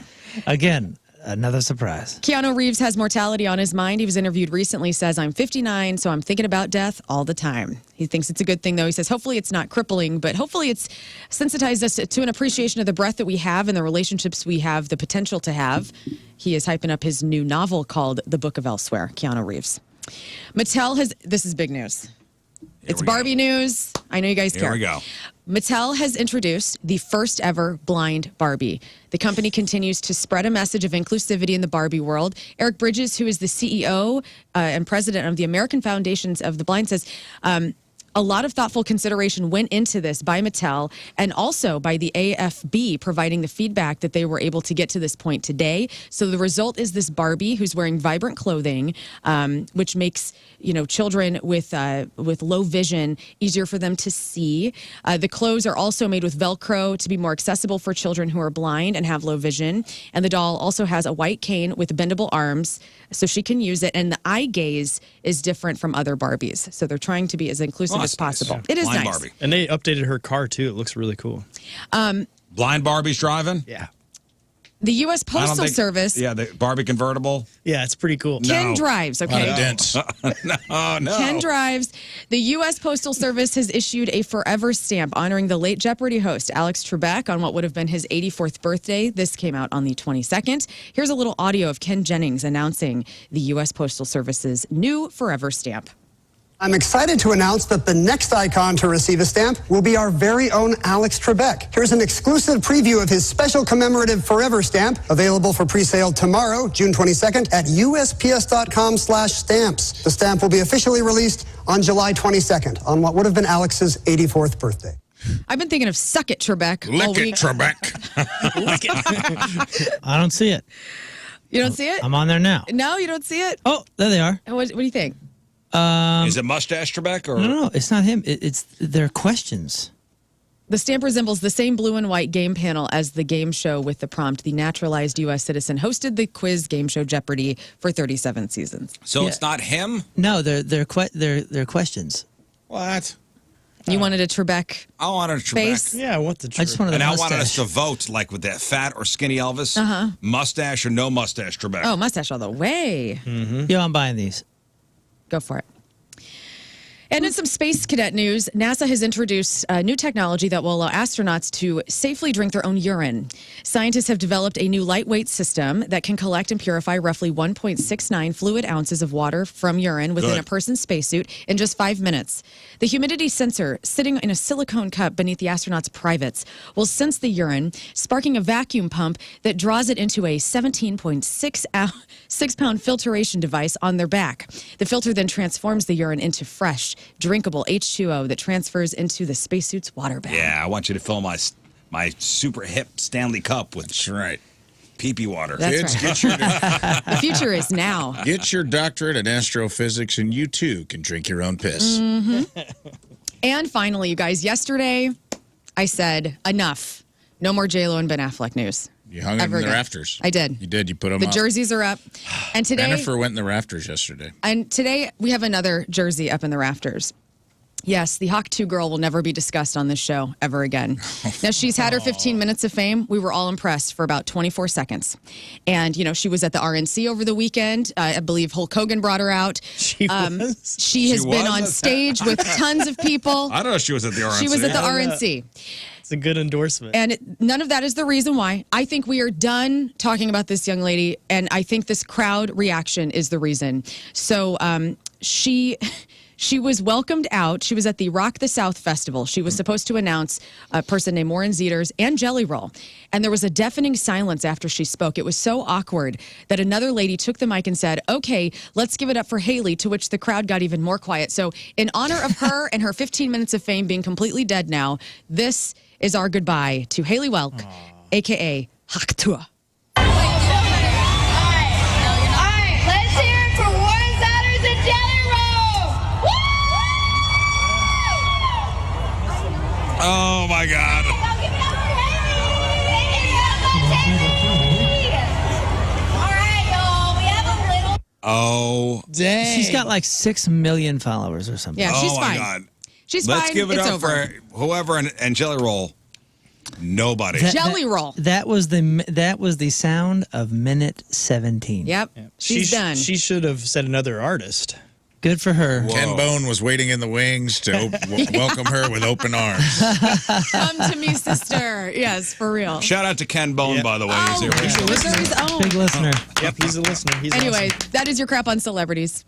Again, another surprise. Keanu Reeves has mortality on his mind. He was interviewed recently, says, I'm 59, so I'm thinking about death all the time. He thinks it's a good thing, though. He says, hopefully it's not crippling, but hopefully it's sensitized us to an appreciation of the breath that we have and the relationships we have the potential to have. He is hyping up his new novel called The Book of Elsewhere, Keanu Reeves. Mattel has, this is big news. It's Barbie news. I know you guys care. Here we go. Mattel has introduced the first ever blind Barbie. The company continues to spread a message of inclusivity in the Barbie world. Eric Bridges, who is the CEO and president of the American Foundations of the Blind, says A lot of thoughtful consideration went into this by Mattel and also by the AFB providing the feedback that they were able to get to this point today. So the result is this Barbie who's wearing vibrant clothing, which makes children with low vision easier for them to see. The clothes are also made with Velcro to be more accessible for children who are blind and have low vision. And the doll also has a white cane with bendable arms so she can use it. And the eye gaze is different from other Barbies. So they're trying to be as inclusive as possible. Nice. It is Blind nice. Barbie. And they updated her car too. It looks really cool. Blind Barbie's driving? Yeah. The U.S. I don't Postal think- Service. Yeah, the Barbie convertible. Yeah, it's pretty cool. Ken No. drives, A lot okay? of dents. No. Ken drives. The U.S. Postal Service has issued a forever stamp honoring the late Jeopardy host, Alex Trebek, on what would have been his 84th birthday. This came out on the 22nd. Here's a little audio of Ken Jennings announcing the U.S. Postal Service's new forever stamp. I'm excited to announce that the next icon to receive a stamp will be our very own Alex Trebek. Here's an exclusive preview of his special commemorative Forever stamp, available for pre-sale tomorrow, June 22nd, at USPS.com/stamps. The stamp will be officially released on July 22nd, on what would have been Alex's 84th birthday. I've been thinking of Suck It, Trebek, all Lick it, week. Trebek. I don't see it. You don't see it? I'm on there now. No, you don't see it? Oh, there they are. What do you think? Is it Mustache Trebek or? No, it's not him. It's their questions. The stamp resembles the same blue and white game panel as the game show with the prompt. The naturalized U.S. citizen hosted the quiz game show Jeopardy for 37 seasons. So it's not him? No, they're questions. What? You wanted a Trebek I wanted a Trebek. face? Yeah, I want the I just wanted And the I mustache. wanted us to vote, like with that fat or skinny Elvis, mustache or no mustache Trebek. Oh, mustache all the way. Yo, I'm buying these. Go for it. And in some space cadet news, NASA has introduced a new technology that will allow astronauts to safely drink their own urine. Scientists have developed a new lightweight system that can collect and purify roughly 1.69 fluid ounces of water from urine within Good. a person's spacesuit in just 5 minutes. The humidity sensor sitting in a silicone cup beneath the astronauts' privates will sense the urine, sparking a vacuum pump that draws it into a 17.6-pound filtration device on their back. The filter then transforms the urine into fresh, drinkable H2O that transfers into the spacesuit's water bag. Yeah, I want you to fill my super hip Stanley Cup with That's right. pee-pee water. That's Kids, right. The future is now. get your doctorate in astrophysics, and you too can drink your own piss. And finally, you guys, yesterday I said, enough. No more J-Lo and Ben Affleck news. You hung them Ever in the again. rafters. I did. You did. You put them The up. jerseys are up. And today, Jennifer went in the rafters yesterday. we have another jersey up in the rafters. Yes, the Hawk 2 girl will never be discussed on this show ever again. Now, she's had her 15 minutes of fame. We were all impressed for about 24 seconds. And, she was at the RNC over the weekend. I believe Hulk Hogan brought her out. She was? She has been was? on stage with tons of people. I don't know if she was at the RNC. She was at the RNC. It's a good endorsement. And none of that is the reason why. I think we are done talking about this young lady, and I think this crowd reaction is the reason. So she was welcomed out. She was at the Rock the South Festival. She was supposed to announce a person named Warren Zeters and Jelly Roll. And there was a deafening silence after she spoke. It was so awkward that another lady took the mic and said, okay, let's give it up for Haley, to which the crowd got even more quiet. So in honor of her and her 15 minutes of fame being completely dead now, this is our goodbye to Haley Welk, a.k.a. Hawk 2. Let's hear it for Warren Zeters and Jelly Roll! Oh, my God. Go give it up for Haley! All right, y'all, we have a little... Oh, Dang. She's got like 6 million followers or something. Yeah, she's oh, my fine. God. She's Let's fine. give it It's up over. for whoever and Jelly Roll. Nobody. Jelly Roll. That was the sound of minute 17. Yep. She's done. She should have said another artist. Good for her. Whoa. Ken Bone was waiting in the wings to welcome her with open arms. Come to me, sister. Yes, for real. Shout out to Ken Bone, by the way. Oh, He's here. Missouri's own. Big listener. Yep, he's a listener. He's Anyway, awesome. that is your crap on celebrities.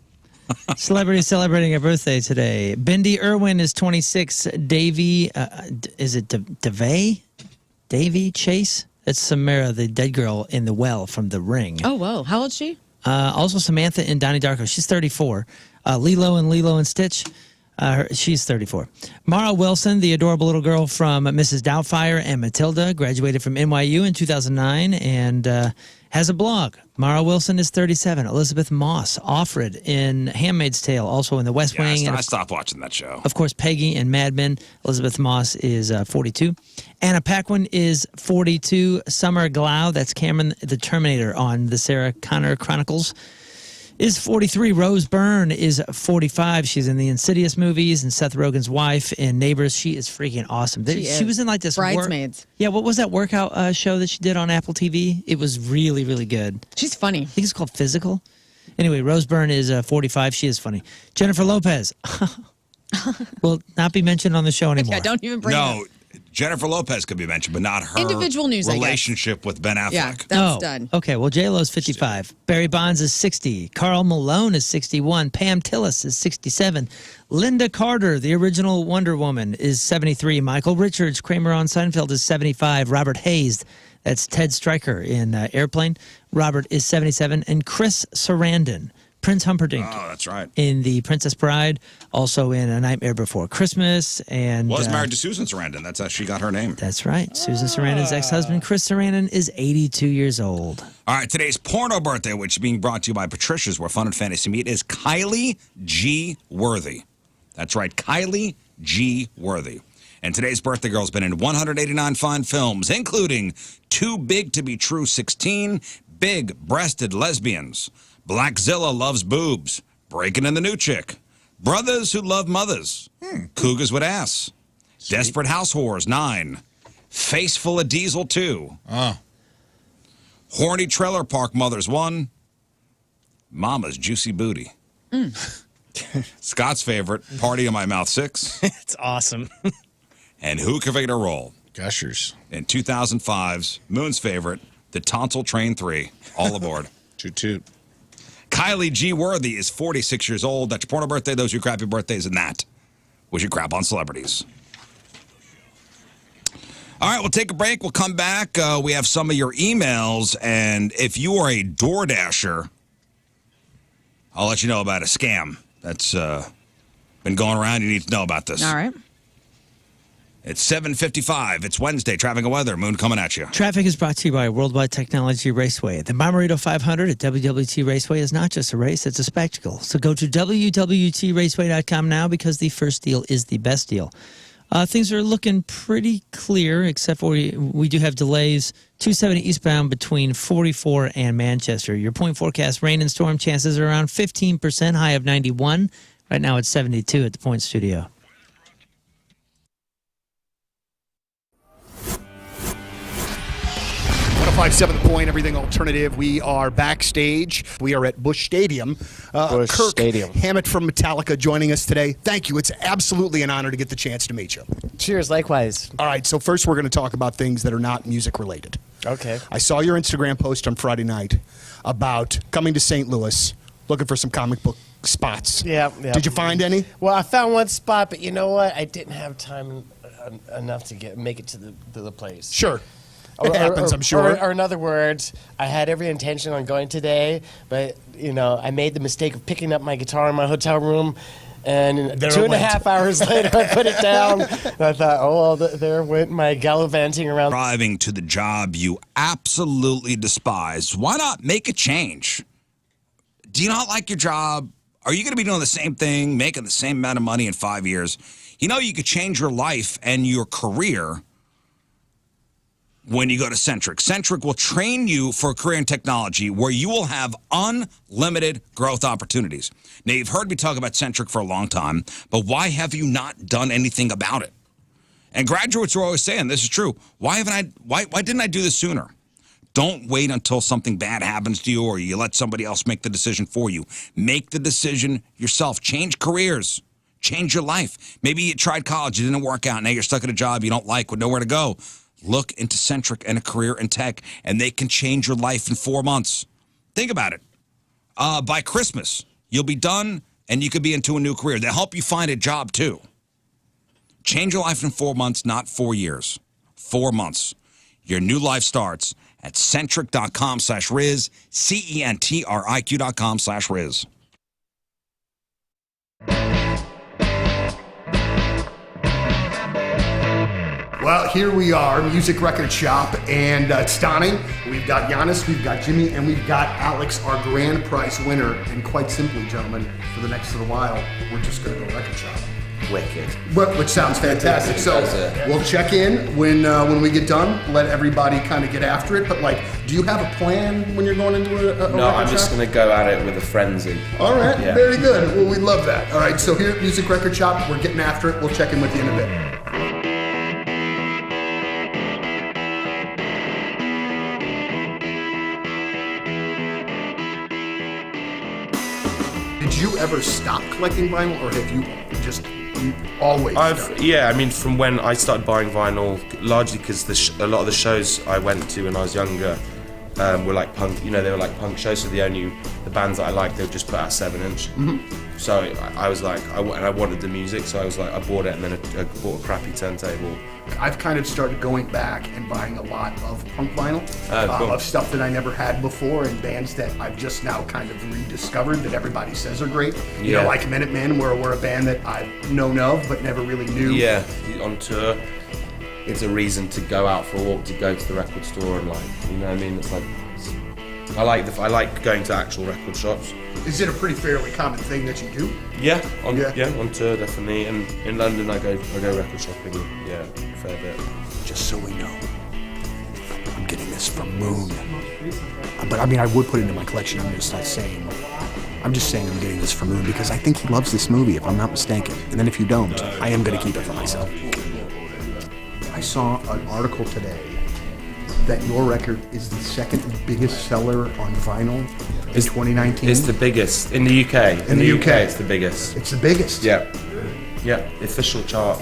Celebrity celebrating a birthday today. Bindi Irwin is 26. Davy, is it DeVay? Davy Chase? That's Samara, the dead girl in The Well from The Ring. Oh, whoa. How old is she? Also Samantha and Donnie Darko. She's 34. Lilo and Stitch. She's 34. Mara Wilson, the adorable little girl from Mrs. Doubtfire and Matilda, graduated from NYU in 2009 and has a blog. Mara Wilson is 37. Elizabeth Moss, Offred in Handmaid's Tale, also in The West Wing. I stopped watching that show. Of course, Peggy and Mad Men. Elizabeth Moss is 42. Anna Paquin is 42. Summer Glau, that's Cameron the Terminator on the Sarah Connor Chronicles, is 43. Rose Byrne is 45. She's in the Insidious movies and Seth Rogen's wife in Neighbors. She is freaking awesome. She was in like this Bridesmaids. what was that workout show that she did on Apple TV? It was really, really good. She's funny. I think it's called Physical. Anyway, Rose Byrne is 45. She is funny. Jennifer Lopez will not be mentioned on the show anymore. Yeah, don't even bring it up. Jennifer Lopez could be mentioned, but not her Individual news, relationship with Ben Affleck. Yeah, that's done. Okay, well, J-Lo's 55. Barry Bonds is 60. Carl Malone is 61. Pam Tillis is 67. Linda Carter, the original Wonder Woman, is 73. Michael Richards, Kramer on Seinfeld, is 75. Robert Hayes, that's Ted Stryker in Airplane. Robert is 77. And Chris Sarandon, Prince Humperdinck. Oh, that's right. In The Princess Bride, also in A Nightmare Before Christmas. And was married to Susan Sarandon. That's how she got her name. That's right. Susan Sarandon's ex-husband, Chris Sarandon, is 82 years old. All right, today's porno birthday, which is being brought to you by Patricia's, where fun and fantasy meet, is Kylie G. Worthy. That's right, Kylie G. Worthy. And today's birthday girl's been in 189 fine films, including Too Big to Be True 16, Big-Breasted Lesbians, Blackzilla Loves Boobs, Breaking in the New Chick, Brothers Who Love Mothers, Cougars with Ass, Desperate House Whores 9, Face Full of Diesel 2, Horny Trailer Park Mothers 1, Mama's Juicy Booty. Scott's favorite, Party in My Mouth 6. It's awesome. And Who Can Figure a Roll? Gushers. In 2005's Moon's favorite, The Tonsil Train 3. All aboard. Toot toot. Kylie G. Worthy is 46 years old. That's your porno birthday. Those are your crappy birthdays, and that was your crap on celebrities. All right, we'll take a break. We'll come back. We have some of your emails, and if you are a DoorDasher, I'll let you know about a scam that's been going around. You need to know about this. All right. It's 7:55. It's Wednesday. Traffic and weather. Moon coming at you. Traffic is brought to you by Worldwide Technology Raceway. The Bommarito 500 at WWT Raceway is not just a race, it's a spectacle. So go to WWTRaceway.com now because the first deal is the best deal. Things are looking pretty clear, except for we do have delays. 270 eastbound between 44 and Manchester. Your point forecast, rain and storm chances are around 15%, high of 91. Right now it's 72 at the Point Studio. 105.7 The Point, everything alternative. We are backstage. We are at Busch Stadium. Kirk Hammett from Metallica joining us today. Thank you. It's absolutely an honor to get the chance to meet you. Cheers, likewise. All right, so first we're going to talk about things that are not music related. Okay. I saw your Instagram post on Friday night about coming to St. Louis, looking for some comic book spots. Yeah. Did you find any? Well, I found one spot, but you know what? I didn't have time enough to make it to the place. Sure. It happens, I'm sure. Or in other words, I had every intention on going today, but, I made the mistake of picking up my guitar in my hotel room, and 2.5 hours later, I put it down, and I thought, oh, well, there went my gallivanting around. Driving to the job you absolutely despise. Why not make a change? Do you not like your job? Are you going to be doing the same thing, making the same amount of money in 5 years? You could change your life and your career when you go to Centric. Centric will train you for a career in technology where you will have unlimited growth opportunities. Now, you've heard me talk about Centric for a long time, but why have you not done anything about it? And graduates are always saying, this is true, why didn't I do this sooner? Don't wait until something bad happens to you or you let somebody else make the decision for you. Make the decision yourself. Change careers. Change your life. Maybe you tried college, it didn't work out, now you're stuck at a job you don't like with nowhere to go. Look into Centric and a career in tech, and they can change your life in 4 months. Think about it. By Christmas, you'll be done, and you could be into a new career. They'll help you find a job, too. Change your life in 4 months, not 4 years. 4 months. Your new life starts at centric.com/Rizz, CENTRIQ.com/Rizz. Well, here we are, Music Record Shop, and it's Donnie. We've got Giannis, we've got Jimmy, and we've got Alex, our grand prize winner. And quite simply, gentlemen, for the next little while, we're just going to go record shop. Wicked. Which sounds fantastic. So we'll check in when we get done. Let everybody kind of get after it. But like, do you have a plan when you're going into a No, record I'm just shop? going to go at it with a frenzy. All right, Yeah. very good. Well, we love that. All right, so here at Music Record Shop, we're getting after it. We'll check in with you in a bit. Did you ever stop collecting vinyl, or have you just always done it? Yeah, I mean, from when I started buying vinyl, largely because a lot of the shows I went to when I was younger were like punk, they were like punk shows, so the bands that I liked, they would just put out 7-inch. Mm-hmm. So I was like, I wanted the music, so I was like, I bought it, and then I bought a crappy turntable. I've kind of started going back and buying a lot of punk vinyl, Cool. of stuff that I never had before, and bands that I've just now kind of rediscovered that everybody says are great. You know, Yeah. like Minutemen, we're a band that I've known of but never really knew. Yeah, on tour, it's a reason to go out for a walk, to go to the record store, and like, you know what I mean? It's like, I like going to actual record shops. Is it a pretty fairly common thing that you do? Yeah, on tour definitely, and in London I go record shopping. Yeah, a fair bit. Just so we know, I'm getting this from Moon. But I mean, I would put it in my collection. I'm just saying I'm getting this from Moon because I think he loves this movie, if I'm not mistaken. And then if you don't, I am going to keep it for myself. I saw an article today that your record is the second biggest seller on vinyl in 2019. It's the biggest in the UK. In the UK. It's the biggest. It's the biggest. Yeah, the official chart.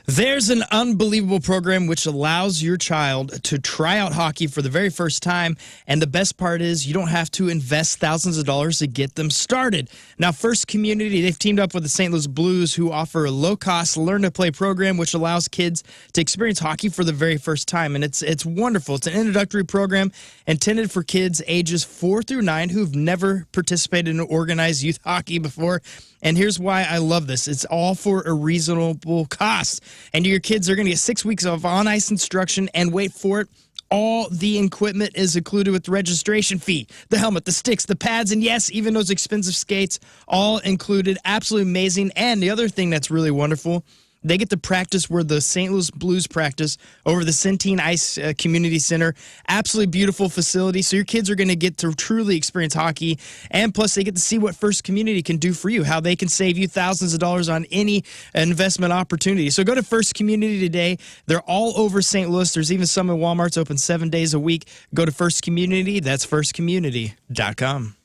There's an unbelievable program which allows your child to try out hockey for the very first time, and the best part is you don't have to invest thousands of dollars to get them started. Now, First Community, they've teamed up with the St. Louis Blues, who offer a low-cost learn-to-play program which allows kids to experience hockey for the very first time, and it's wonderful. It's an introductory program intended for kids ages 4 through 9 who've never participated in organized youth hockey before. And here's why I love this. It's all for a reasonable cost. And your kids are going to get 6 weeks of on-ice instruction, and wait for it, all the equipment is included with the registration fee. The helmet, the sticks, the pads, and yes, even those expensive skates, all included. Absolutely amazing. And the other thing that's really wonderful, they get to practice where the St. Louis Blues practice over the Centene Ice Community Center. Absolutely beautiful facility. So your kids are going to get to truly experience hockey. And plus, they get to see what First Community can do for you, how they can save you thousands of dollars on any investment opportunity. So go to First Community today. They're all over St. Louis. There's even some in Walmart's open 7 days a week. Go to First Community. That's firstcommunity.com.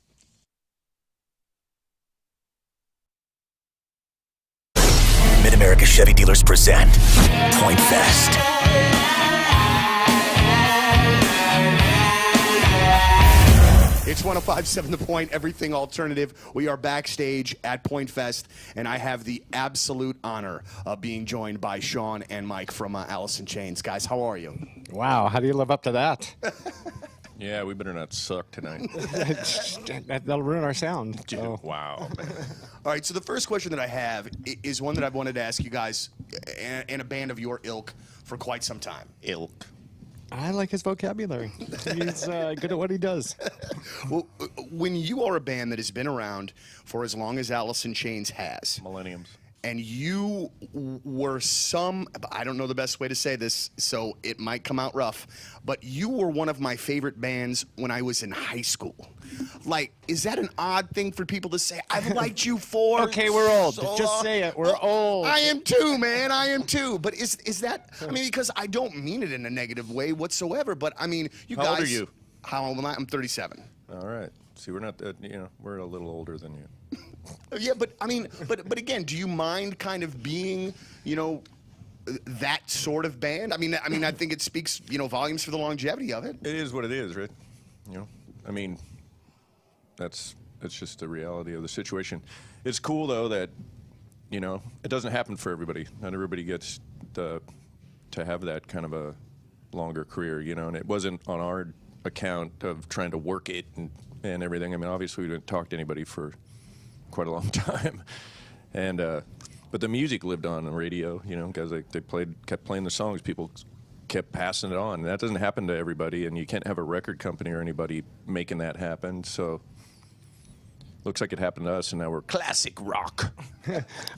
Mid-America Chevy dealers present Point Fest. It's 105.7 The Point, everything alternative. We are backstage at Point Fest, and I have the absolute honor of being joined by Sean and Mike from Alice in Chains. Guys, how are you? Wow, how do you live up to that? Yeah, we better not suck tonight. That'll ruin our sound. So. Wow. All right, so the first question that I have is one that I've wanted to ask you guys and a band of your ilk for quite some time. Ilk. I like his vocabulary. He's good at what he does. Well, when you are a band that has been around for as long as Alice in Chains has, Millenniums. and you were I don't know the best way to say this, so it might come out rough, but you were one of my favorite bands when I was in high school. Like, is that an odd thing for people to say? I've liked you for Okay, we're old. Just say it. We're old. I am too, man. I am too. But is that, I mean, because I don't mean it in a negative way whatsoever, but I mean, you guys. How old are you? How old am I? I'm 37. All right. See, we're not, we're a little older than you. Yeah, but I mean, but again, do you mind kind of being, that sort of band? I mean, I think it speaks, volumes for the longevity of it. It is what it is, right? I mean, that's just the reality of the situation. It's cool though that, it doesn't happen for everybody. Not everybody gets to have that kind of a longer career, and it wasn't on our account of trying to work it and everything. I mean, obviously we didn't talk to anybody for quite a long time, but But the music lived on the radio, because they kept playing the songs. People kept passing it on. And that doesn't happen to everybody, and you can't have a record company or anybody making that happen. So looks like it happened to us, and now we're classic rock.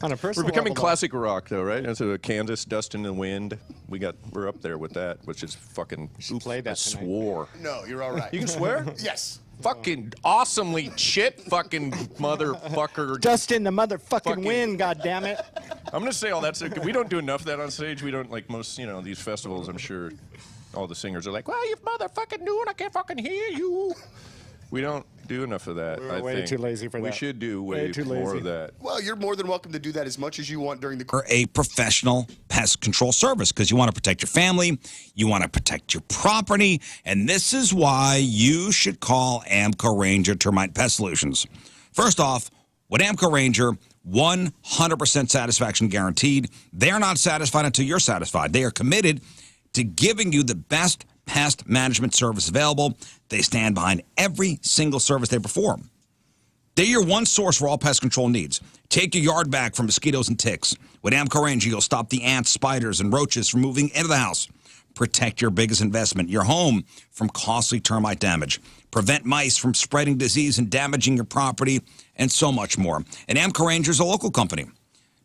On a personal We're becoming level, classic rock, though, right? That's a Kansas, Dust in the Wind. We're up there with that, which is fucking. play that I tonight. swore. No, you're all right. You can swear? Yes. Fucking awesomely shit, fucking motherfucker. Dust in the motherfucking Fucking- wind, goddammit. I'm gonna say all that. We don't do enough of that on stage. We don't like most, these festivals. I'm sure all the singers are like, "Well, you motherfucking doing? I can't fucking hear you." We don't do enough of that. We're I way think. too lazy for We that. should do Way way too more lazy. of that. Well, you're more than welcome to do that as much as you want during the. For a professional pest control service, because you want to protect your family, you want to protect your property, and this is why you should call Amco Ranger Termite Pest Solutions. First off, with Amco Ranger, 100% satisfaction guaranteed. They're not satisfied until you're satisfied. They are committed to giving you the best pest management service available. They stand behind every single service they perform. They're your one source for all pest control needs. Take your yard back from mosquitoes and ticks. With Amco Ranger, you'll stop the ants, spiders, and roaches from moving into the house. Protect your biggest investment, your home, from costly termite damage. Prevent mice from spreading disease and damaging your property, and so much more. And Amco Ranger is a local company.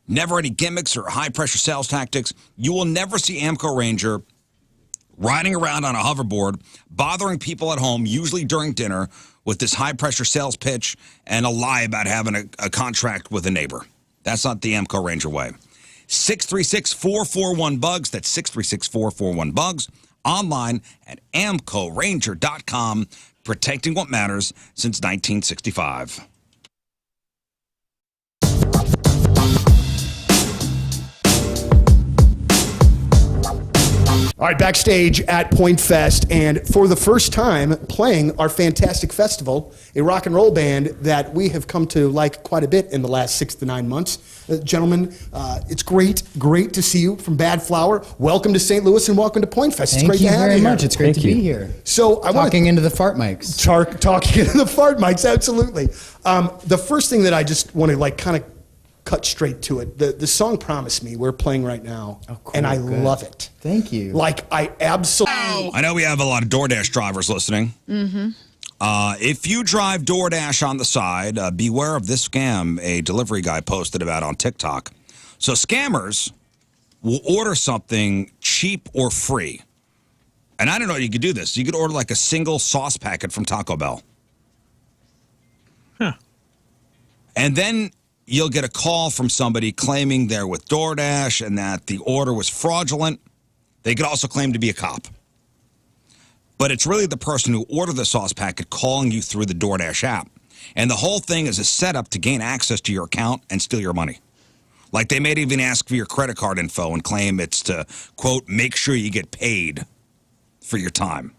Never any gimmicks or high-pressure sales tactics. You will never see Amco Ranger riding around on a hoverboard, bothering people at home, usually during dinner, with this high-pressure sales pitch and a lie about having a contract with a neighbor. That's not the Amco Ranger way. 636-441-BUGS. That's 636-441-BUGS. Online at amcoranger.com. Protecting what matters since 1965. All right, backstage at Point Fest, and for the first time playing our fantastic festival, a rock and roll band that we have come to like quite a bit in the last 6 to 9 months. Gentlemen, it's great to see you from Bad Flower. Welcome to St. Louis and welcome to Point Fest. It's Thank great you to have very you much. here. It's great to be here. So I want Talking into the fart mics. talking into the fart mics, absolutely. The first thing that I just want to kind of cut straight to it. The song "Promise Me" we're playing right now, and I love it. Thank you. I absolutely. I know we have a lot of DoorDash drivers listening. Mm-hmm. If you drive DoorDash on the side, beware of this scam a delivery guy posted about on TikTok. So scammers will order something cheap or free. And I don't know, you could do this. You could order like a single sauce packet from Taco Bell. Huh. And then you'll get a call from somebody claiming they're with DoorDash and that the order was fraudulent. They could also claim to be a cop. But it's really the person who ordered the sauce packet calling you through the DoorDash app. And the whole thing is a setup to gain access to your account and steal your money. Like they may even ask for your credit card info and claim it's to, quote, make sure you get paid for your time.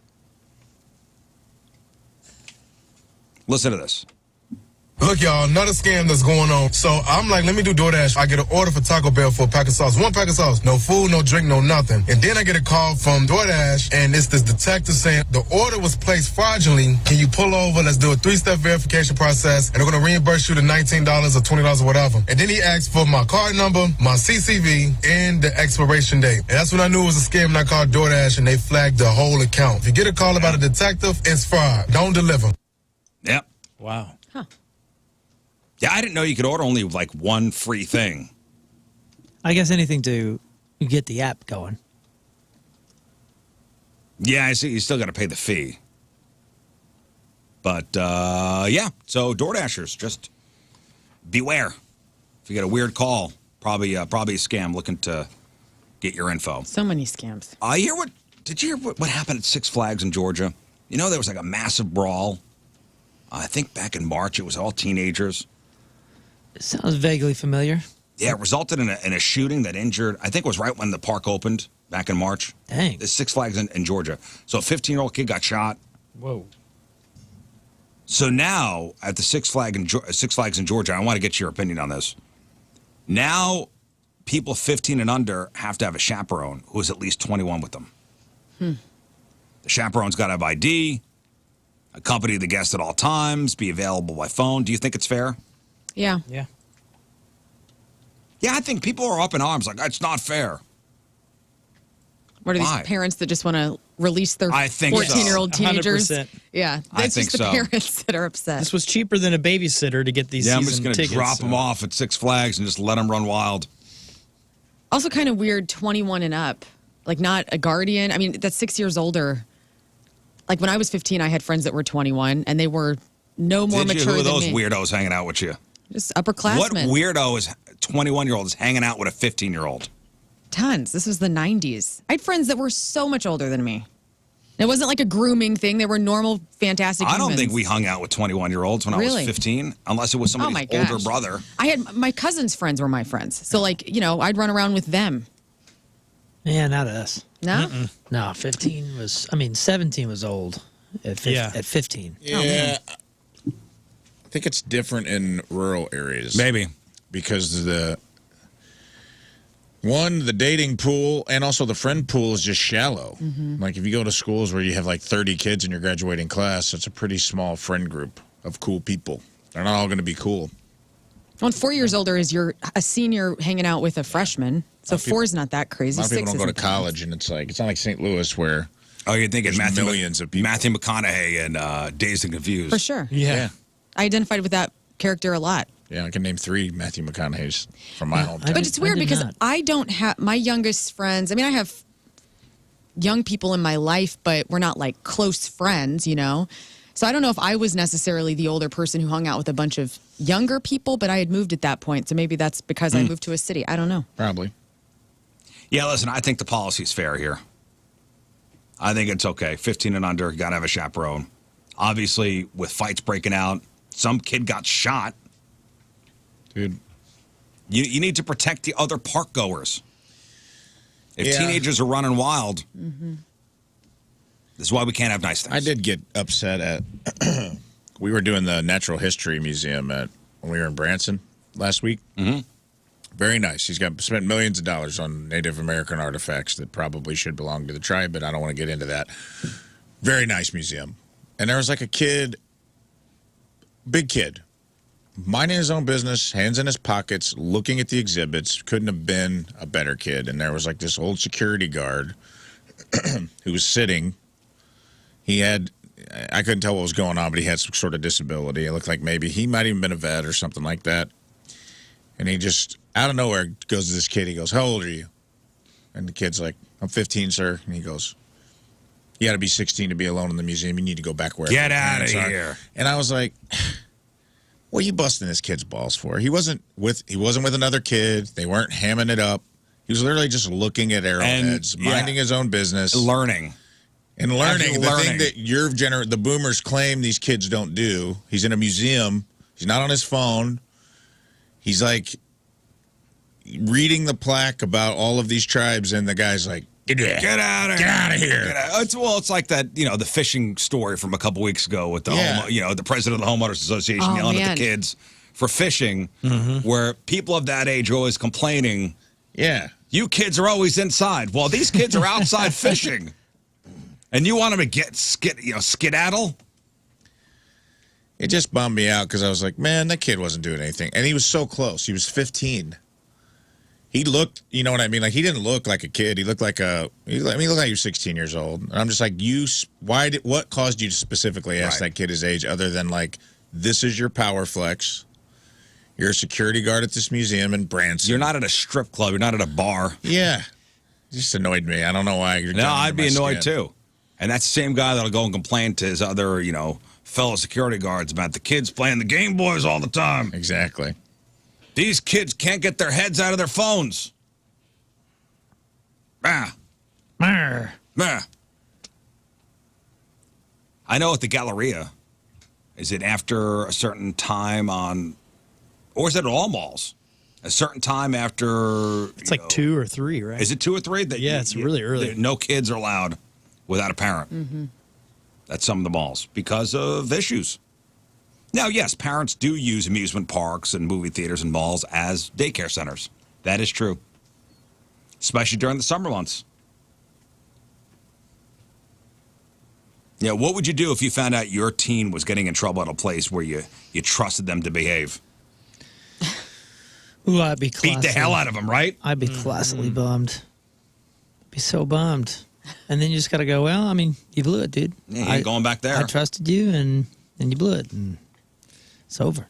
Listen to this. Look, y'all, another scam that's going on. So I'm like, let me do DoorDash. I get an order for Taco Bell for a pack of sauce. 1 pack of sauce. No food, no drink, no nothing. And then I get a call from DoorDash, and it's this detective saying, the order was placed fraudulently. Can you pull over? Let's do a 3-step verification process, and we're going to reimburse you the $19 or $20 or whatever. And then he asked for my card number, my CCV, and the expiration date. And that's when I knew it was a scam, and I called DoorDash, and they flagged the whole account. If you get a call about a detective, it's fraud. Don't deliver. Yep. Wow. Yeah, I didn't know you could order only like one free thing. I guess anything to get the app going. Yeah, I see. You still got to pay the fee. But, yeah. So, DoorDashers, just beware. If you get a weird call, probably a scam looking to get your info. So many scams. Did you hear what happened at Six Flags in Georgia? You know, there was like a massive brawl. I think back in March, it was all teenagers. Sounds vaguely familiar. Yeah, it resulted in a shooting that injured, I think it was right when the park opened back in March. Dang. The Six Flags in Georgia. So a 15-year-old kid got shot. Whoa. So now at the Six Flags in Georgia, I want to get your opinion on this. Now people 15 and under have to have a chaperone who is at least 21 with them. The chaperone's got to have ID, accompany the guest at all times, be available by phone. Do you think it's fair? Yeah. Yeah. Yeah, I think people are up in arms like, that's not fair. What are these Why? parents that just want to release their I think so. 14-year-old teenagers? 100%. Yeah, I that's think just the so. parents that are upset. This was cheaper than a babysitter to get these Yeah, I'm season just going to tickets. drop them off at Six Flags and just let them run wild. Also kind of weird, 21 and up. Like not a guardian. I mean, that's 6 years older. Like when I was 15, I had friends that were 21, and they were no more Did you? mature Who are than those me. weirdos hanging out with you? Just upperclassmen. What weirdo is 21-year-old is hanging out with a 15-year-old? Tons. This was the 90s. I had friends that were so much older than me. It wasn't like a grooming thing. They were normal, fantastic I don't humans. think we hung out with 21-year-olds when I Really? was 15, unless it was Oh my somebody's gosh. older brother. I had my cousins' friends were my friends. So like, you know, I'd run around with them. Yeah, not us. No? No, 15 was, 17 was old at 15. Yeah. I think it's different in rural areas. Maybe. Because the dating pool and also the friend pool is just shallow. Like if you go to schools where you have like 30 kids in your graduating class, it's a pretty small friend group of cool people. They're not all going to be cool. Well, 4 years older is you're a senior hanging out with a freshman. So four's not that A crazy. lot of people Six don't go to isn't bad. college, and it's not like St. Louis where Oh, you're thinking there's Matthew, millions of people. Matthew McConaughey and Dazed and Confused. For sure. Yeah. I identified with that character a lot. Yeah, I can name 3 Matthew McConaughey's from my hometown. But it's I weird did because not. I don't have my youngest friends. I mean, I have young people in my life, but we're not like close friends, you know? So I don't know if I was necessarily the older person who hung out with a bunch of younger people, but I had moved at that point. So maybe that's because I moved to a city. I don't know. Probably. Yeah, listen, I think the policy's fair here. I think it's okay. 15 and under, got to have a chaperone. Obviously, with fights breaking out, some kid got shot. Dude. You need to protect the other park goers. If Yeah. teenagers are running wild, this is why we can't have nice things. I did get upset at we were doing the Natural History Museum when we were in Branson last week. Very nice. He's spent millions of dollars on Native American artifacts that probably should belong to the tribe, but I don't want to get into that. Very nice museum. And there was like a kid, big kid, minding his own business, hands in his pockets, looking at the exhibits. Couldn't have been a better kid. And there was like this old security guard who was sitting. He had, I couldn't tell what was going on, but he had some sort of disability. It looked like maybe he might even been a vet or something like that. And he just, out of nowhere, goes to this kid. He goes, "How old are you?" And the kid's like, "I'm 15, sir." And he goes, "You got to be 16 to be alone in the museum. You need to go back where Get your out of parents are." here. And I was like, what are you busting this kid's balls for? He wasn't with another kid. They weren't hamming it up. He was literally just looking at arrowheads, minding his own business. Learning. And learning. Actually The learning. thing that the boomers claim these kids don't do. He's in a museum. He's not on his phone. He's like reading the plaque about all of these tribes, and the guy's like, Get out of here. Get out of here. It's like that, the fishing story from a couple weeks ago with the the president of the Homeowners Association yelling at the kids for fishing, where people of that age are always complaining. Yeah. You kids are always inside. Well, these kids are outside fishing. And you want them to skedaddle? It just bummed me out because I was like, man, that kid wasn't doing anything. And he was so close. He was 15. He looked, you know what I mean? Like, he didn't look like a kid. He looked like he looked like he was 16 years old. And I'm just like, what caused you to specifically ask that kid his age other than like, this is your power flex. You're a security guard at this museum in Branson. You're not at a strip club. You're not at a bar. Yeah. It just annoyed me. I don't know why. No, I'd be annoyed too. And that's the same guy that'll go and complain to his other, fellow security guards about the kids playing the Game Boys all the time. Exactly. These kids can't get their heads out of their phones. Ah. Ah. I know at the Galleria, is it after a certain time or is it at all malls? A certain time after... It's like 2 or 3, right? Is it 2 or 3? Yeah, it's really early. No kids are allowed without a parent at some of the malls because of issues. Now, yes, parents do use amusement parks and movie theaters and malls as daycare centers. That is true, especially during the summer months. Yeah, what would you do if you found out your teen was getting in trouble at a place where you trusted them to behave? Ooh, I'd be classy. Beat the hell out of him, right? I'd be classically bummed. Be so bummed. And then you just got to go, well, I mean, you blew it, dude. Yeah, you ain't going back there. I trusted you, and you blew it. And it's over.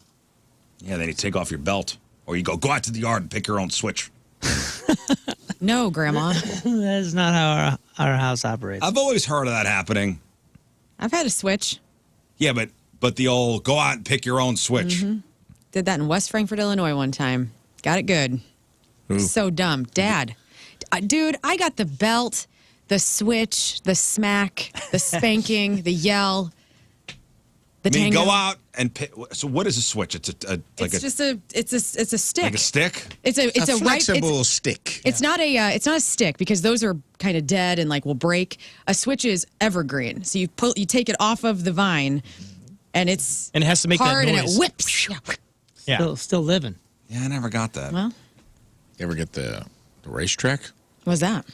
Yeah, then you take off your belt. Or you go out to the yard and pick your own switch. No, Grandma. That's not how our house operates. I've always heard of that happening. I've had a switch. Yeah, but the old go out and pick your own switch. Did that in West Frankfort, Illinois one time. Got it good. Ooh. So dumb. Dad. Dude, I got the belt, the switch, the smack, the spanking, the yell, the tango. Go out and pick. So what is a switch? It's It's a stick. like a stick. It's a flexible stick. It's not a stick because those are kind of dead and like will break. A switch is evergreen. So you take it off of the vine, and it has to make that hard and noise. it whips. Yeah. Still living. Yeah, I never got that. Well, You ever get the racetrack? what was that?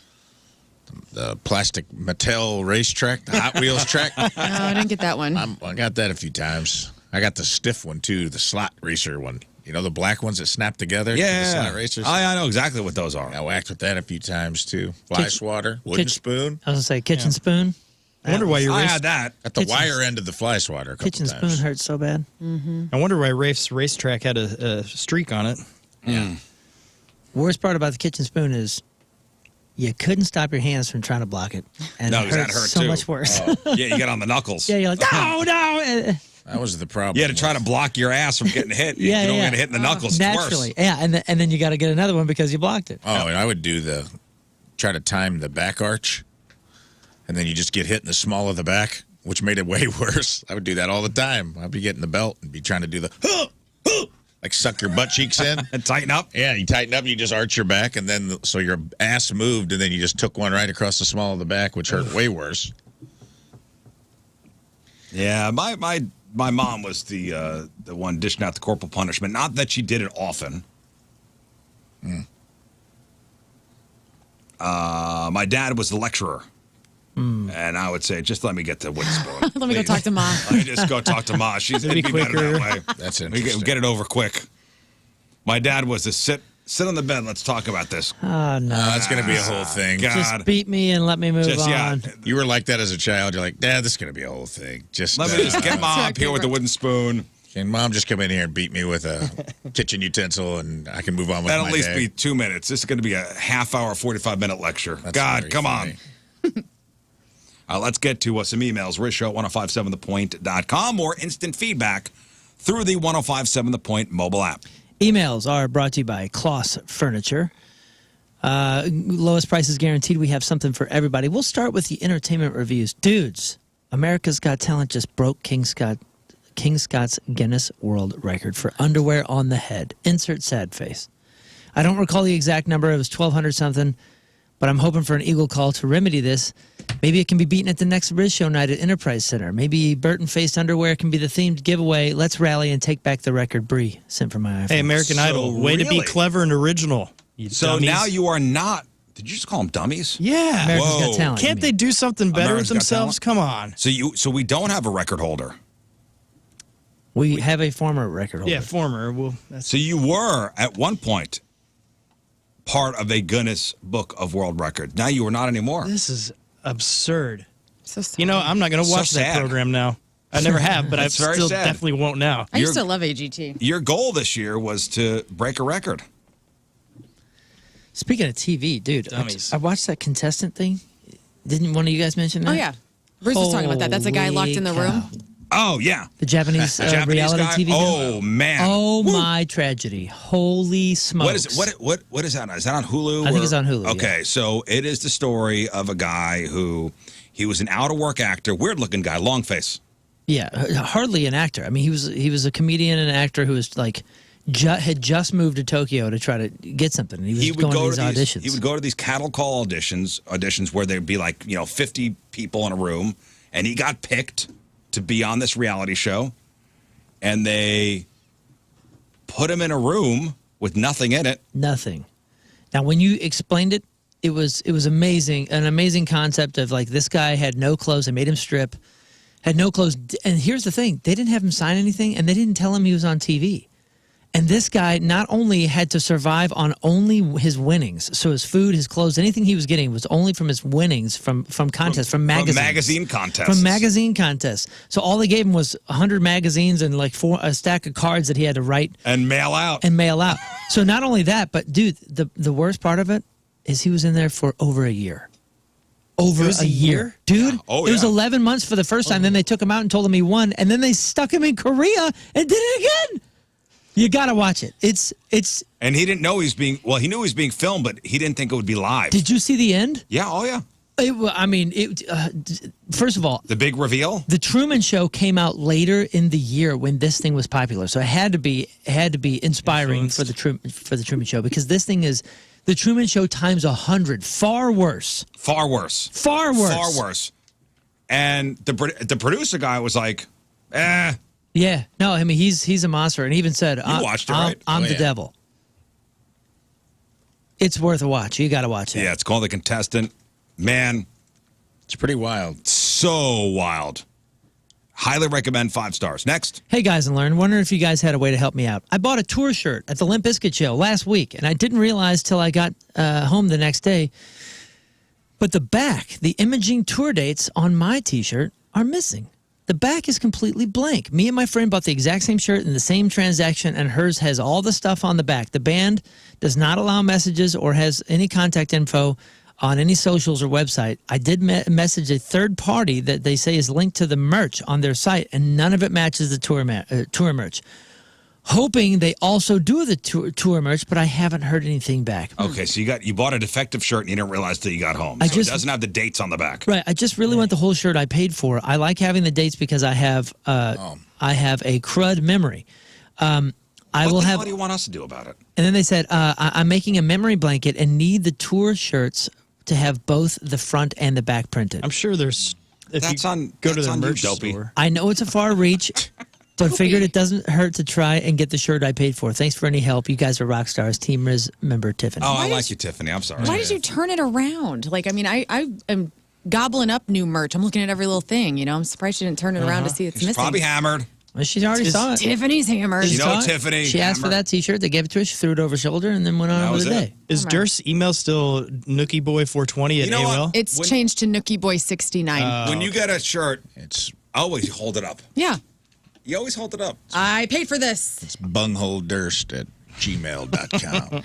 The plastic Mattel racetrack, the Hot Wheels track? No, I didn't get that one. I got that a few times. I got the stiff one, too, the slot racer one. You know, the black ones that snap together? The Yeah, slot racers? I know exactly what those are. I whacked with that a few times, too. Fly swatter, wooden spoon. I was going to say kitchen spoon. I wonder why I had that. At the wire end of the fly swatter a couple Kitchen times. spoon hurts so bad. I wonder why Rafe's racetrack had a streak on it. Yeah. Worst part about the kitchen spoon is you couldn't stop your hands from trying to block it. And No, it 'cause that hurts hurt so too. much worse. Yeah, you get on the knuckles. Yeah, you're like, no. That was the problem. You had to try to block your ass from getting hit. Yeah, you don't yeah. get hit in the knuckles. It's Naturally. worse. Yeah, and then you got to get another one because you blocked it. Oh, and I would try to time the back arch, and then you just get hit in the small of the back, which made it way worse. I would do that all the time. I'd be getting the belt and be trying to do like suck your butt cheeks in. And tighten up. Yeah, you tighten up, you just arch your back, and then so your ass moved, and then you just took one right across the small of the back, which hurt way worse. Yeah, my mom was the one dishing out the corporal punishment. Not that she did it often. My dad was the lecturer. And I would say, just let me get the wooden spoon. Let me go talk to Mom. Let me just go talk to Ma. It'd be better that way. That's We interesting. get it over quick. My dad was to sit on the bed. Let's talk about this. Oh, no. That's going to be a whole thing. God. Just beat me and let me move on. You were like that as a child. You're like, Dad, this is going to be a whole thing. Just Let me just get Ma up here with the wooden spoon. Can Mom just come in here and beat me with a kitchen utensil, and I can move on with That'll my at least day? be 2 minutes. This is going to be a half-hour, 45-minute lecture. That's God, very come funny. on. Let's get to some emails. RizzShow1057thepoint.com or instant feedback through the 1057 The Point mobile app. Emails are brought to you by Kloss Furniture. Lowest prices guaranteed. We have something for everybody. We'll start with the entertainment reviews. Dudes, America's Got Talent just broke King Scott's Guinness World Record for underwear on the head. Insert sad face. I don't recall the exact number. It was 1,200 something, but I'm hoping for an eagle call to remedy this. Maybe it can be beaten at the next Rizz Show night at Enterprise Center. Maybe Burton-faced underwear can be the themed giveaway. Let's rally and take back the record. Bree sent from my iPhone. Hey, American So Idol, way to be really? clever and original. You So dummies. now you are not. Did you just call them dummies? Yeah. America's Whoa. Got Talent. Can't they do something better America's with Got themselves? Come on. So we don't have a record holder. We have a former record holder. Yeah, former. Well, that's So you were at one point part of a Guinness Book of World Records. Now you are not anymore. this is absurd. So sad. You know, I'm not going to So watch that sad. program now. I never have, but I That's very still sad. definitely won't now. I used to love AGT. Your goal this year was to break a record. Speaking of TV, dude, Dummies. I watched that contestant thing. Didn't one of you guys mention that? Oh, yeah. Bruce was talking about that. That's a guy locked in the Holy room. cow. Oh, yeah. The Japanese, Japanese reality guy? TV. Oh, man. Oh Woo. my tragedy! Holy smokes! What is it? What is that? Is that on Hulu? I think it's on Hulu, Okay, yeah. so it is the story of a guy who he was an out of work actor, weird looking guy, long face. Yeah, hardly an actor. I mean, he was a comedian and an actor who was like had just moved to Tokyo to try to get something. And he was going to these auditions. He would go to these cattle call auditions where there'd be like 50 people in a room, and he got picked to be on this reality show, and they put him in a room with nothing in it. Nothing. Now, when you explained it, it was amazing. An amazing concept of like this guy had no clothes. They made him strip, had no clothes. And here's the thing: they didn't have him sign anything, and they didn't tell him he was on TV. And this guy not only had to survive on only his winnings, so his food, his clothes, anything he was getting was only from his winnings from contests, from magazines. From magazine contests. From magazine contests. So all they gave him was 100 magazines and like a stack of cards that he had to write. And mail out. So not only that, but dude, the worst part of it is he was in there for over a year. Over a year? Dude, Yeah. Oh, it was yeah. 11 months for the first time. Then they took him out and told him he won. And then they stuck him in Korea and did it again. You got to watch it. It's. And he didn't know he knew he was being filmed, but he didn't think it would be live. Did you see the end? Yeah, oh yeah. First of all, the big reveal. The Truman Show came out later in the year when this thing was popular, so it had to be inspiring for the Truman Show, because this thing is the Truman Show times 100, far worse. Far worse. Far worse. Far worse. And the producer guy was like, eh. Yeah, no, I mean he's a monster, and he even said, You watched it, right? I'm the yeah. devil. It's worth a watch. You got to watch it. Yeah, it's called The Contestant. Man, it's pretty wild. So wild. Highly recommend, 5 stars. Next. Hey guys and Lern, wondering if you guys had a way to help me out. I bought a tour shirt at the Limp Bizkit show last week, and I didn't realize till I got home the next day. But the back, the imaging tour dates on my T-shirt are missing. The back is completely blank. Me and my friend bought the exact same shirt in the same transaction, and hers has all the stuff on the back. The band does not allow messages or has any contact info on any socials or website. I did message a third party that they say is linked to the merch on their site, and none of it matches the tour merch. Hoping they also do the tour merch, but I haven't heard anything back. Okay, so you bought a defective shirt and you didn't realize till you got home. It doesn't have the dates on the back. Right. I just really want the whole shirt I paid for. I like having the dates because I have a crud memory. What the hell do you want us to do about it? And then they said, I'm making a memory blanket and need the tour shirts to have both the front and the back printed. I'm sure there's. If That's you on. go to that's their on you, merch Dopey. store. I know it's a far reach, but figured it doesn't hurt to try and get the shirt I paid for. Thanks for any help. You guys are rock stars. Team Rizz member Tiffany. Oh, I like you, Tiffany. I'm sorry. Why did you turn it around? Like, I mean, I am gobbling up new merch. I'm looking at every little thing. You know, I'm surprised she didn't turn it around to see it's She's missing. probably hammered. Well, she already saw it. Tiffany's hammered. You know, Saw it. Tiffany. She asked for hammered. that T-shirt. They gave it to her. She threw it over her shoulder and then went on That with was the it. day. Is Durst's email still NookieBoy420 at You know what? AOL? It's changed to Nookie Boy 69. When you get a shirt, It's always hold it up. Yeah. You always hold it up. I paid for this. bungholedurst@gmail.com.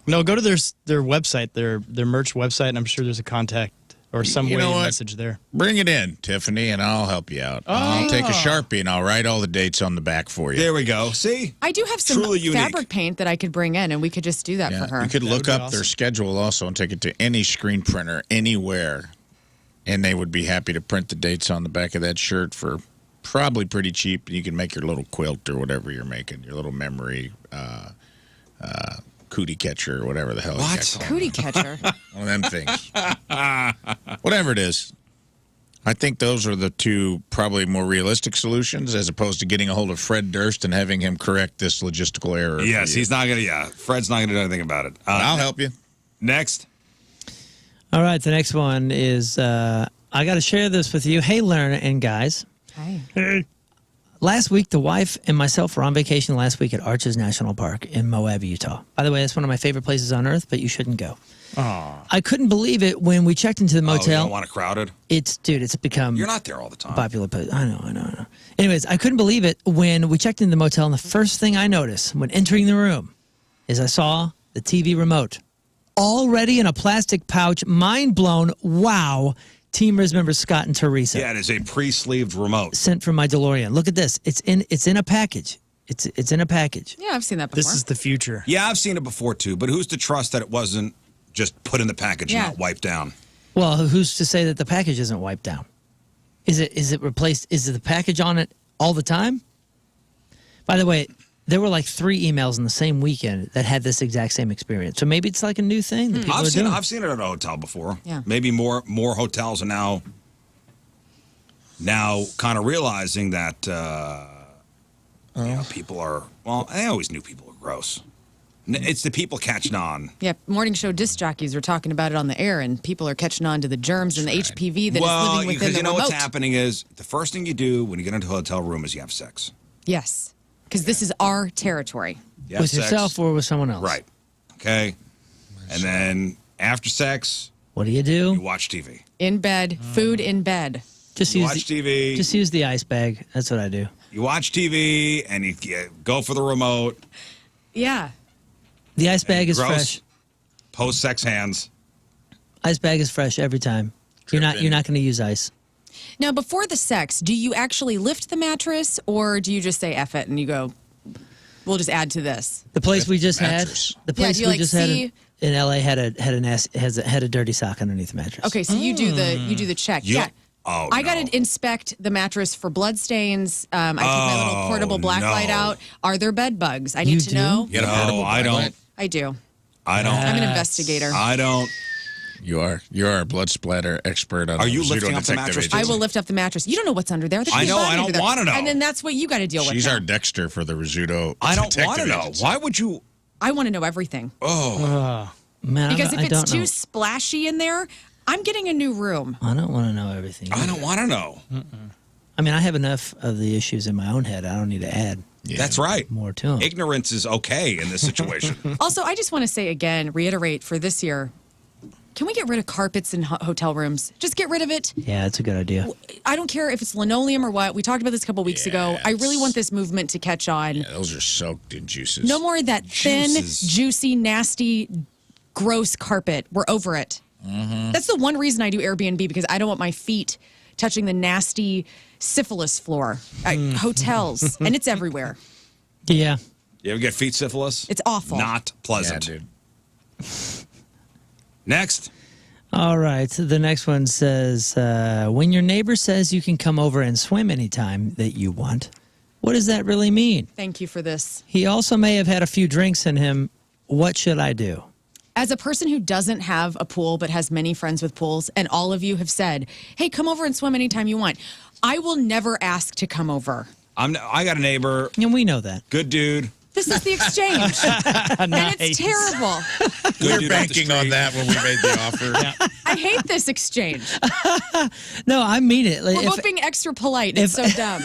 No, go to their website, their merch website, and I'm sure there's a contact or some You way know to what? message there. Bring it in, Tiffany, and I'll help you out. I'll take a Sharpie and I'll write all the dates on the back for you. There we go. See? I do have some Truly unique. fabric paint that I could bring in, and we could just do that for her. You could look would be up their awesome. schedule also and take it to any screen printer anywhere, and they would be happy to print the dates on the back of that shirt for probably pretty cheap. You can make your little quilt or whatever you're making, your little memory cootie catcher or whatever the hell. you What? got going Cootie catcher. on. One of them things. Whatever it is. I think those are the two probably more realistic solutions as opposed to getting a hold of Fred Durst and having him correct this logistical error. Yes, for you. he's not going to, Fred's not going to do anything about it. I'll help you. Next. All right, the next one is, I got to share this with you. Hey, Lern and guys. Hi. Last week, the wife and myself were on vacation last week at Arches National Park in Moab, Utah. By the way, that's one of my favorite places on earth, but you shouldn't go. I couldn't believe it when we checked into the Oh, you motel. don't want it crowded? It's become You're not there all the a time. popular place. I know. Anyways, I couldn't believe it when we checked into the motel, and the first thing I noticed when entering the room is I saw the TV remote already in a plastic pouch. Mind blown. Wow. Team Rizz members Scott and Teresa. Yeah, it is a pre-sleeved remote. Sent from my DeLorean. Look at this. It's in a package. It's in a package. Yeah, I've seen that before. This is the future. Yeah, I've seen it before too, but who's to trust that it wasn't just put in the package Yeah. and not wiped down? Well, who's to say that the package isn't wiped down? Is it replaced? Is it the package on it all the time? By the way, there were like 3 emails in the same weekend that had this exact same experience. So maybe it's like a new thing that people are doing. I've seen it at a hotel before. Yeah. Maybe more hotels are now kind of realizing that you know, people are, well, I always knew people were gross. It's the people catching on. Yeah, morning show disc jockeys are talking about it on the air, and people are catching on to the germs and the HPV that is living within because the you know remote. what's happening is the first thing you do when you get into a hotel room is you have sex. Yes. because this is our territory. You have With sex. yourself or with someone else? Right. Okay. And then after sex, What do you do? you watch TV. In bed, food in bed. Just You use watch the, TV. Just use the ice bag. That's what I do. You watch TV and you go for the remote. Yeah. The ice bag is Gross. fresh. Post-sex hands. Ice bag is fresh every time. You're not going to use ice. Now, before the sex, do you actually lift the mattress or do you just say F it and you go, we'll just add to this? The place we just Mattress. had, the place do you, we like, just see- had in LA had a dirty sock underneath the mattress. Okay, so you do the check. You- Yeah. Oh, I got no. to inspect the mattress for blood stains. I take my little portable black light no. out. Are there bed bugs? I need You to do? know. You got a No, portable I don't. blacklight? I do. I don't. I'm an Yes. investigator. I don't. You are a blood splatter expert on Are you Rizzuto lifting up the Detective mattress? Agency. I will lift up the mattress. You don't know what's under there. There could I be a know, body I don't under there. wanna know. And then that's what you got to deal with. She's now. our Dexter for the Rizzuto I don't Detective want to know. Agency. Why would you? I want to know everything. Oh, Man, Because if I it's don't too know. splashy in there, I'm getting a new room. I don't want to know everything. I don't want to know. I mean, I have enough of the issues in my own head. I don't need to add That's right. more to them. Ignorance is okay in this situation. Also, I just want to say again, reiterate for this year, can we get rid of carpets in hotel rooms? Just get rid of it. Yeah, that's a good idea. I don't care if it's linoleum or what. We talked about this a couple weeks ago. I really want this movement to catch on. Yeah, those are soaked in juices. No more of that thin, Juices. juicy, nasty, gross carpet. We're over it. That's the one reason I do Airbnb, because I don't want my feet touching the nasty syphilis floor at hotels, and it's everywhere. Yeah. You ever get feet syphilis? It's awful. Not Yeah, pleasant. dude. Next. All right. The next one says, when your neighbor says you can come over and swim anytime that you want, what does that really mean? Thank you for this. He also may have had a few drinks in him. What should I do? As a person who doesn't have a pool but has many friends with pools, and all of you have said, hey, come over and swim anytime you want, I will never ask to come over. I got a neighbor, And we know that. good dude. This is the exchange. And it's terrible. Good We were dude off the banking on street. that when we made the offer. I hate this exchange. No, I mean it. Like, We're both being extra polite. It's so dumb.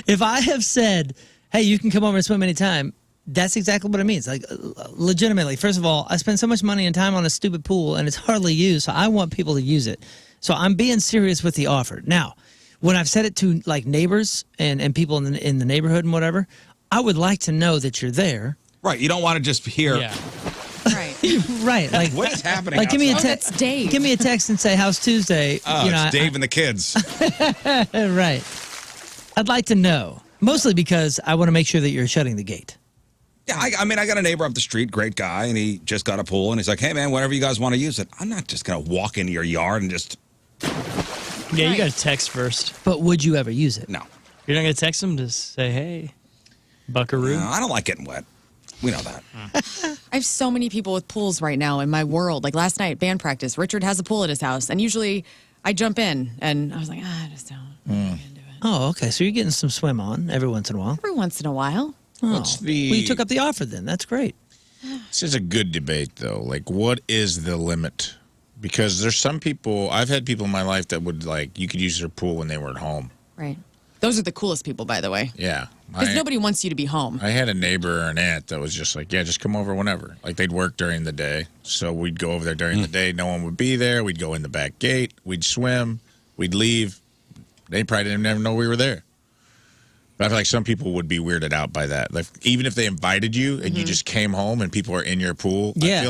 if I have said, hey, you can come over and swim anytime, that's exactly what it means. Like, legitimately, first of all, I spend so much money and time on a stupid pool, and it's hardly used, so I want people to use it. So I'm being serious with the offer. Now, when I've said it to, like, neighbors and people in the neighborhood and whatever, I would like to know that you're there. Right. You don't want to just hear. Yeah. Right. Right. Like, What is happening? like give me a outside? text. that's Dave. Give me a text and say, how's Tuesday? Oh, it's Dave and the kids. Right. I'd like to know. Mostly because I want to make sure that you're shutting the gate. Yeah, I mean, I got a neighbor up the street, great guy, and he just got a pool, and he's like, hey, man, whenever you guys want to use it, I'm not just going to walk into your yard and just, Yeah, Right. you got to text first. But would you ever use it? no. You're not going to text them to say, hey, buckaroo? No, I don't like getting wet. We know that. I have so many people with pools right now in my world. Like last night, band practice, Richard has a pool at his house, and usually I jump in, and I was like, I just don't. I'm not gonna do it. Oh, okay. So you're getting some swim on every once in a while. Every once in a while. What's the? Well, you took up the offer then. That's great. This is a good debate, though. Like, what is the limit? Because there's some people. I've had people in my life that would like you could use their pool when they were at home. Right. Those are the coolest people, by the way. Yeah. Because nobody wants you to be home. I had a neighbor or an aunt that was just like, yeah, just come over whenever. Like, they'd work during the day. So we'd go over there during the day. No one would be there. We'd go in the back gate. We'd swim. We'd leave. They probably didn't even know we were there. But I feel like some people would be weirded out by that. Like, even if they invited you and you just came home and people are in your pool, Yeah.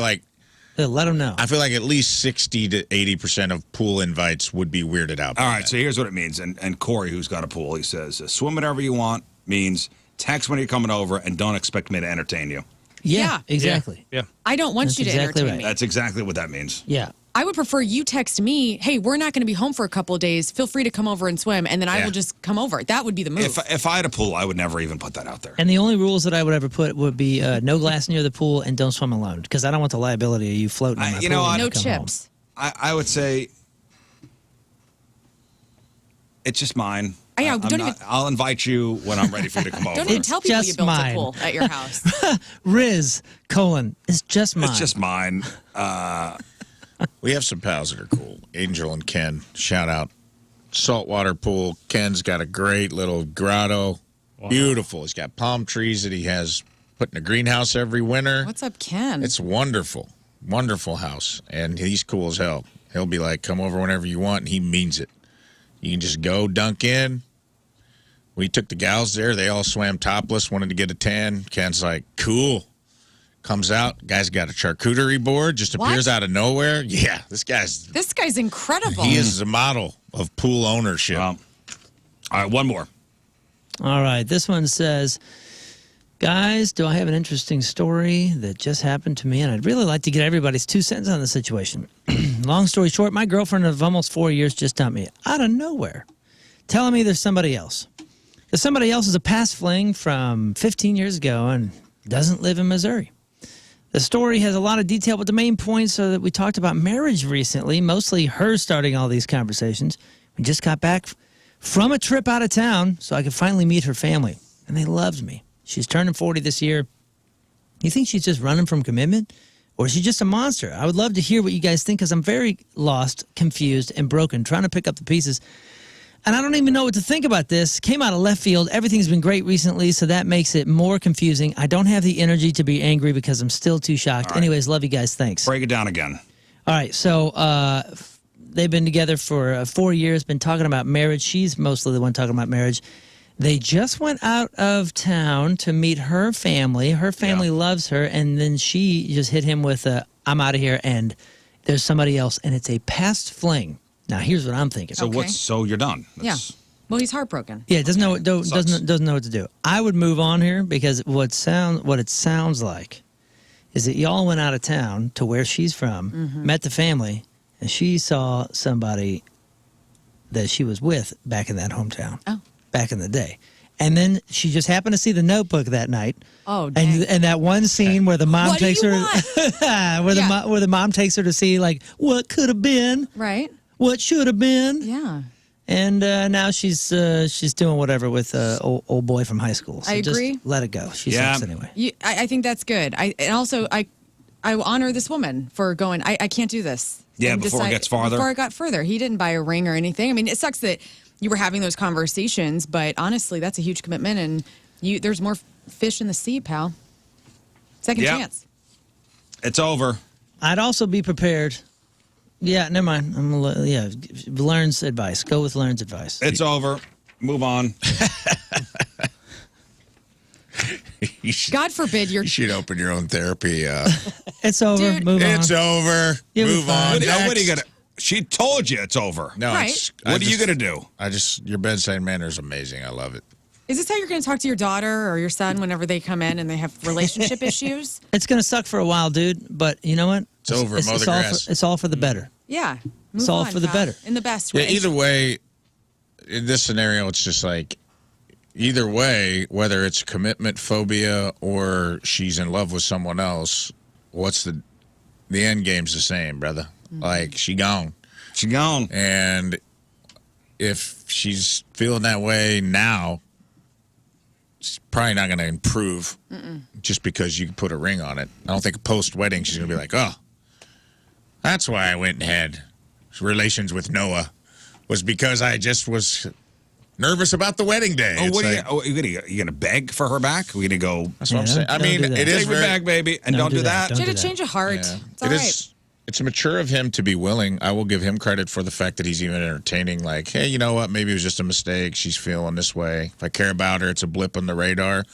Let them know. I feel like at least 60 to 80% of pool invites would be weirded out by All right, that. so here's what it means. And Corey, who's got a pool, he says, swim whatever you want means text when you're coming over and don't expect me to entertain you. Yeah, Yeah. exactly. Yeah. I don't want That's you to exactly entertain right. me. That's exactly what that means. Yeah. I would prefer you text me, hey, we're not going to be home for a couple of days. Feel free to come over and swim, and then I Yeah. will just come over. That would be the move. If I had a pool, I would never even put that out there. And the only rules that I would ever put would be no glass near the pool and don't swim alone because I don't want the liability of you floating in my you pool. know when what? you no come chips. I would say it's just mine. Yeah, I'm don't not- I'll invite you when I'm ready for you to come over. Don't even tell people you just built mine. a pool at your house. home. Rizz, it's just mine. It's just mine. We have some pals that are cool. Angel and Ken, shout out. Saltwater pool. Ken's got a great little grotto. Beautiful. He's got palm trees that he has put in a greenhouse every winter. What's up, Ken? It's wonderful. Wonderful house. And he's cool as hell. He'll be like, come over whenever you want, and he means it. You can just go dunk in. We took the gals there. They all swam topless, wanted to get a tan. Ken's like, cool. Comes out. Guy's got a charcuterie board, just appears out of nowhere. Yeah, this guy's incredible. He is the model of pool ownership. All right, one more. All right, this one says, guys, do I have an interesting story that just happened to me? And I'd really like to get everybody's 2 cents on the situation. Long story short, my girlfriend of almost 4 years just dumped me out of nowhere, telling me there's somebody else. Because somebody else is a past fling from 15 years ago and doesn't live in Missouri. The story has a lot of detail, but the main points are that we talked about marriage recently, mostly her starting all these conversations. We just got back from a trip out of town so I could finally meet her family, and they loved me. She's turning 40 this year. You think she's just running from commitment, or is she just a monster? I would love to hear what you guys think, because I'm very lost, confused, and broken, trying to pick up the pieces. And I don't even know what to think about this. Came out of left field. Everything's been great recently, so that makes it more confusing. I don't have the energy to be angry because I'm still too shocked. Right. Anyways, love you guys. Thanks. Break it down again. All right, so they've been together for 4 years, been talking about marriage. She's mostly the one talking about marriage. They just went out of town to meet her family. Her family loves her, and then she just hit him with a, I'm out of here, and there's somebody else, and it's a past fling. Now, here's what I'm thinking. So so you're done. Yeah. Well, he's heartbroken. Yeah, doesn't know what to do. I would move on here, because what it sounds like is that y'all went out of town to where she's from, met the family, and she saw somebody that she was with back in that hometown. Back in the day. And then she just happened to see The Notebook that night. Oh, dang. And that one scene where the mom What do takes you her want? where the mom takes her to see, like, what could have been, Right. what should have been. Yeah. And now she's doing whatever with old boy from high school. So I just agree. let it go. She sucks anyway. I think that's good. And also I honor this woman for going, I can't do this. Yeah, And before it gets farther. Before it got further. He didn't buy a ring or anything. I mean, it sucks that you were having those conversations, but honestly, that's a huge commitment, and there's more fish in the sea, pal. Second chance. It's over. I'd also be prepared. Yeah, never mind. Lern's advice. Go with Lern's advice. It's over. Move on. God forbid you're. You should open your own therapy. It's over. Dude. Move on. It's over. You'll be Move fine. on. What are you gonna? She told you it's over. No, Right. What are you gonna do? Your bedside manner is amazing. I love it. Is this how you're going to talk to your daughter or your son whenever they come in and they have relationship issues? It's going to suck for a while, dude, but you know what? It's over. Mow the grass. It's all for the better. Yeah. It's all for the pal. better. In the best Yeah, way. either way, in this scenario, it's just like, either way, whether it's commitment phobia or she's in love with someone else, what's the end game's the same, brother. Like, she gone. She gone. And if she's feeling that way now, it's probably not going to improve just because you put a ring on it. I don't think post-wedding she's going to be like, oh, that's why I went and had relations with Noah, was because I just was nervous about the wedding day. Oh, It's what like, are you gonna beg for her back? Are we gonna go? that's what I'm saying. I don't mean, do that. it is Take me very, back, baby, and don't do that. Don't She do had a that. change of heart. Yeah. It's all right. It's mature of him to be willing. I will give him credit for the fact that he's even entertaining, like, hey, you know what? Maybe it was just a mistake. She's feeling this way. If I care about her, it's a blip on the radar.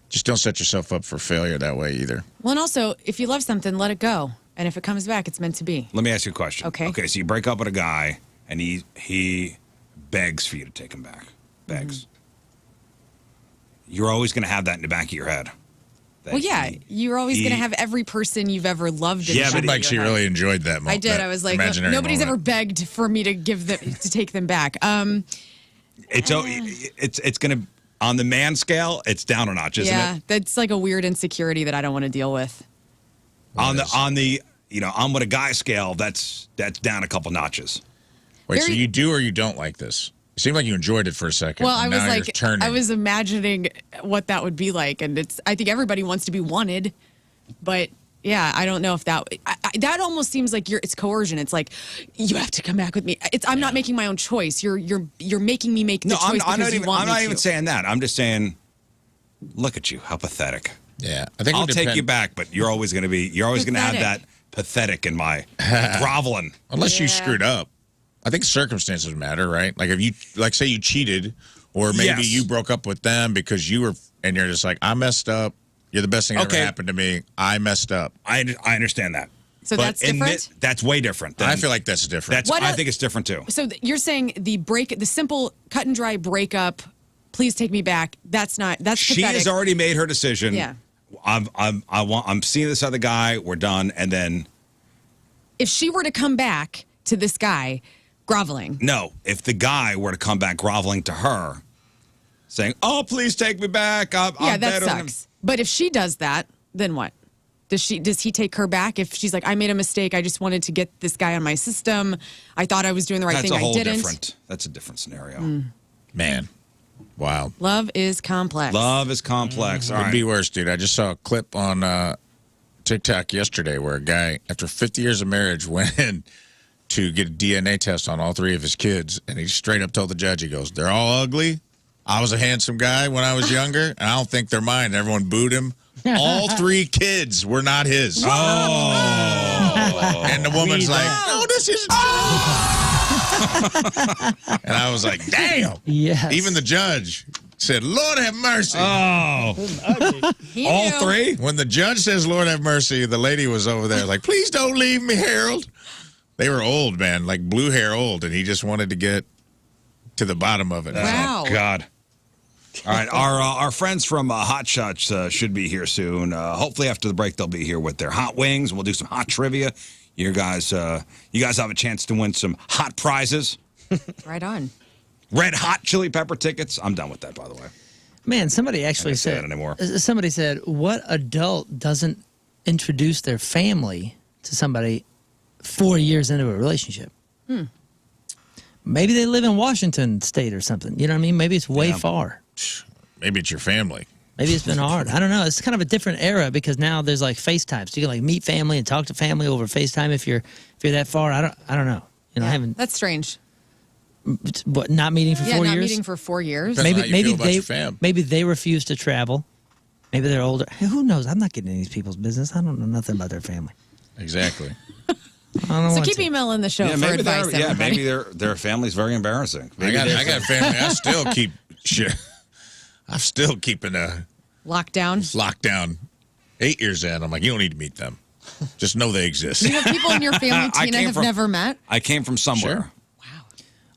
Just don't set yourself up for failure that way either. Well, and also, if you love something, let it go. And if it comes back, it's meant to be. Let me ask you a question. Okay. Okay, so you break up with a guy, and he begs for you to take him back. Begs. You're always going to have that in the back of your head. that Well, yeah, you're always going to he- have every person you've ever loved. In Yeah, the but back of Like your she head. really enjoyed that moment. I did. I was like, nobody's ever begged for me to give them to take them back. It's going to, on the man scale, it's down a notch, isn't yeah, it? that's like a weird insecurity that I don't want to deal with. On the I'm with a guy scale, that's down a couple notches. Wait, so Very- you do or you don't like this? It seemed like you enjoyed it for a second. Well, I and was now you're like, turning. I was imagining what that would be like, and I think everybody wants to be wanted, but Yeah, I don't know if that that almost seems like it's coercion. It's like you have to come back with me. I'm not making my own choice. You're making me make the choice I'm because not you even. want I'm me not to. even saying that. I'm just saying, look at you, how pathetic. Yeah, I think I'll take you back, but you're always going to be. You're always going to have that pathetic in my groveling. Unless you screwed up. I think circumstances matter, right? Like if you, like, say you cheated, or maybe you broke up with them because you were, and you're just like, I messed up. You're the best thing that ever happened to me. I messed up. I understand that. So that's different? That's way different. I feel like that's different. I think it's different too. So you're saying the simple cut and dry breakup, please take me back. That's pathetic. She has already made her decision. Yeah. I'm seeing this other guy. We're done. And then if she were to come back to this guy groveling. No, if the guy were to come back groveling to her, saying, "Oh, please take me back. I'm that better than sucks. But if she does that, then what? Does he take her back if she's like, I made a mistake. I just wanted to get this guy on my system. I thought I was doing the right thing. I didn't. That's a different scenario. Man. Wow. Love is complex. Love is complex. All It'd right. be worse, dude. I just saw a clip on TikTok yesterday where a guy, after 50 years of marriage, went in to get a DNA test on all 3 of his kids, and he straight up told the judge, he goes, they're all ugly. I was a handsome guy when I was younger, and I don't think they're mine. Everyone booed him. All 3 kids were not his. Oh. And the woman's like, "Oh, this is." And I was like, "Damn." Yes. Even the judge said, "Lord have mercy." Oh. All 3? When the judge says, "Lord have mercy," the lady was over there like, "Please don't leave me, Harold." They were old, man, like blue hair old, and he just wanted to get to the bottom of it. Wow. Oh, God. All right, our friends from Hot Shots should be here soon. Hopefully after the break they'll be here with their hot wings. We'll do some hot trivia. You guys have a chance to win some hot prizes. Right on. Red hot chili pepper tickets. I'm done with that, by the way. Man, somebody actually I can't say said that anymore. Somebody said, what adult doesn't introduce their family to somebody 4 years into a relationship? Maybe they live in Washington State or something. You know what I mean? Maybe it's way far. Maybe it's your family. Maybe it's been hard. I don't know. It's kind of a different era because now there's like FaceTime. So you can like meet family and talk to family over FaceTime if you're that far. I don't know. You know, I haven't. That's strange. What, not meeting for 4 years? Not meeting for 4 years. Depends on how you feel about your fam. Maybe they refuse to travel. Maybe they're older. Hey, who knows? I'm not getting in these people's business. I don't know nothing about their family. Exactly. So keep emailing the show for advice. Maybe their family's very embarrassing. Maybe I got family. I still keep shit. I'm still keeping a lockdown. 8 years in, I'm like, you don't need to meet them. Just know they exist. You have people in your family Tina have never met? I came from somewhere. Sure.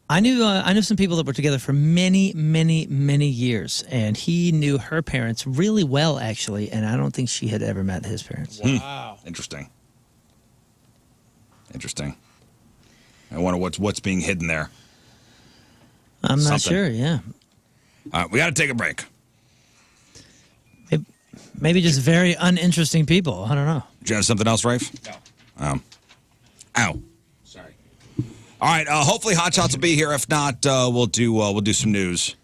I knew some people that were together for many, many, many years, and he knew her parents really well, actually, and I don't think she had ever met his parents. Wow. Interesting. I wonder what's being hidden there. I'm not sure, yeah. All right, we got to take a break. Maybe just very uninteresting people. I don't know. Do you have something else, Rafe? No. Ow. Sorry. All right. Hopefully, Hot Shots will be here. If not, we'll do some news.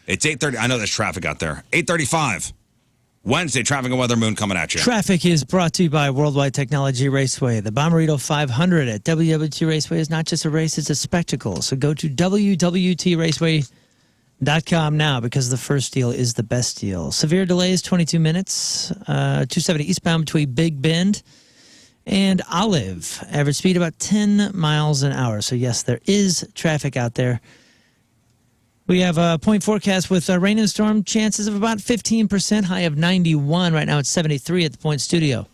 It's 8:30. I know there's traffic out there. 8:35. Wednesday, traffic and weather, Moon coming at you. Traffic is brought to you by Worldwide Technology Raceway. The Bommarito 500 at WWT Raceway is not just a race, it's a spectacle. So go to WWTRaceway.com now because the first deal is the best deal. Severe delays, 22 minutes. 270 eastbound between Big Bend and Olive. Average speed about 10 miles an hour. So, yes, there is traffic out there. We have a point forecast with rain and storm chances of about 15%, high of 91. Right now it's 73 at the Point Studio.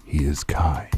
He is kind.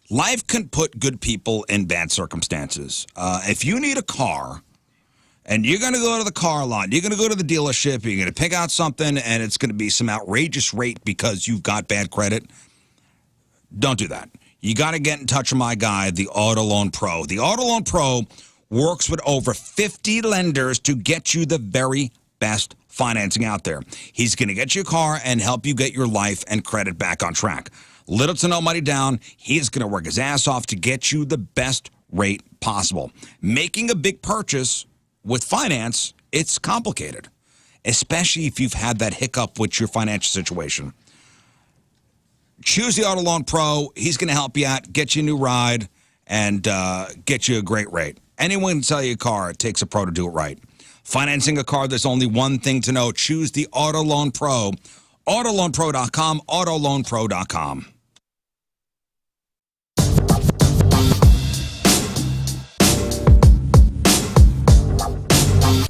life can put good people in bad circumstances. If you need a car and you're going to go to the car lot, you're going to go to the dealership, you're going to pick out something, and it's going to be some outrageous rate because you've got bad credit, don't do that. You got to get in touch with my guy, the Auto Loan Pro. The Auto Loan Pro works with over 50 lenders to get you the very best financing out there. He's going to get you a car and help you get your life and credit back on track. Little to no money down. He's going to work his ass off to get you the best rate possible. Making a big purchase with finance, it's complicated, especially if you've had that hiccup with your financial situation. Choose the Auto Loan Pro. He's going to help you out, get you a new ride, and get you a great rate. Anyone can sell you a car. It takes a pro to do it right. Financing a car, there's only one thing to know. Choose the Auto Loan Pro. AutoLoanPro.com, AutoLoanPro.com.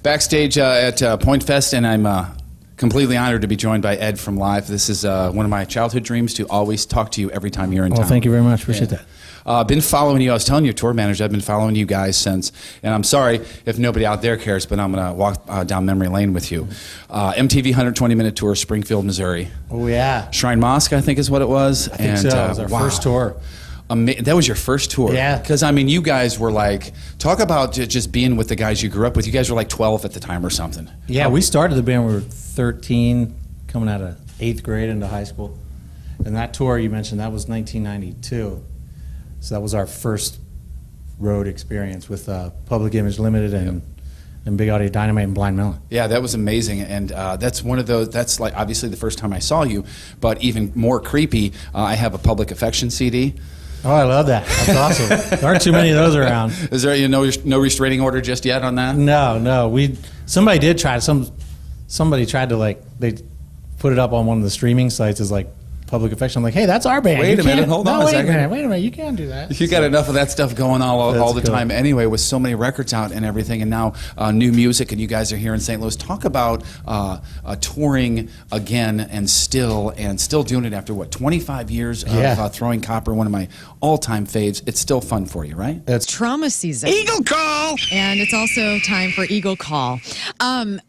Backstage at Point Fest, and I'm completely honored to be joined by Ed from Live. This is one of my childhood dreams to always talk to you every time you're in town. Well, thank you very much. Appreciate that. Been following you. I was telling your tour manager, I've been following you guys since, and I'm sorry if nobody out there cares, but I'm going to walk down memory lane with you. MTV 120-minute tour, Springfield, Missouri. Oh, yeah. Shrine Mosque, I think is what it was. I think so. It was our first tour. That was your first tour? Yeah. Because, I mean, you guys were like, talk about just being with the guys you grew up with. You guys were like 12 at the time or something. Yeah, we started the band when we were 13, coming out of 8th grade into high school. And that tour you mentioned, that was 1992. So that was our first road experience with Public Image Limited and Big Audio Dynamite and Blind Melon. Yeah, that was amazing, and that's one of those. That's like obviously the first time I saw you, but even more creepy. I have a Public Affection CD. Oh, I love that. That's awesome. There aren't too many of those around. Is there no restraining order just yet on that? No. Somebody did try. Somebody tried to they put it up on one of the streaming sites as like Public Affection. I'm like, hey, that's our band. Wait a minute, hold on a second. Wait a minute, you can't do that. You got enough of that stuff going on all the time anyway, with so many records out and everything, and now new music, and you guys are here in St. Louis. Talk about touring again and still doing it after, what, 25 years of Throwing Copper, one of my all-time faves. It's still fun for you, right? It's trauma season. Eagle Call! And it's also time for Eagle Call.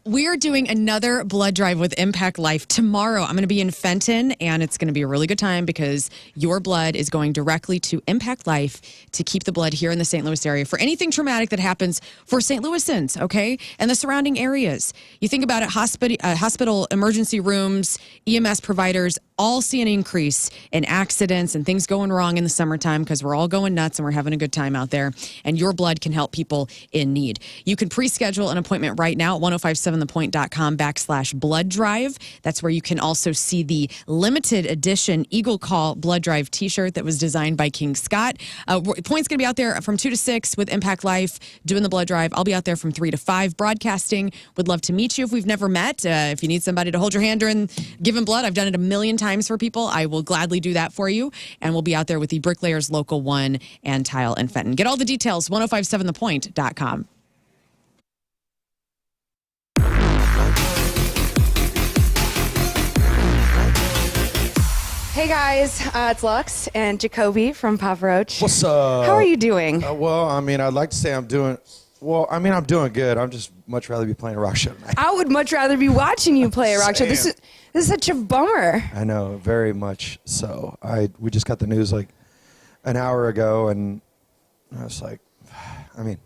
We're doing another blood drive with Impact Life tomorrow. I'm going to be in Fenton, and it's going to be a really good time because your blood is going directly to Impact Life to keep the blood here in the St. Louis area for anything traumatic that happens for St. Louisans, okay? And the surrounding areas. You think about it, hospital emergency rooms, EMS providers, all see an increase in accidents and things going wrong in the summertime because we're all going nuts and we're having a good time out there. And your blood can help people in need. You can pre-schedule an appointment right now at 1057thepoint.com/blood drive. That's where you can also see the limited edition Eagle Call Blood Drive t-shirt that was designed by King Scott. Point's going to be out there from 2 to 6 with Impact Life doing the blood drive. I'll be out there from 3 to 5 broadcasting. Would love to meet you if we've never met. If you need somebody to hold your hand during giving blood, I've done it a million times for people. I will gladly do that for you. And we'll be out there with the Bricklayers Local 1 and Tile and Fenton. Get all the details, 1057thepoint.com. Hey guys, it's Lux and Jacoby from Papa Roach. What's up? How are you doing? Well, I mean, I'd like to say I'm doing good. I'm just much rather be playing a rock show tonight. I would much rather be watching you play a rock show. This is such a bummer. I know, very much so. We just got the news like an hour ago, and I was like, I mean,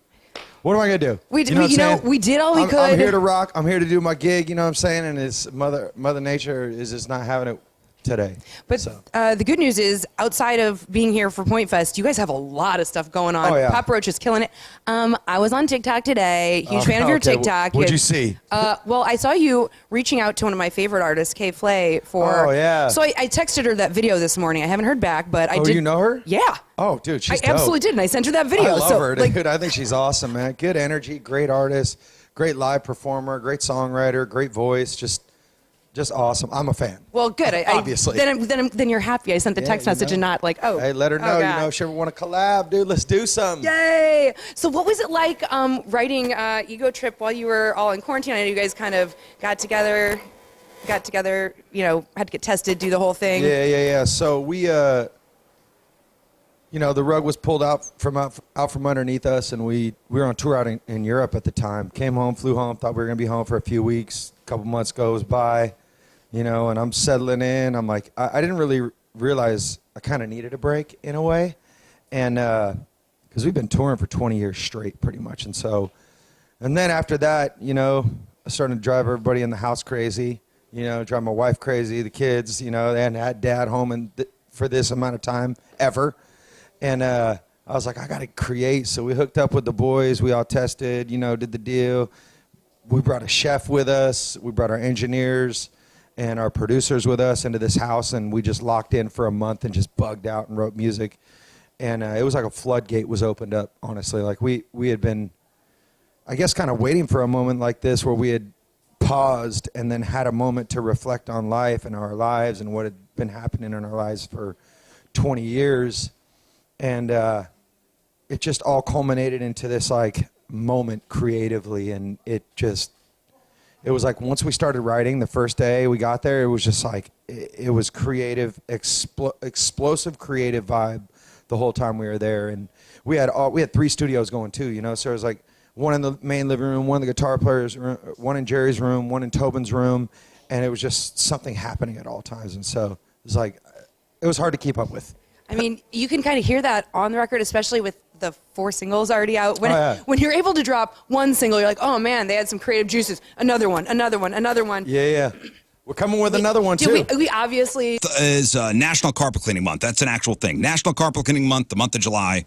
what am I gonna do? We did all we could. I'm here to rock. I'm here to do my gig. You know what I'm saying? And it's Mother Nature is just not having it today. But the good news is, outside of being here for Point Fest, you guys have a lot of stuff going on. Oh, yeah. Papa Roach is killing it. I was on TikTok today. Huge fan of your TikTok. What'd you see? Well, I saw you reaching out to one of my favorite artists, Kay Flay, for... Oh, yeah. So I texted her that video this morning. I haven't heard back, but I did... Oh, you know her? Yeah. Oh, dude, she's I absolutely did, and I sent her that video. I love her, dude. I think she's awesome, man. Good energy, great artist, great live performer, great songwriter, great voice, just awesome. I'm a fan. Well, good. Obviously. Then you're happy. I sent the text message and not like, oh. Hey, let her know. If she ever want to collab, dude, let's do something. Yay! So what was it like writing Ego Trip while you were all in quarantine? I know you guys kind of got together, had to get tested, do the whole thing. Yeah. So we, the rug was pulled out from underneath us, and we were on tour out in Europe at the time. Came home, flew home, thought we were going to be home for a few weeks. A couple months goes by, and I'm settling in. I'm like, I didn't really realize I kind of needed a break in a way, and because we've been touring for 20 years straight pretty much. And then after that, I started to drive everybody in the house crazy, drive my wife crazy, the kids, they hadn't had dad home for this amount of time ever. And I was like, I got to create. So we hooked up with the boys. We all tested, did the deal. We brought a chef with us. We brought our engineers and our producers with us into this house. And we just locked in for a month and just bugged out and wrote music. And it was like a floodgate was opened up, honestly. Like we had been, I guess, kind of waiting for a moment like this where we had paused and then had a moment to reflect on life and our lives and what had been happening in our lives for 20 years. And it just all culminated into this like moment creatively, and it was like once we started writing the first day we got there, it was just like it was creative, explosive creative vibe the whole time we were there. And we had 3 studios going too, so it was like one in the main living room, one in the guitar player's room, one in Jerry's room, one in Tobin's room, and it was just something happening at all times. And so it was like it was hard to keep up with. I mean, you can kind of hear that on the record, especially with the 4 singles already out. When you're able to drop one single, you're like, oh man, they had some creative juices. Another one. Yeah. We're coming with another one too. We obviously is National Carpet Cleaning Month. That's an actual thing. National Carpet Cleaning Month, the month of July.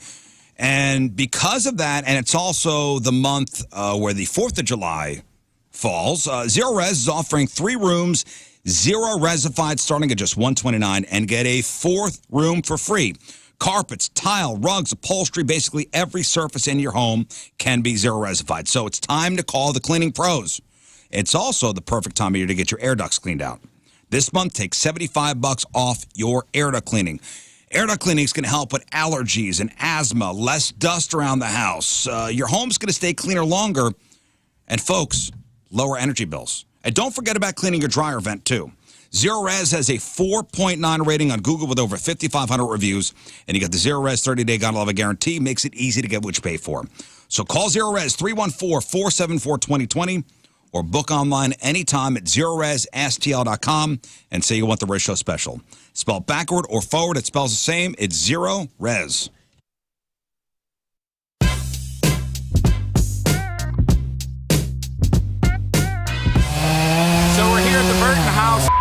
And because of that, and it's also the month where the 4th of July falls, Zero Res is offering 3 rooms, 0 resified, starting at just $129, and get a 4th room for free. Carpets, tile, rugs, upholstery, basically every surface in your home can be 0 resified. So it's time to call the cleaning pros. It's also the perfect time of year to get your air ducts cleaned out. This month, take $75 off your air duct cleaning. Air duct cleaning is going to help with allergies and asthma, less dust around the house. Your home's going to stay cleaner longer, and folks, lower energy bills. And don't forget about cleaning your dryer vent, too. Zero Res has a 4.9 rating on Google with over 5,500 reviews, and you got the Zero Res 30-day Gotta Love It guarantee. Makes it easy to get what you pay for. So call Zero Res 314-474-2020 or book online anytime at ZeroResSTL.com and say you want the RizzShow special. Spelled backward or forward, it spells the same. It's Zero Res.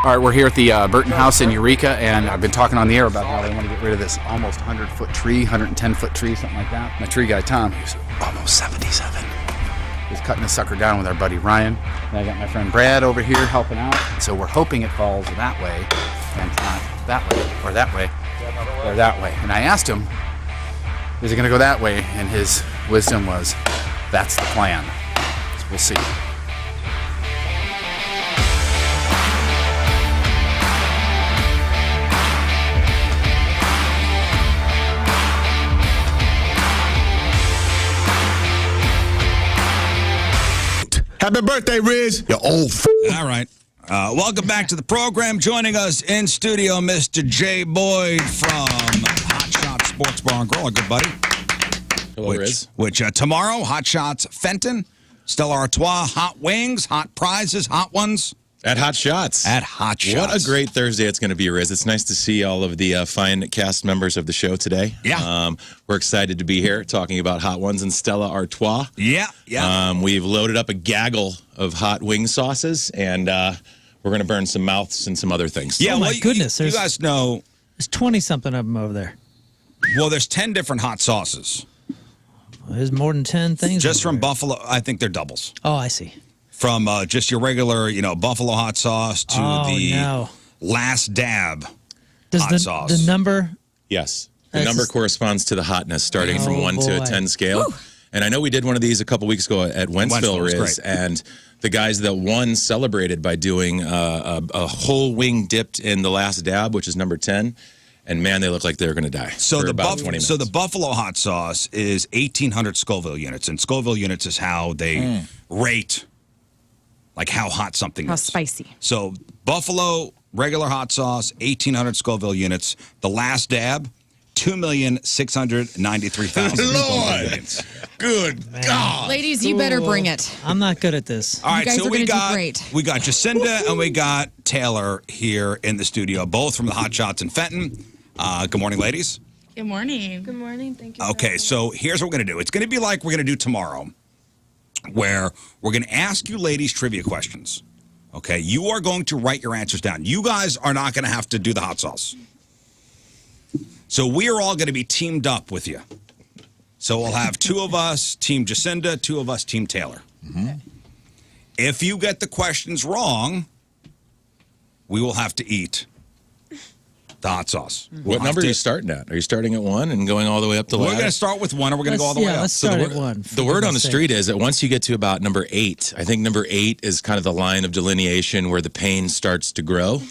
All right, we're here at the Burton House in Eureka, and I've been talking on the air about how they want to get rid of this almost 100-foot tree, 110-foot tree, something like that. My tree guy, Tom, who's almost 77, is cutting this sucker down with our buddy Ryan. And I got my friend Brad over here helping out. So we're hoping it falls that way, and not that way, or that way, or that way. And I asked him, is it going to go that way? And his wisdom was, that's the plan. So we'll see. Happy birthday, Rizz. You old All right. Welcome back to the program. Joining us in studio, Mr. Jay Boyd from Hot Shots Sports Bar and Grill, our good buddy. Hello, Rizz. Which tomorrow, Hot Shots Fenton, Stella Artois, hot wings, hot prizes, hot ones. At Hot Shots. At Hot Shots. What a great Thursday it's going to be, Rizz. It's nice to see all of the fine cast members of the show today. Yeah. We're excited to be here talking about hot ones and Stella Artois. Yeah. We've loaded up a gaggle of hot wing sauces, and we're going to burn some mouths and some other things. Yeah, Oh, my goodness. You guys know, There's 20-something of them over there. well, there's 10 different hot sauces. There's more than 10 things. Just over from there. Buffalo, I think they're doubles. Oh, I see. From just your regular, Buffalo hot sauce to the last dab Does hot sauce. the number? Yes. The That's number just- corresponds to the hotness, starting from 1 to a boy. 10 scale. And I know we did one of these a couple weeks ago at Wentzville, was Rizz, great. and the guys that won celebrated by doing a whole wing dipped in the last dab, which is number 10. And man, they look like they're going to die. So for the about 20 minutes. So the Buffalo hot sauce is 1,800 Scoville units, and Scoville units is how they rate, like how hot something How is. spicy. So Buffalo regular hot sauce, 1,800 Scoville units. The last dab, 2,693,000. Lord. Good God. Ladies, you better bring it. I'm not good at this. All right, guys so are we gonna do got great. Jacinda and we got Taylor here in the studio, both from the Hot Shots in Fenton. Good morning, ladies. Good morning. Good morning. Thank you. Okay, so here's what we're going to do. It's going to be like we're going to do tomorrow, where we're going to ask you ladies trivia questions. Okay, you are going to write your answers down. You guys are not going to have to do the hot sauce. So we are all going to be teamed up with you. So we'll have two of us, Team Jacinda, two of us, Team Taylor. If you get the questions wrong, we will have to eat the hot sauce. What number are you starting at? Are you starting at 1 and going all the way up to We're ladder? going to start with 1 and we're going to go all the way up. Let's start at 1. The word on the street is that once you get to about number 8, I think number 8 is kind of the line of delineation where the pain starts to grow.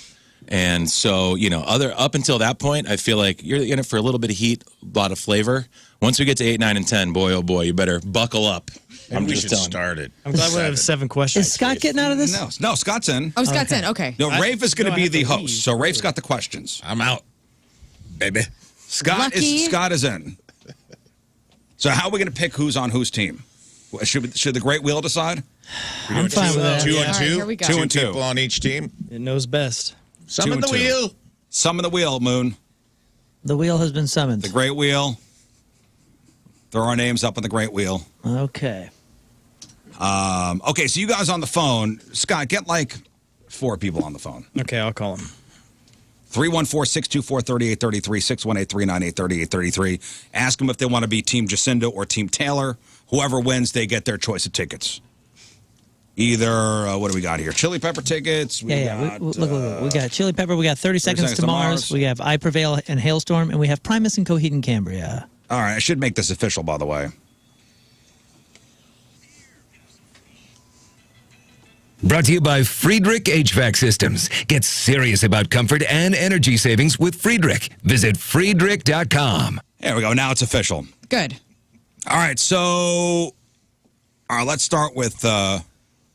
And so, up until that point, I feel like you're in it for a little bit of heat, a lot of flavor. Once we get to 8, 9, and 10, boy, oh boy, you better buckle up. We should start it. I'm glad we have 7 questions. Is Scott getting out of this? No, Scott's in. Oh, Scott's in. Okay. No, Rafe is going to I be have the to host. leave. So Rafe's got the questions. I'm out, baby. Scott is in. So how are we going to pick who's on whose team? Should the Great Wheel decide? I'm fine with that. 2 All and right, 2? here we go. 2 and 2. People on each team? It knows best. Summon the 2 and 2. wheel. Summon the wheel, Moon. The wheel has been summoned. The Great Wheel. Throw our names up on the Great Wheel. Okay. Okay, so you guys on the phone. Scott, get like 4 people on the phone. Okay, I'll call him. 314-624-3833, 618-398-3833. Ask them if they want to be Team Jacinda or Team Taylor. Whoever wins, they get their choice of tickets. Either, what do we got here? Chili pepper tickets. We got Chili Pepper. We got 30 Seconds to Mars. We have I Prevail and Hailstorm. And we have Primus and Coheed and Cambria. All right, I should make this official, by the way. Brought to you by Friedrich HVAC Systems. Get serious about comfort and energy savings with Friedrich. Visit Friedrich.com. There we go. Now it's official. Good. All right, so let's start with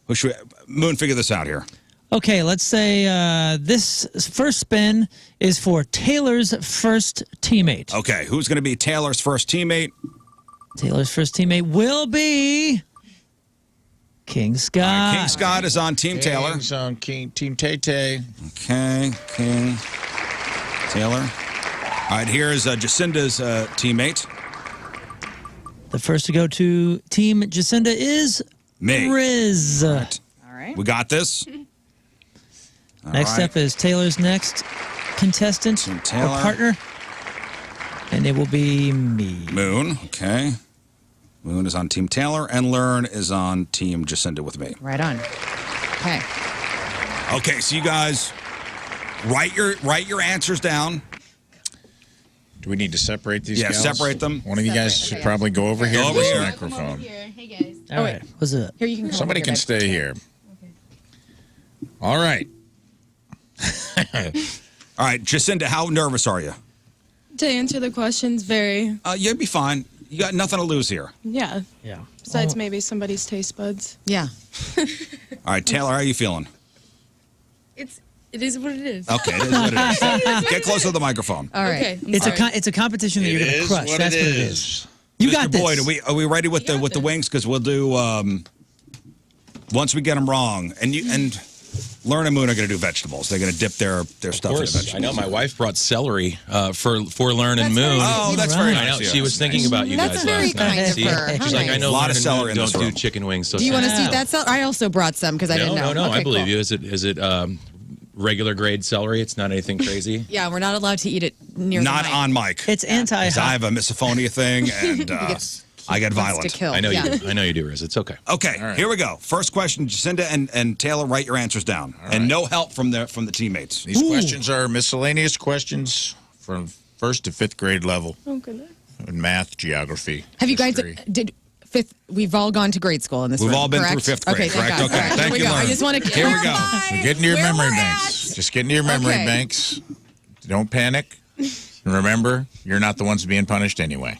who should Moon figure this out here. Okay, let's say this first spin is for Taylor's first teammate. Okay, who's going to be Taylor's first teammate? Taylor's first teammate will be King Scott. King Scott is on Team Taylor. King's on Team Tay-Tay. Okay, King Taylor. All right, here's Jacinda's teammate. The first to go to Team Jacinda is Me. Rizz. All right. We got this. All Next right. up is Taylor's next contestant Team or Taylor. partner. And it will be me. Moon. Okay. Moon is on Team Taylor, and Lern is on Team Jacinda with me. Right on. Okay. Okay, so you guys write your answers down. Do we need to separate these guys? separate them. One of you guys should probably go over here Go to over this here. microphone. Hey guys. All right. What's it? Here, you can come Somebody over can here, babe. stay here. All right. All right, Jacinda, how nervous are you? To answer the questions, very. You'll be fine. You got nothing to lose here. Yeah. Yeah. Besides maybe somebody's taste buds. Yeah. All right, Taylor, how are you feeling? It is what it is. Okay, it is what it is. Get closer to the microphone. All right. Okay. I'm It's sorry. it's a competition that you're going to crush. That's what it is. You Mr. got this. Boyd, are we ready with the wings? Because we'll do once we get them wrong, and Lern and Moon are going to do vegetables. They're going to dip their stuff in vegetables. I know. My wife brought celery for Lern and Moon. Oh, that's very I nice. know. yeah. She was thinking about you That's guys very last night. kind of See? her. How She's like, I nice. know A lot Lern of and celery Moon in this don't do room. chicken wings. So Do you want to sad. see that celery? I also brought some because I didn't know. No, Okay, I believe cool. you. Is it regular grade celery? It's not anything crazy. Yeah, we're not allowed to eat it near Not the mic. on mic. It's anti. 'Cause I have a misophonia thing, and I get Wants violent. to kill. I know yeah. you do. I know you do, Rizz. It's okay. Okay, here we go. First question, Jacinda and Taylor, write your answers down, and no help from the teammates. These questions are miscellaneous questions from 1st to 5th grade level Oh, goodness. in math, geography. Have you guys history. did fifth? We've all gone to grade school in this. We've room, all been correct? through 5th grade, Okay, thank correct? God. Okay, All right, thank here we you, go. Lern. I just want to Here we go. So get into your Where memory we're banks. Just get into your memory Okay. banks. Don't panic. And remember, you're not the ones being punished anyway.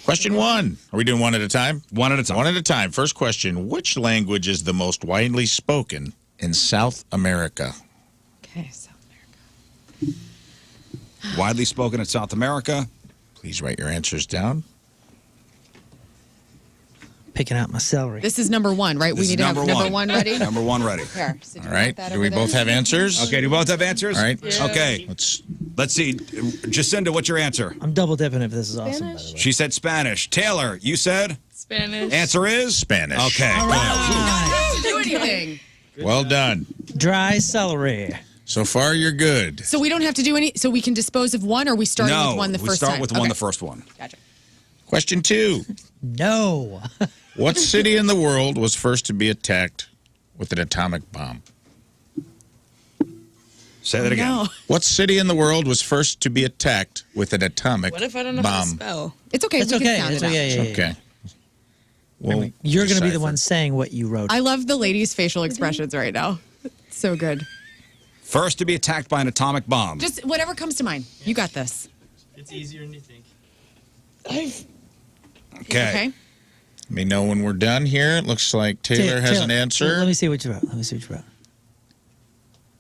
Question 1. Are we doing one at a time? One at a time. One at a time. First question. Which language is the most widely spoken in South America? Okay, South America. Widely spoken in South America. Please write your answers down. Picking out my celery. This is number one, right? This We is need to have number one ready. Number one ready. Here. So All right. Do we both have answers? Okay, do we both have answers? All right. Yeah. Okay. Let's see. Jacinda, what's your answer? I'm double dipping if this is awesome, by the way. She said Spanish. Taylor, you said? Spanish. Answer is? Spanish. Okay. All right. Do anything. Well done. Dry celery. So far, you're good. So we don't have to do any. So we can dispose of one, or we start with one the we first start time? with one the first one. Gotcha. Question 2. No. What city in the world was first to be attacked with an atomic bomb? Say that again. No. What city in the world was first to be attacked with an atomic What if I don't know how to bomb? spell? It's okay. It's we okay. can sound It's it out. okay. Yeah. Okay. Well, You're going to be the decipher. one saying what you wrote. I love the ladies' facial expressions right now. So good. First to be attacked by an atomic bomb. Just whatever comes to mind. You got this. It's easier than you think. Okay. Let me know when we're done here. It looks like Taylor has an answer. Let me see what you wrote.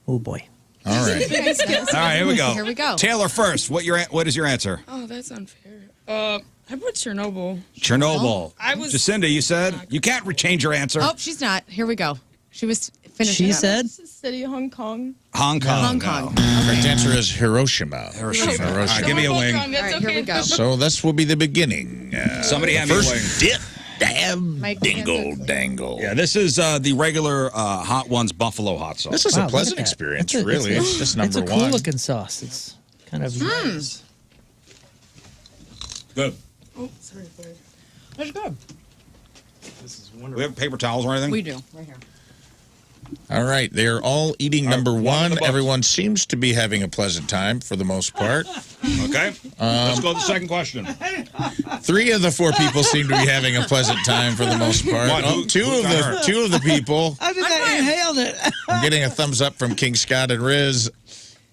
Oh, boy. All right. All right, here we go. Here we go. Taylor first. What is your answer? Oh, that's unfair. I put Chernobyl. Chernobyl. I was- Jacinda, you said? You can't change your answer. Oh, she's not. Here we go. She was finishing She up. said? It's the city of Hong Kong. Hong Kong. Hong Kong. Correct answer is Hiroshima. Hiroshima. All right, give me a We're both wing. wrong. That's All right, okay. here we go. So this will be the beginning. Somebody the hand me a first wing. dip, dab, Mike, dingle, answer. dangle. Yeah, this is the regular Hot Ones Buffalo hot sauce. This is Wow, a look pleasant at that. experience, It's a- really. It's just number It's a cool one. looking sauce. It's kind of. Good. Oh, sorry, sorry. That's good. We have paper towels or anything? We do. Right here. All right, they are all eating number one in one. the books. Everyone seems to be having a pleasant time for the most part. Okay. Let's go to the second question. 3 of the 4 people seem to be having a pleasant time for the most part. What? Oh, two Who got hurt? of the people. I just inhaled it. I'm getting a thumbs up from King Scott and Rizz.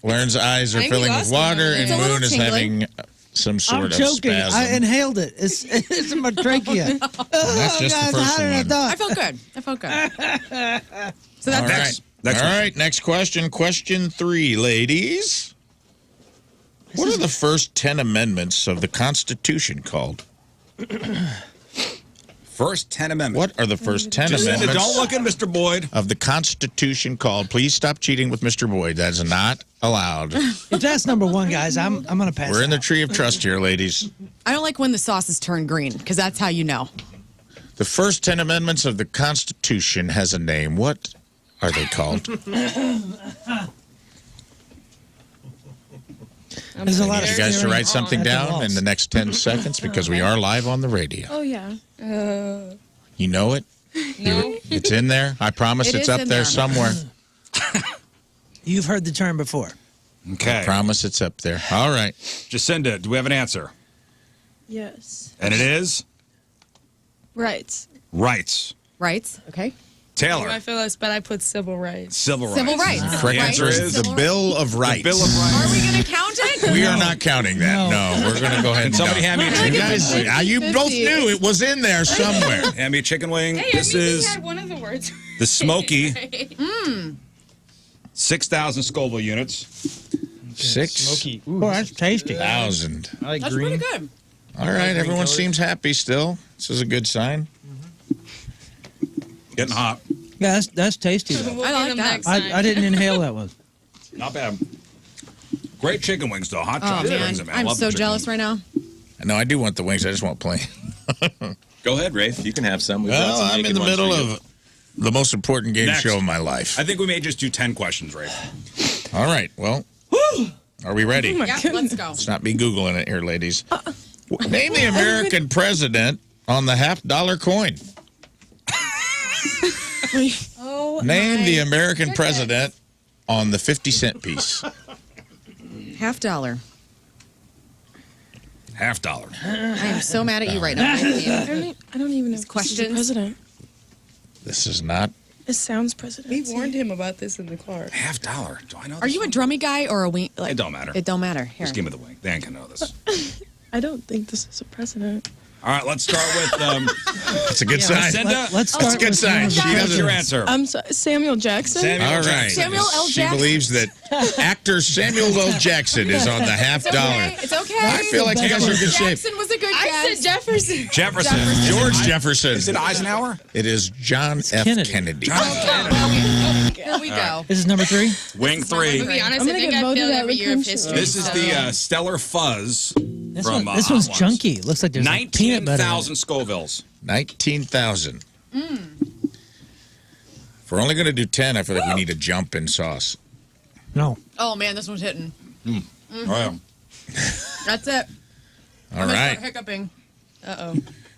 Lern's eyes are I think filling we with lost one water, already. and It's a little Moon is tingling. having some I'm sort of choking. spasm. I inhaled it. It's in my trachea. And that's just the first I one. I felt good. I felt good. So All that's right. Next All one. right, next question. Question 3, ladies. What are the first 10 amendments of the Constitution called? First 10 amendments. What are the first 10 Jacinda, amendments don't look at Mr. Boyd. of the Constitution called? Please stop cheating with Mr. Boyd. That is not allowed. If that's number one, guys, I'm gonna pass. We're in the out. tree of trust here, ladies. I don't like when the sauces turn green because that's how you know. The first 10 amendments of the Constitution has a name. What are they called? There's a lot of You guys to staring write something at the down in walls. the next 10 seconds because we are live on the radio. Oh, yeah. You know it? No. It's in there. I promise It it's is up in there there. somewhere. You've heard the term before. Okay. Promise it's up there. All right. Jacinda, do we have an answer? Yes. And it is? Rights. Rights. Rights. Okay. Taylor. I feel less, but I put civil rights. Civil rights. Civil rights. Correct Right. answer is the Civil Bill of Rights. Bill of Rights. Are we going to count it? We are not counting that. No, we're going to go ahead and Somebody count. hand me a You chicken guys, wing. you both knew it was in there somewhere. Hand me a chicken wing. Hey, This I mean, is he had one of the words. the Smoky. Right. 6,000 Scoville units. 6,000. Oh, that's tasty. I like That's green. pretty good. All right, everyone seems happy still. This is a good sign. Getting hot. Yeah, that's tasty. Though. We'll I get like them that. next time. I didn't inhale that one. Not bad. Great chicken wings, though. Hot Oh, chocolate man. wings. I'm Love the so chicken jealous wings. right now. No, I do want the wings. I just want plain. Go ahead, Rafe. You can have some. We've got Well, some I'm in naked the ones middle for you. of the most important game Next. show of my life. I think we may just do 10 questions, Rafe. All right, well, are we ready? Yeah, let's go. Let's not be Googling it here, ladies. Name the American president on the $50 coin. Oh, Name my the American goodness. president on the 50-cent piece. $50. $50. I am so mad at you right now. I don't even know if this is questions? the president. This is not. It sounds president. We warned him about this in the car. $50. Do I know this? Are you a drummy guy or a wing? Like, It don't matter. It don't matter. Here. Just give me the wing. Dan can know this. I don't think this is a president. All right, let's start with. That's a good sign. Let's start That's a good with sign. number She three. What's doesn't. your answer? I'm sorry, Samuel Jackson. Samuel All right. Jackson. Samuel L. She Jackson. believes that actor Samuel L. Jackson is on the $half. It's okay. I feel like you guys are in good shape. Jackson was a good I guess. said Jefferson. Jefferson. George Jefferson. Is it Eisenhower? It is John F. Kennedy. There we go. This is number 3. Wing To 3. be honest, I think I failed every year of history. This is the Stellar Fuzz This, from this one's Hot Ones. junky. Looks like there's like peanut butter. 19,000 Scovilles. 19,000. If we're only going to do 10, I feel like we need a jump in sauce. No. Oh man, this one's hitting. Oh, yeah. That's it. All right. Hiccuping.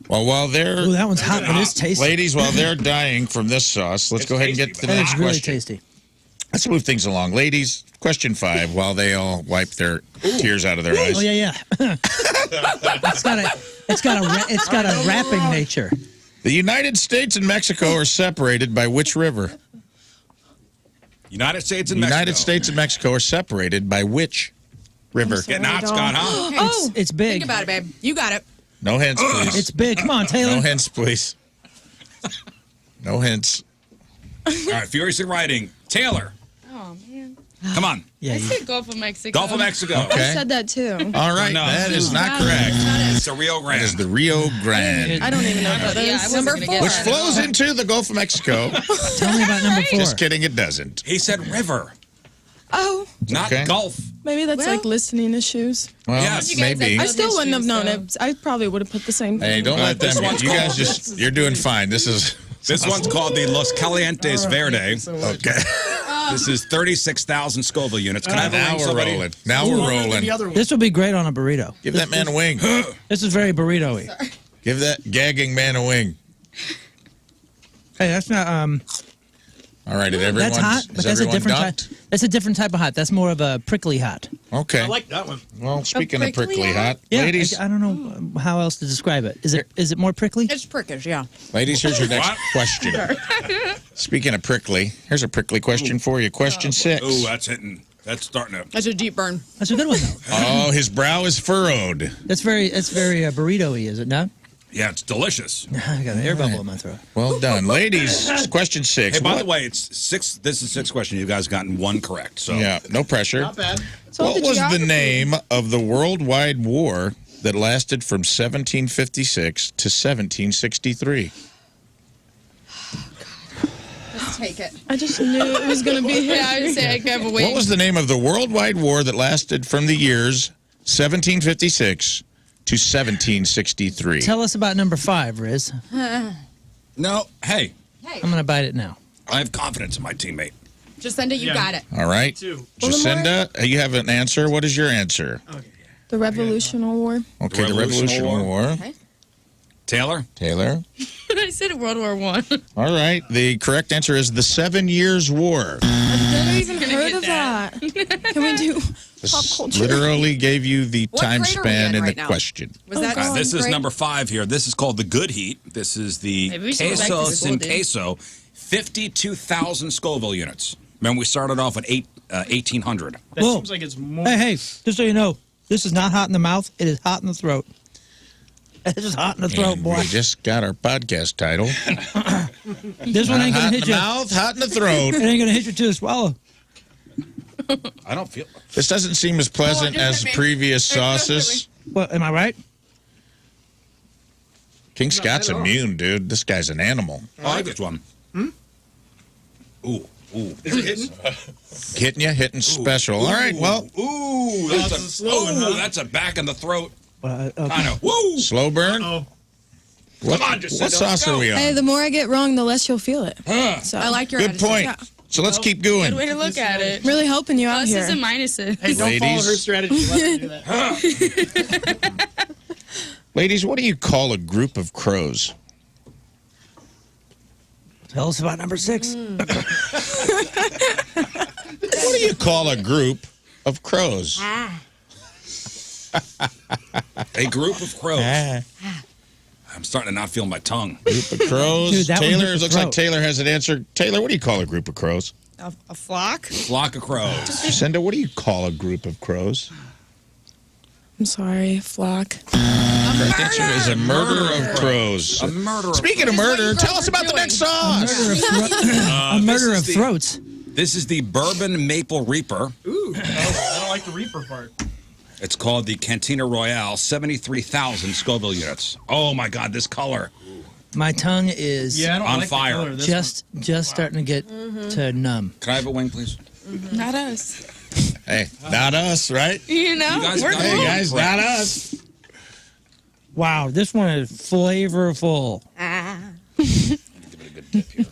Well, while they're Ooh, that one's hot, but it's tasty. ladies, while they're dying from this sauce, let's go ahead and get to the That next is really question. tasty. Let's move things along, ladies. Question 5. While they all wipe their tears out of their eyes. Oh yeah. it's got a wrapping nature. The United States and Mexico are separated by which river? United States and Mexico. United States and Mexico are separated by which river? Getting hot, Scott, huh? It's big. Think about it, babe. You got it. No hints, please. It's big. Come on, Taylor. No hints, please. No hints. All right, furiously writing. Taylor. Oh man. Come on. Yeah, I you- said Gulf of Mexico. Gulf of Mexico. I Okay. said that too. All right, No. that is not correct. It's the Rio Grande. That is the Rio Grande, I don't even know what that Yeah, I is. wasn't Number gonna 4. get which that. flows into the Gulf of Mexico. Tell me about number 4. Just kidding, it doesn't. He said river, Oh, not Okay. Gulf. maybe that's Well- like listening issues. Well, Yes. You guys maybe. have I still wouldn't have known issues, it. I probably would have put the same thing. Hey, don't let them. This one's You guys called- you're doing fine. This is This one's called the Los Calientes Verde. okay. This is 36,000 Scoville units. Can I have a Now ring, we're somebody? rolling. Now we're rolling. This would be great on a burrito. Give that man a wing. This is very burrito-y. Give that gagging man a wing. Hey, that's not All right, did everyone? that's hot, Is but that's a everyone different type. dunked? That's a different type of hot. That's more of a prickly hot. Okay. that one. Well, speaking of prickly prickly hot, Yeah, ladies, I don't know how else to describe it. Is it more prickly? It's prickish, yeah. ladies, here's your next question. Speaking of prickly, here's a prickly question for you. Question 6. Ooh, that's hitting. That's starting to. That's a deep burn. That's a good one though. Oh, his brow is furrowed. That's very burrito-y, is it not? Yeah, it's delicious. I got an air bubble in my throat. Well done, ladies. Question 6. Hey, by What- the way, it's 6. This is 6 question. You guys gotten 1 correct. So Yeah, no pressure. Not bad. So What was the geography- name of the worldwide war that lasted from 1756 to 1763? Let's take it. I just knew it was going to be him. Yeah, I would say I have a What wait. was the name of the worldwide war that lasted from the years 1756 to 1763? Tell us about number 5, Rizz. no. Hey, I'm gonna bite it now. I have confidence in my teammate. Just send it. You got it. All right. Jacinda, you have an answer. What is your answer? The Revolutionary War. Okay, the Revolutionary Revolutionary War. Okay. Taylor. Taylor. I said World War One. All right. The correct answer is the 7 Years' War. I've never even heard of that. Can we do pop This culture? literally gave you the What time grade are we span in in the right now? question. Was Oh, that God. This is great. number 5 here. This is called the Good Heat. This is the Maybe we should go back to Queso school, Sin dude. Queso. 52,000 Scoville units. Remember, we started off at 1,800. That Whoa. seems like it's more. Hey, just so you know, this is not hot in the mouth. It is hot in the throat. It's just hot in the throat, And boy. we just got our podcast title. This one ain't Hot gonna in hit the you. mouth, hot in the throat. It ain't gonna hit you to the swallow. I don't feel. This doesn't seem as pleasant as previous sauces. What? Am I right? King Scott's immune, dude. This guy's an animal. I like this one. Ooh. Ooh. Is it hitting? Hitting special. All right, well, Ooh, that's a slow one, huh? that's a back in the throat. Okay. Kind of. Woo. slow burn. Oh, What, Come on, Jacinda, what sauce let's go. are we on? Hey, the more I get wrong, the less you'll feel it. So I like your Good attitude. point. Yeah. So let's keep going. Good way to look at it. Really helping you out here. Pluses and minuses. hey, don't follow Ladies. her strategy. Let her do that. Ladies, what do you call a group of crows? Tell us about number 6. What do you call a group of crows? A group of crows. Ah, I'm starting to not feel my tongue. group of crows. Dude, that one Taylor, hit it the looks like throat. Taylor has an answer. Taylor, what do you call a group of crows? A flock? Flock of crows. Jacinda, what do you call a group of crows? I'm sorry, flock. Correct answer is a murder of crows. A murder. Speaking of murder, tell us about the next sauce. A murder of throats. This is the Bourbon Maple Reaper. Ooh, I don't like the Reaper part. It's called the Cantina Royale, 73,000 Scoville units. Oh my God, this color. My tongue is I don't on like fire. The color of this just starting to get to numb. Can I have a wing, please? Not us. Hey, not us, right? You know, You guys we're got Hey, cool. guys, not us. Wow, this one is flavorful. Give it a good dip here.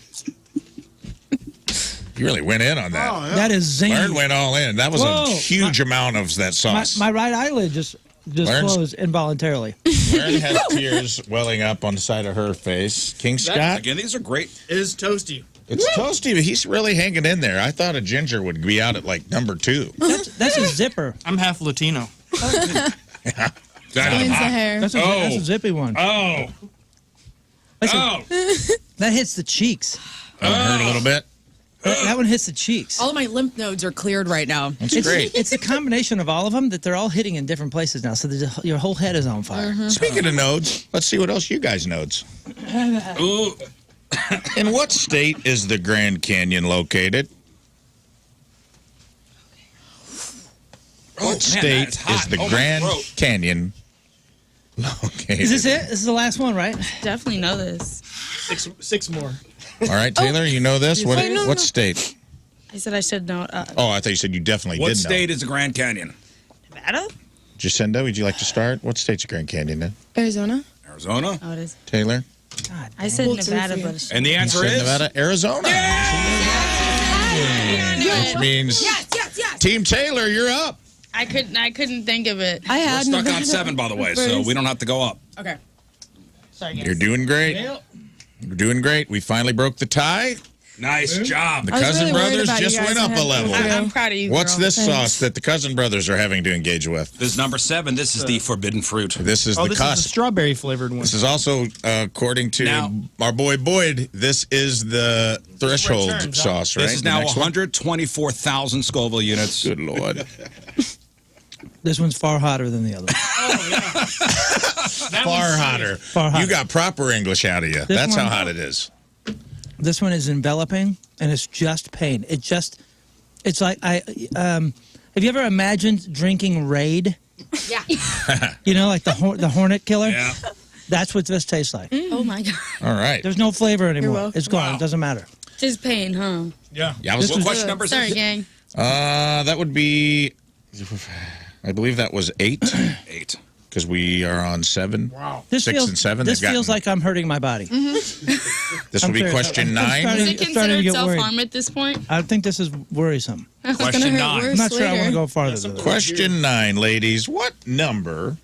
You really went in on that. That is zany. Lern went all in. That was Whoa. a huge amount of that sauce. My right eyelid just Lern's- closed involuntarily. Lern has tears welling up on the side of her face. King Scott, Again, these are great. It is toasty. it's toasty, but he's really hanging in there. I thought a ginger would be out at like number 2. That's a zipper. I'm half Latino. Explains the hair. That's a zippy one. Oh. That hits the cheeks. Oh, it hurt a little bit. That one hits the cheeks. All of my lymph nodes are cleared right now. That's great. It's a combination of all of them that they're all hitting in different places now. So your whole head is on fire. Speaking of nodes, let's see what else you guys nodes. Ooh. In what state is the Grand Canyon located? What state is the Grand Canyon located? Is this it? This is the last one, right? Definitely know this. Six more. All right, Taylor, you know this? What, Wait, no, what no. state? I said I should know. Oh, I thought you said you definitely What did know. state is the Grand Canyon? Nevada? Jacinda, would you like to start? What state's the Grand Canyon in? Arizona? Arizona? Oh, it is. Taylor? God, I said damn. Nevada, but it's And the You answer said is Nevada, Arizona. Which means Team Taylor, you're up. I couldn't think of it. I we're had stuck Nevada on 7, by the way, so first. we don't have to go up. Okay. You're doing great. You're doing great. We finally broke the tie. Nice job. The I was Cousin really worried Brothers about you just guys. went I up had a to level. go through. I'm proud of you, What's girl. this Thanks. sauce that the Cousin Brothers are having to engage with? This is number 7. This is the forbidden fruit. This is Oh, the this is the cusp. strawberry flavored one. This is also, according to Now- our boy Boyd, this is the threshold turns, huh? sauce, right? This is The now next one? 124,000 Scoville units. Good Lord. This one's far hotter than the other. Far hotter. Far hotter. You got proper English out of you. That's one- how hot it is. This one is enveloping, and it's just pain. It's like have you ever imagined drinking Raid? Yeah. You know, like the Hornet Killer? Yeah. That's what this tastes like. Oh my god. All right. There's no flavor anymore. welcome. It's gone. It doesn't matter. Just pain, huh? Yeah. Yeah, I was, What question number is Sorry, this? gang. that would be, I believe that was 8, 8. because we are on 7. Wow. This 6 feels, and 7. This they've feels gotten- like I'm hurting my body. This will be I'm question I'm 9. starting- Does it I'm starting consider to get self worried. harm at this point? I think this is worrisome. It's Question gonna hurt 9. worse I'm not sure I want to later. go farther than that. Question 9, ladies. What number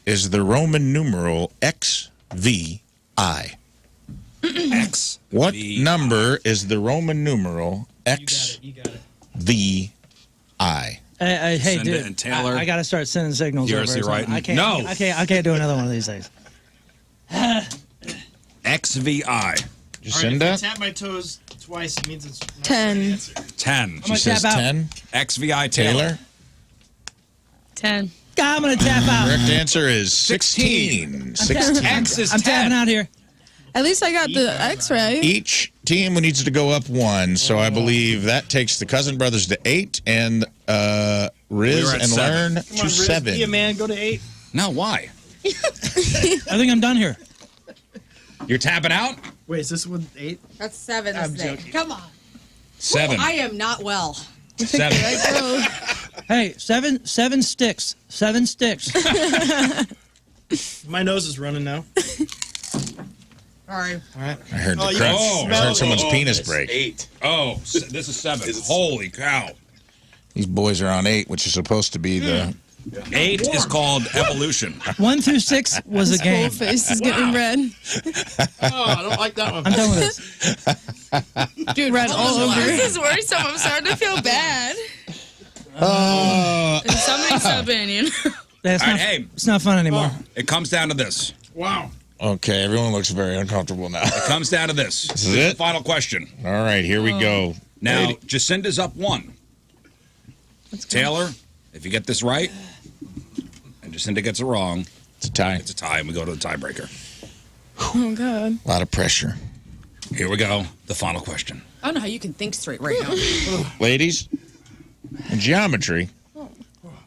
is the Roman numeral XVI? X. What V. number is the Roman numeral XVI? You got it. Hey, Send it, dude. and Taylor, I got to start sending signals you're over. or seriously something. right. I can't. No. I can't do another one of these things. XVI. Jacinda? Tap my toes twice. It means it's not 10. the right answer. 10. She says tap out. 10. XVI Taylor? 10. God, I'm going to tap out. Correct answer is 16. 16. X is I'm 10. tapping out here. At least I got the X right. Each team needs to go up 1, so I believe that takes the Cousin Brothers to 8 and Rizz We were at and 7. Lern Come to on, Rizz, 7. be a man. Go to 8. No, why? I think I'm done here. You're tapping out? Wait, is this one 8? That's 7 I'm this day. joking. Come on. 7. I am not well. 7. Hey, seven sticks. 7 sticks. My nose is running now. Sorry. All right. I heard the Oh, you crunch. can I heard smell someone's it. penis break. 8. Oh, this is 7. Holy cow. These boys are on 8, which is supposed to be the... 8 is called evolution. 1 through 6 was a His whole game. face is getting red. Oh, I don't like that one. I'm done with this. Dude, red all over. This is worrisome. I'm starting to feel bad. Somebody sub in, you know? That's All not, right, hey. It's not fun anymore. It comes down to this. Wow. Okay, everyone looks very uncomfortable now. It comes down to this. This is it? Final question. All right, here we go. Now, Jacinda's up 1. Taylor, if you get this right, and and Jacinda gets it wrong, It's a tie. it's a tie, and we go to the tiebreaker. Oh, God. A lot of pressure. Here we go. The final question. I don't know how you can think straight right now. Ladies, in geometry,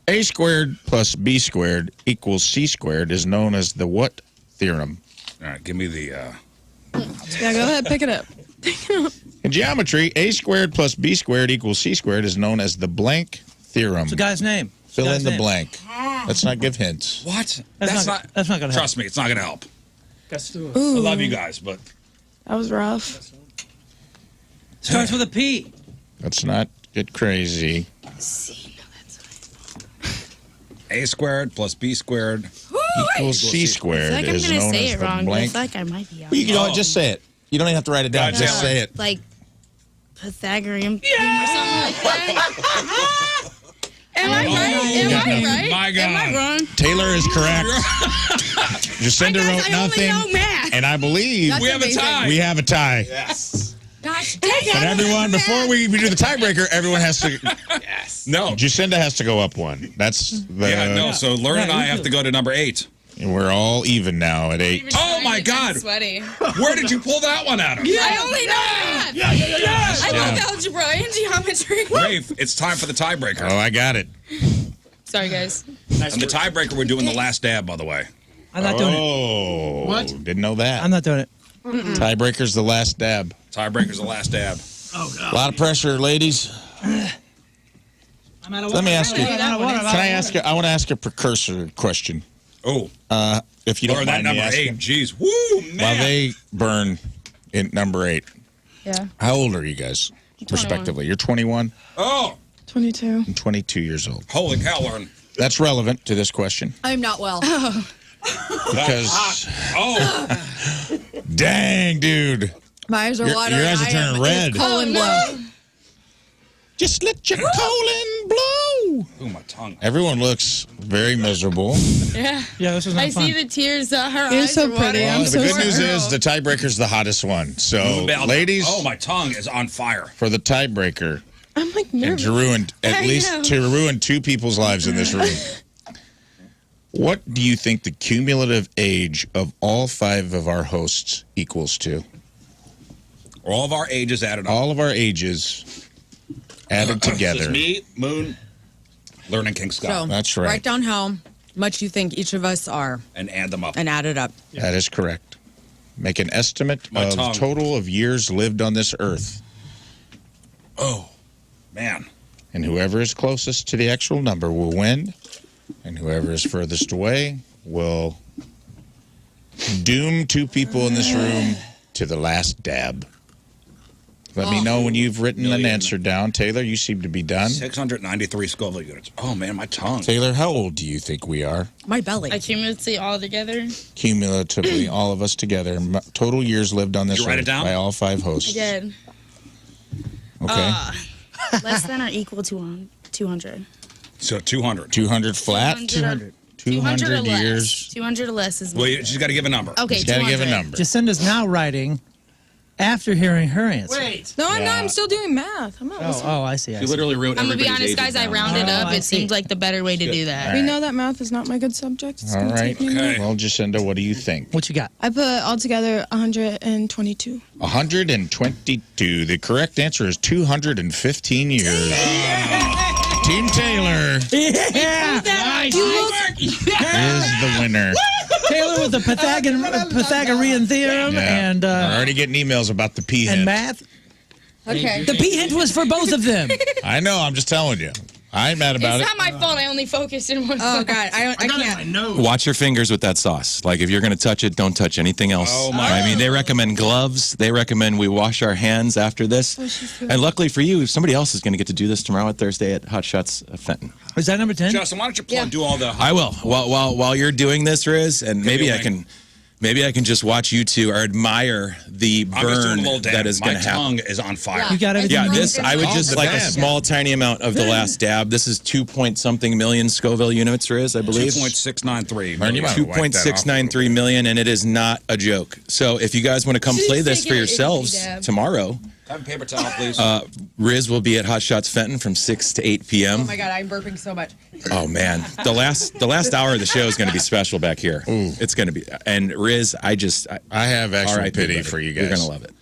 a squared plus b squared equals c squared is known as the what theorem? All right, give me the. Yeah, go ahead, pick it up. In geometry, a squared plus b squared equals c squared is known as the blank theorem. What's the guy's name? Fill Guy's in the name. blank. Let's not give hints. What? That's not going to help. Trust me, it's not going to help. I love you guys, but That was rough. Starts with a P. Let's not get crazy. a squared plus b squared. Equals c I squared feel like I'm is going to known say as it the wrong, but I blank. feel like I might be off. You know, just say it. You don't even have to write it down. God, Just Taylor. say it. Like Pythagorean thing or something like that. Am I right? Am I right? My God. Am I wrong? Taylor is correct. Jacinda Guys, wrote I only nothing. know math. And I believe We have a tie. we have a tie. Yes. Gosh, But everyone, before we do the tiebreaker, everyone has to. Yes. No. Jacinda has to go up one. That's the. Yeah, no. So Lern and I have to go to number 8. We're all even now at 8. Oh my God! Sweaty. Where did you pull that one out of? I only know math. I love algebra and geometry. Rafe, it's time for the tiebreaker. Oh, I got it. Sorry, guys. And the tiebreaker, we're doing the last dab, by the way. I'm not doing it. Oh, what? Didn't know that. I'm not doing it. Tiebreaker's the last dab. Tiebreaker's the last dab. A lot of pressure, ladies. Let me ask you. Can I ask you? I want to ask a precursor question. Oh, If you don't or that mind me number asking. 8. Jeez, woo, man. While they burn in number 8, Yeah. how old are you guys, respectively? You're 21 Oh, 22. and 22 years old. holy cow, Lern. That's relevant to this question I'm not well. because, Oh, dang, dude, My eyes are Your- watering. your eyes are I turning am red. Colon blow. just let your colon blow. ooh, my tongue. Everyone looks very miserable. Yeah. Yeah, this was not I fun. see the tears. Her You're eyes so are pretty. watering. I'm The so good sorry. news is the tiebreaker's the hottest one. So, Moon Valjean. ladies, Oh, my tongue is on fire. for the tiebreaker, I'm like and nervous. to ruin at I least know. to ruin 2 people's lives in this room. What do you think the cumulative age of all 5 of our hosts equals to? All of our ages added up. All of our ages added So together. it's me, Moon, Lern, and King Scott. So, That's right. Write down how much you think each of us are And add them up. and add it up. That is correct. Make an estimate My of tongue. total of years lived on this earth. Oh, man. And whoever is closest to the actual number will win. And whoever is furthest away will doom 2 people in this room to the last dab. Let me know when you've written an Million. answer down. Taylor, you seem to be done. 693 Scoville units. Oh, man, my tongue. Taylor, how old do you think we are? My belly. I cumulatively all together. Cumulatively, all of us together. Total years lived on this You write it earth down? by all 5 hosts. Again. Okay. Less than or equal to 200. So 200. 200 flat? 200. 200 or less. years. 200 or less is. Well, she's got to give a number. Okay, Got to give a 200. number. Jacinda's now writing after hearing her answer. No, I'm not. I'm still doing math. I'm not listening. Oh, I see. I She see. literally wrote I'm gonna be everybody's honest, ages guys. I down. rounded Oh, up. I It see. seems like the better way to do that. We know that math is not my good subject. It's All gonna right. take me a minute. Okay. Well, Jacinda, what do you think? What you got? I put altogether 122. 122. The correct answer is 215 years. Team Taylor Yeah. is the winner. Taylor with the Pythagorean theorem and We're already getting emails about the P hint. math. Okay. The P hint was for both of them. I know. I'm just telling you. I ain't mad about It's it. not my fault. I only focused in one. Oh God, I can't. Watch your fingers with that sauce. Like if you're going to touch it, don't touch anything else. Oh, my I mean, they recommend gloves. They recommend we wash our hands after this. And luckily for you, somebody else is going to get to do this tomorrow at Thursday at Hot Shots Fenton. Is that number 10? Justin, why don't you plug do all the... I will. While you're doing this, Rizz, and maybe I can just watch you two or admire the I'm just doing a burn little dab. that is going My to happen. tongue is on fire. You got everything. Yeah, right? this I would just the like a dab. small, tiny amount of the last dab. This is 2-point-something million Scoville units, Rizz, I believe. 2.693. Learn, you might wipe that off. 2.693 million, and it is not a joke. So if you guys want to come play this for yourselves tomorrow, Have a paper towel, please. Rizz will be at Hot Shots Fenton from 6 to 8 p.m. Oh my God, I'm burping so much. Oh man, the last hour of the show is going to be special back here. Ooh. It's going to be. And Rizz, I have extra R.I.P., pity buddy. for you You're guys. going to love it.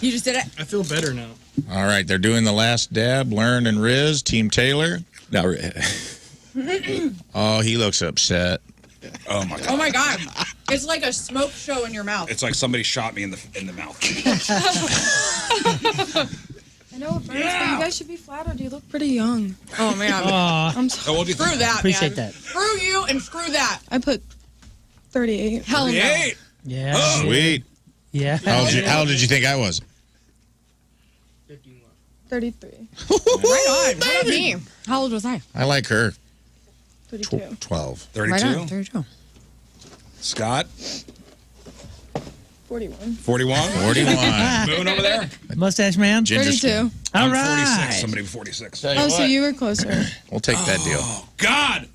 You just did it. I feel better now. All right, they're doing the last dab. Lern and Rizz, Team Taylor. Now, Oh, he looks upset. Oh my God. Oh my God. It's like a smoke show in your mouth. It's like somebody shot me in the mouth. I know it burns, but you guys should be flattered. You look pretty young. Oh man. I'm sorry. Screw that, Appreciate man. that. Screw you and screw that. I put 38. Hell no. Yeah. Sweet. Yeah. How old did you think I was? 33. Right on. What about me? How old was I? I like her. 32. 12. 32. Right on. 32. Scott, 41. 41. 41. Moon over there. Mustache man. Ginger 32. skin. All I'm right. 46. Somebody 46. Oh, so you were closer. We'll take that deal. Oh God.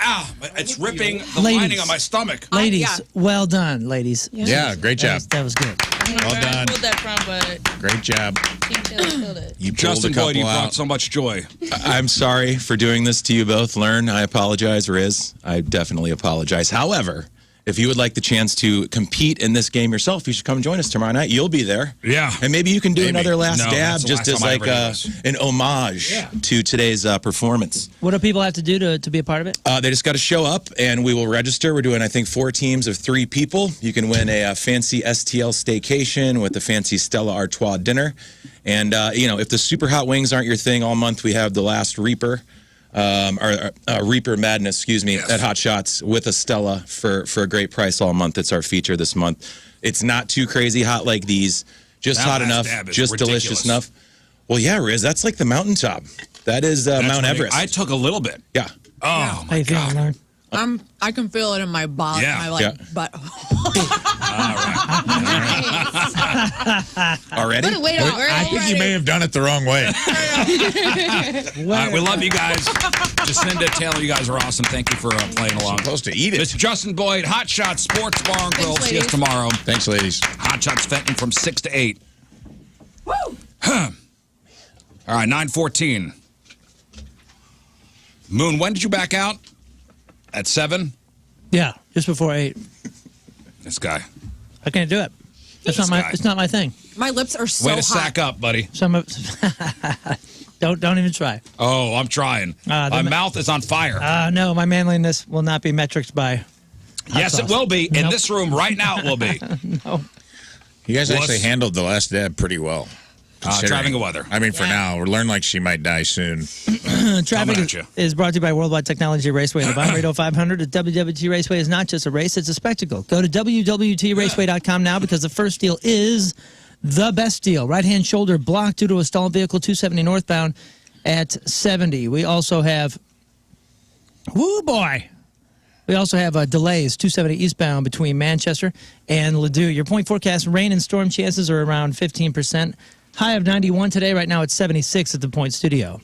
Ow! It's ripping the Ladies. lining on my stomach. Ladies, yeah. well done, ladies. Yeah, great job. That was good. Well done. Pulled that from, but Great job. Team Taylor killed it. You pulled Justin a couple Boyd, you brought out. so much joy. I'm sorry for doing this to you both. Lern, I apologize. Rizz, I definitely apologize. However, if you would like the chance to compete in this game yourself, you should come join us tomorrow night. You'll be there. Yeah. And maybe you can do Maybe. another last No, dab that's the just last as time I like ever did this. an homage to today's performance. What do people have to do to be a part of it? They just got to show up, and we will register. We're doing, I think, 4 teams of 3 people. You can win a fancy STL staycation with a fancy Stella Artois dinner. And, if the super hot wings aren't your thing all month, we have the last Reaper, Reaper Madness, at Hot Shots with a Stella for a great price all month. It's our feature this month. It's not too crazy hot like these, just That hot last enough, dab is just ridiculous. delicious enough. Well, yeah, Rizz, that's like the mountaintop. That is Mount Everest. I took a little bit. Yeah. Oh How my you feeling, God. Lauren? I can feel it in my body. Yeah. My Yeah. butt. Already? Put it way off. I think you may have done it the wrong way. All right, we love you guys. Jacinda, Taylor, you guys are awesome. Thank you for playing along. Supposed to eat it. Mr. Justin Boyd, Hot Shots Sports Bar and Grill. Thanks, See us ladies. tomorrow. Thanks, ladies. Hot Shots Fenton from 6 to 8. Woo! All right, 9:14. Moon, when did you back out? At 7? Yeah, just before 8. This guy. I can't do it. That's not This my. guy. It's not my thing. My lips are so Way to hot. sack up, buddy. Don't even try. Oh, I'm trying. My mouth is on fire. No, my manliness will not be metriced by. Yes, it will be. In Nope. this room right now, it will be. No. You guys Wuss. actually handled the last dab pretty well. considering. Driving the weather. I mean, for now, we'll learn like she might die soon. Traffic at you. is brought to you by Worldwide Technology Raceway. The Bomb Radio 500 at WWT Raceway is not just a race, it's a spectacle. Go to WWTRaceway.com now because the first deal is the best deal. Right-hand shoulder blocked due to a stalled vehicle, 270 northbound at 70. We also have, woo boy, we also have delays, 270 eastbound between Manchester and Ladue. Your point forecast, rain and storm chances are around 15%. High of 91 today. Right now it's 76 at the Point Studio.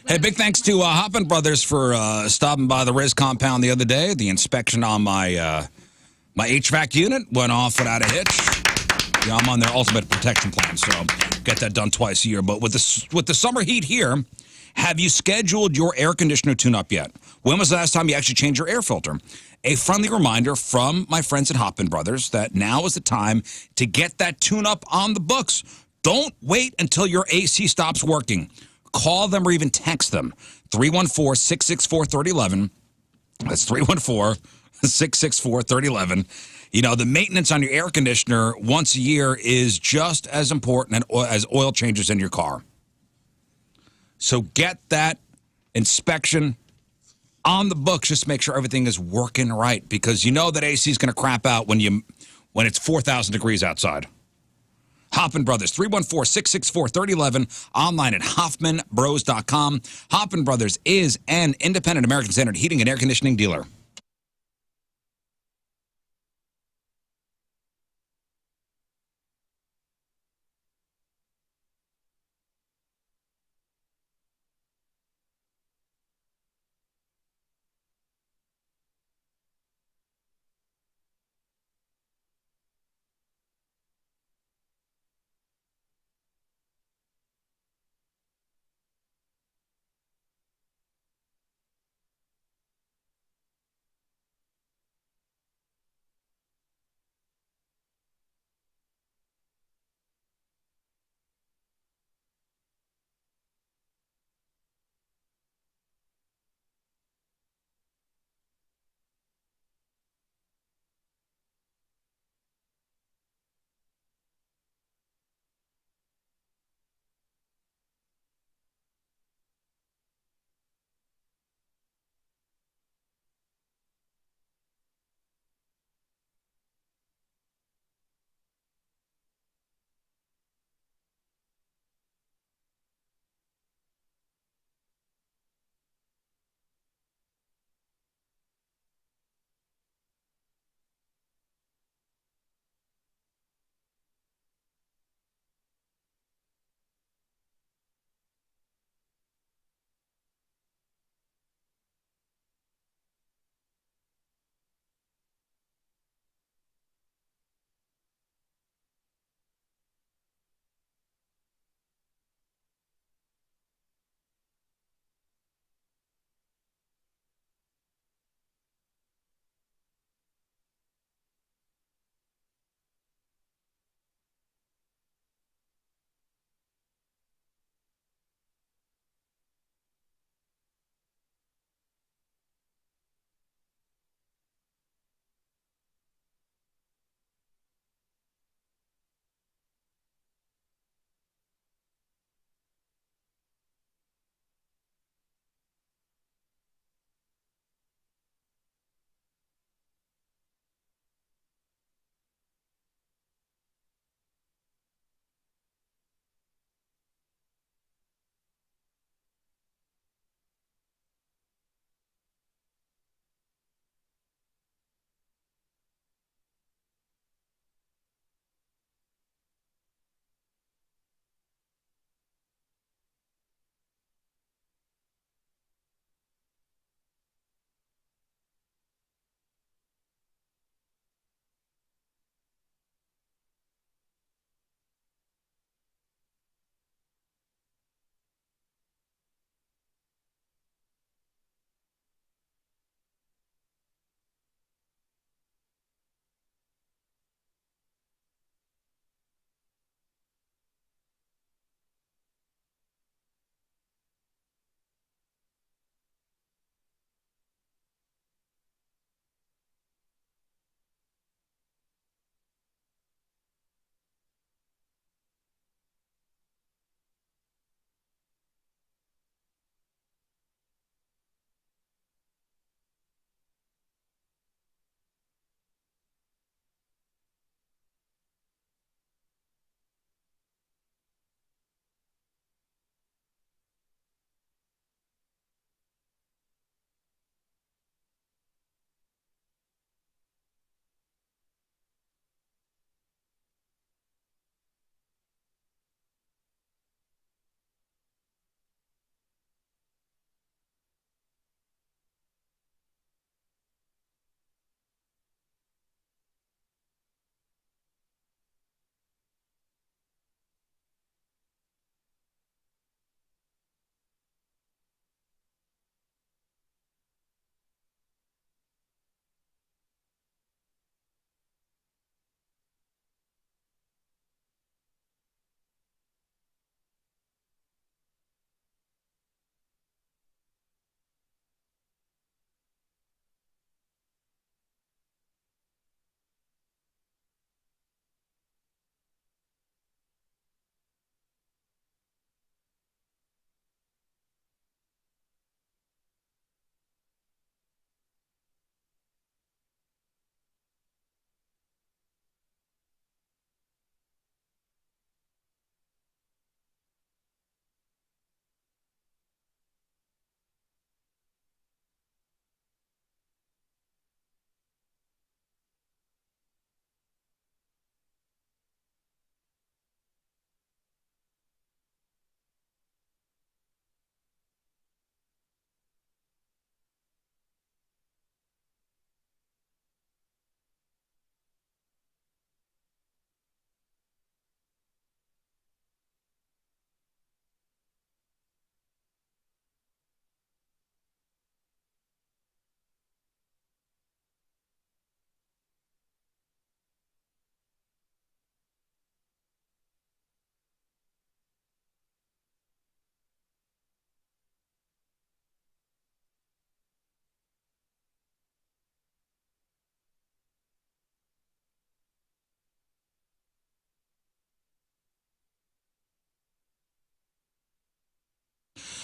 Hey, big thanks to Hoppin Brothers for stopping by the Rizz compound the other day. The inspection on my my HVAC unit went off without a hitch. Yeah, I'm on their ultimate protection plan, so get that done twice a year. But with the summer heat here, have you scheduled your air conditioner tune-up yet? When was the last time you actually changed your air filter? A friendly reminder from my friends at Hoppin Brothers that now is the time to get that tune-up on the books. Don't wait until your AC stops working. Call them or even text them. 314-664-3011. That's 314 664-3011. You know, the maintenance on your air conditioner once a year is just as important as oil changes in your car. So get that inspection on the books. Just make sure everything is working right, because you know that AC is going to crap out when it's 4,000 degrees outside. Hoffman Brothers, 314-664-3011, online at hoffmanbros.com. Hoffman Brothers is an independent American Standard heating and air conditioning dealer.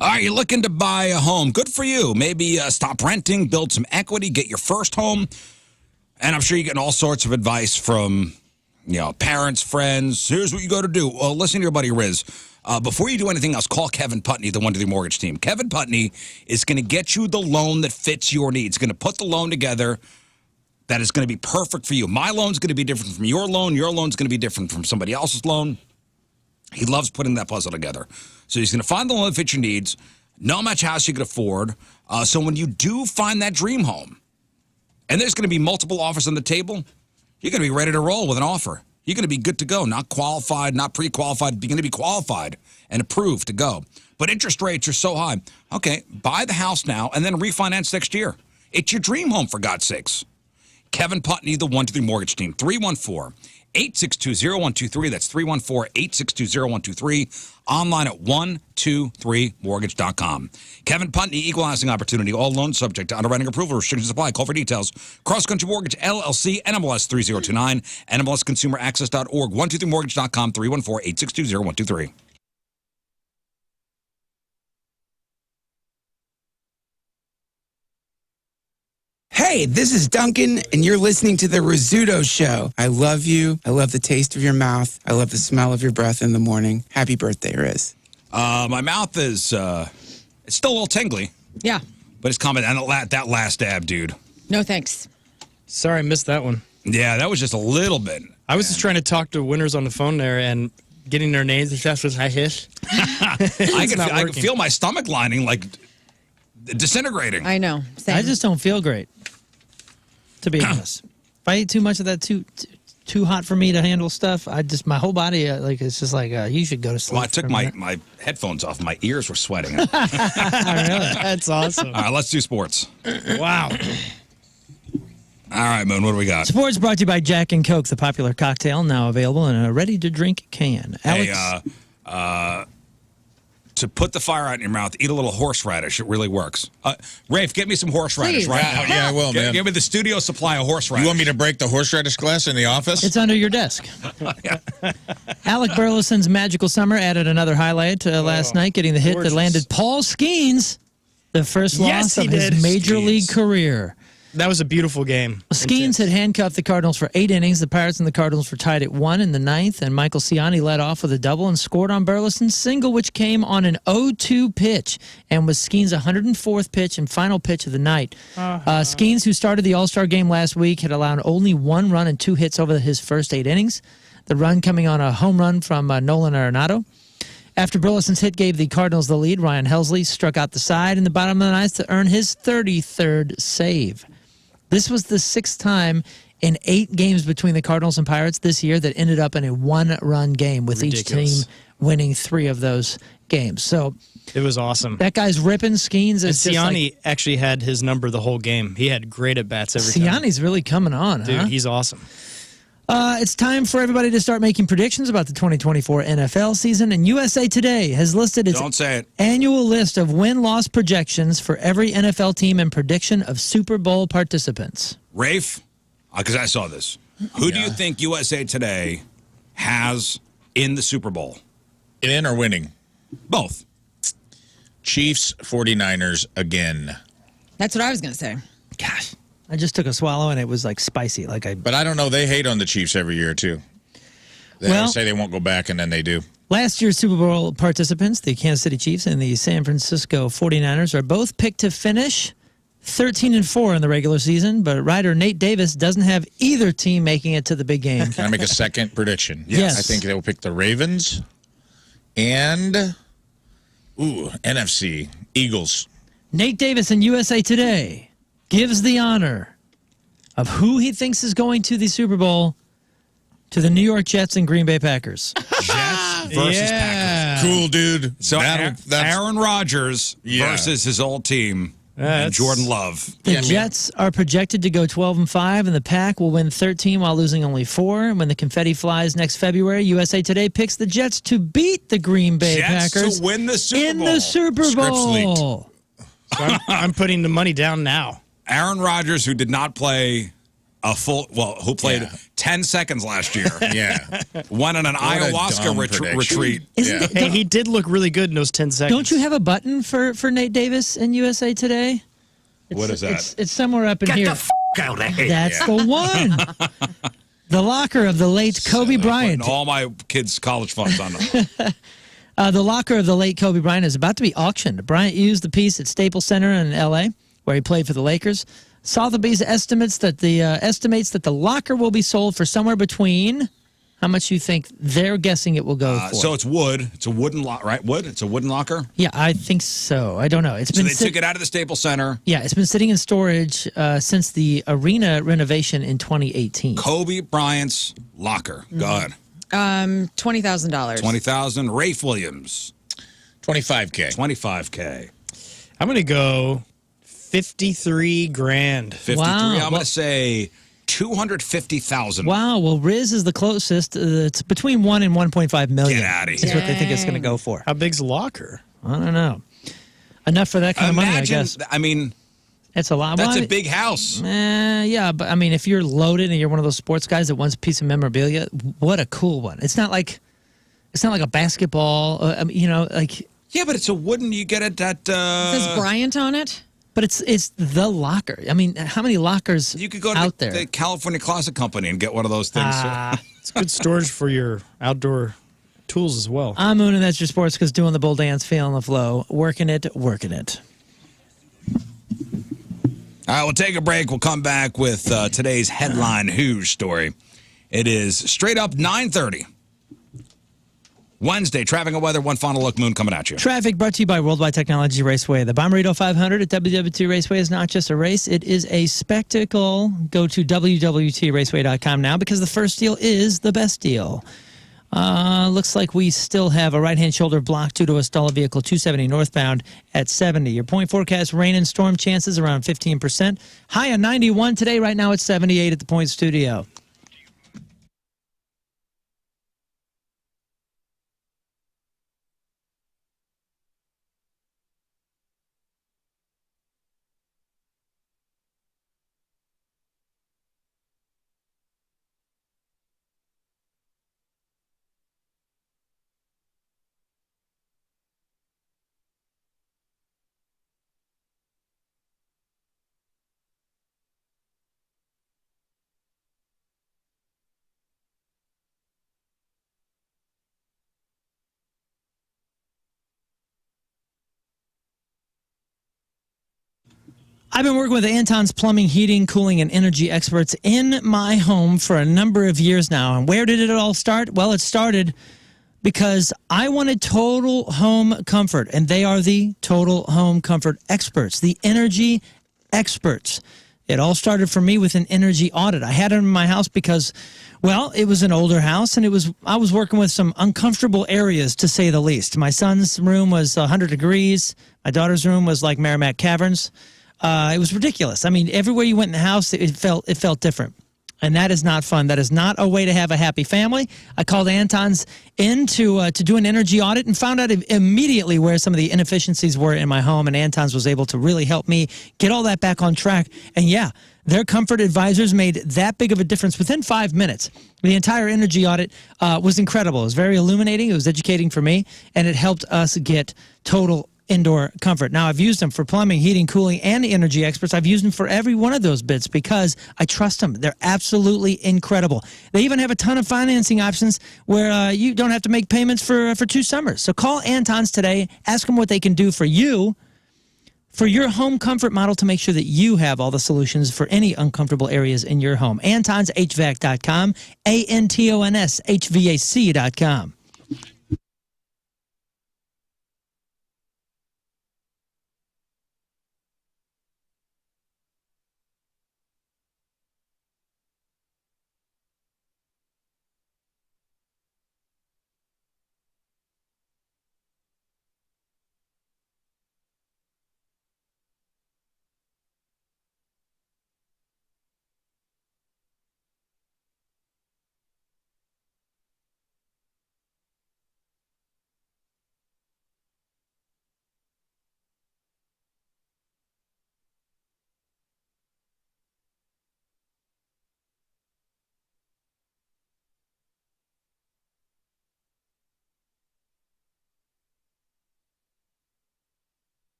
All right, you're looking to buy a home. Good for you. Maybe stop renting, build some equity, get your first home. And I'm sure you're getting all sorts of advice from, parents, friends. Here's what you got to do. Well, listen to your buddy Rizz. Before you do anything else, call Kevin Putney, the 123 Mortgage team. Kevin Putney is going to get you the loan that fits your needs. Going to put the loan together that is going to be perfect for you. My loan's going to be different from your loan. Your loan's going to be different from somebody else's loan. He loves putting that puzzle together. So he's going to find the loan that fits your needs, know how much house you can afford. So when you do find that dream home, and there's going to be multiple offers on the table, you're going to be ready to roll with an offer. You're going to be good to go, not qualified, not pre-qualified. You're going to be qualified and approved to go. But interest rates are so high. Okay, buy the house now and then refinance next year. It's your dream home, for God's sakes. Kevin Putney, the 123 Mortgage team, 314-862-0123. That's 314-862-0123. Online at 123mortgage.com. Kevin Putney, equalizing opportunity. All loans subject to underwriting approval. Restrictions apply. Call for details. Cross Country Mortgage, LLC, NMLS 3029, NMLSconsumeraccess.org, 123mortgage.com, 314-862-0123. Hey, this is Duncan, and you're listening to the Rizzuto Show. I love you. I love the taste of your mouth. I love the smell of your breath in the morning. Happy birthday, Rizz. My mouth is, it's still a little tingly. Yeah. But it's coming. And that last dab, dude. No thanks. Sorry, I missed that one. Yeah, that was just a little bit. I was just trying to talk to winners on the phone there and getting their names. That's what I hiss. I can feel my stomach lining like disintegrating. I know. Same. I just don't feel great, to be honest. If I eat too much of that too hot for me to handle stuff, my whole body, it's just like, you should go to sleep. Well, I took my headphones off. My ears were sweating. Really? That's awesome. All right, let's do sports. Wow. All right, Moon, what do we got? Sports brought to you by Jack and Coke, the popular cocktail, now available in a ready-to-drink can. Alex? Hey, to put the fire out in your mouth, eat a little horseradish. It really works. Rafe, get me some horseradish Please. right now. Yeah, I will, man. Give me the studio supply of horseradish. You want me to break the horseradish glass in the office? It's under your desk. Alec Burleson's Magical Summer added another highlight last night, getting the hit that landed Paul Skeens the first loss of his major league career. That was a beautiful game. Skeens had handcuffed the Cardinals for 8 innings. The Pirates and the Cardinals were tied at 1 in the 9th, and Michael Ciani led off with a double and scored on Burleson's single, which came on an 0-2 pitch and was Skeens' 104th pitch and final pitch of the night. Skeens, who started the All-Star game last week, had allowed only 1 run and 2 hits over his first 8 innings, the run coming on a home run from Nolan Arenado. After Burleson's hit gave the Cardinals the lead, Ryan Helsley struck out the side in the bottom of the 9th to earn his 33rd save. This was the 6th time in 8 games between the Cardinals and Pirates this year that ended up in a 1-run game, with each team winning 3 of those games. So it was awesome. That guy's ripping. Skeens. And Ciani actually had his number the whole game. He had great at-bats every time. Ciani's really coming on, Dude, huh? he's awesome. It's time for everybody to start making predictions about the 2024 NFL season, and USA Today has listed its annual list of win-loss projections for every NFL team and prediction of Super Bowl participants. Rafe, because I saw this. Who do you think USA Today has in the Super Bowl? In or winning? Both. Chiefs, 49ers again. That's what I was going to say. Gosh. I just took a swallow and it was like spicy. But I don't know. They hate on the Chiefs every year, too. They say they won't go back, and then they do. Last year's Super Bowl participants, the Kansas City Chiefs and the San Francisco 49ers, are both picked to finish 13-4 in the regular season, but writer Nate Davis doesn't have either team making it to the big game. Can I make a second prediction? Yes. I think they will pick the Ravens and, NFC, Eagles. Nate Davis in USA Today gives the honor of who he thinks is going to the Super Bowl to the New York Jets and Green Bay Packers. Jets versus Packers. Cool, dude. So that's Aaron Rodgers versus his old team and Jordan Love. The Jets are projected to go 12-5, and the Pack will win 13 while losing only 4. And when the confetti flies next February, USA Today picks the Jets to beat the Green Bay Packers to win the Super in Bowl. the Super Bowl. So I'm putting the money down now. Aaron Rodgers, who did not play A full, well, who played 10 seconds last year? Yeah. Went on an What a ayahuasca dumb prediction. retreat. Isn't it- Hey, he did look really good in those 10 seconds. Don't you have a button for Nate Davis in USA Today? What is that? It's somewhere up in here. Get the f*** out of here. That's the one. The locker of the late Kobe Bryant. Putting all my kids' college funds on them. The locker of the late Kobe Bryant is about to be auctioned. Bryant used the piece at Staples Center in L.A., where he played for the Lakers. Sotheby's estimates that the locker will be sold for somewhere between how much you think they're guessing it will go for. So it's wood. It's a wooden locker, right? Wood? It's a wooden locker? Yeah, I think so. I don't know. It's So been they took it out of the Staples Center. Yeah, it's been sitting in storage since the arena renovation in 2018. Kobe Bryant's locker. Go ahead. $20,000. $20,000. Rafe Williams. $25K. $25K. I'm going to go 53 grand. 53. Wow. I'm going to say 250,000. Wow. Well, Rizz is the closest. It's between 1 and 1.5 million. Get outta Is what they think it's going to go for. How big's a locker? I don't know. Enough for that kind of money, I Imagine, guess. I mean, It's a lot. that's Well, a big house. Yeah, but I mean, if you're loaded and you're one of those sports guys that wants a piece of memorabilia, what a cool one! It's not like a basketball. I mean, like. Yeah, but it's a wooden. You get it at. Says Bryant on it. But it's the locker. I mean, how many lockers You could go to out the, there? the California Closet Company and get one of those things. It's good storage for your outdoor tools as well. I'm Moon, and that's your sports because doing the bull dance, feeling the flow, working it. All right, we'll take a break. We'll come back with today's Headline Hooshe story. It is straight up 9:30. Wednesday, traffic and weather, one final look, Moon, coming at you. Traffic brought to you by Worldwide Technology Raceway. The Bomberito 500 at WW2 Raceway is not just a race, it is a spectacle. Go to WW2Raceway.com now because the first deal is the best deal. Looks like we still have a right-hand shoulder block due to a stall of vehicle 270 northbound at 70. Your point forecast, rain and storm chances around 15%. High on 91 today. Right now it's 78 at the Point Studio. I've been working with Anton's Plumbing, Heating, Cooling, and Energy experts in my home for a number of years now. And where did it all start? Well, it started because I wanted total home comfort, and they are the total home comfort experts, the energy experts. It all started for me with an energy audit. I had it in my house because, well, it was an older house, and I was working with some uncomfortable areas, to say the least. My son's room was 100 degrees. My daughter's room was like Merrimack Caverns. It was ridiculous. I mean, everywhere you went in the house, it felt different. And that is not fun. That is not a way to have a happy family. I called Anton's in to do an energy audit and found out immediately where some of the inefficiencies were in my home. And Anton's was able to really help me get all that back on track. And yeah, their comfort advisors made that big of a difference within 5 minutes. The entire energy audit was incredible. It was very illuminating. It was educating for me. And it helped us get total indoor comfort. Now, I've used them for plumbing, heating, cooling, and energy experts. I've used them for every one of those bits because I trust them. They're absolutely incredible. They even have a ton of financing options where you don't have to make payments for 2 summers. So call Anton's today. Ask them what they can do for you, for your home comfort model, to make sure that you have all the solutions for any uncomfortable areas in your home. AntonsHVAC.com, ANTONSHVAC.com.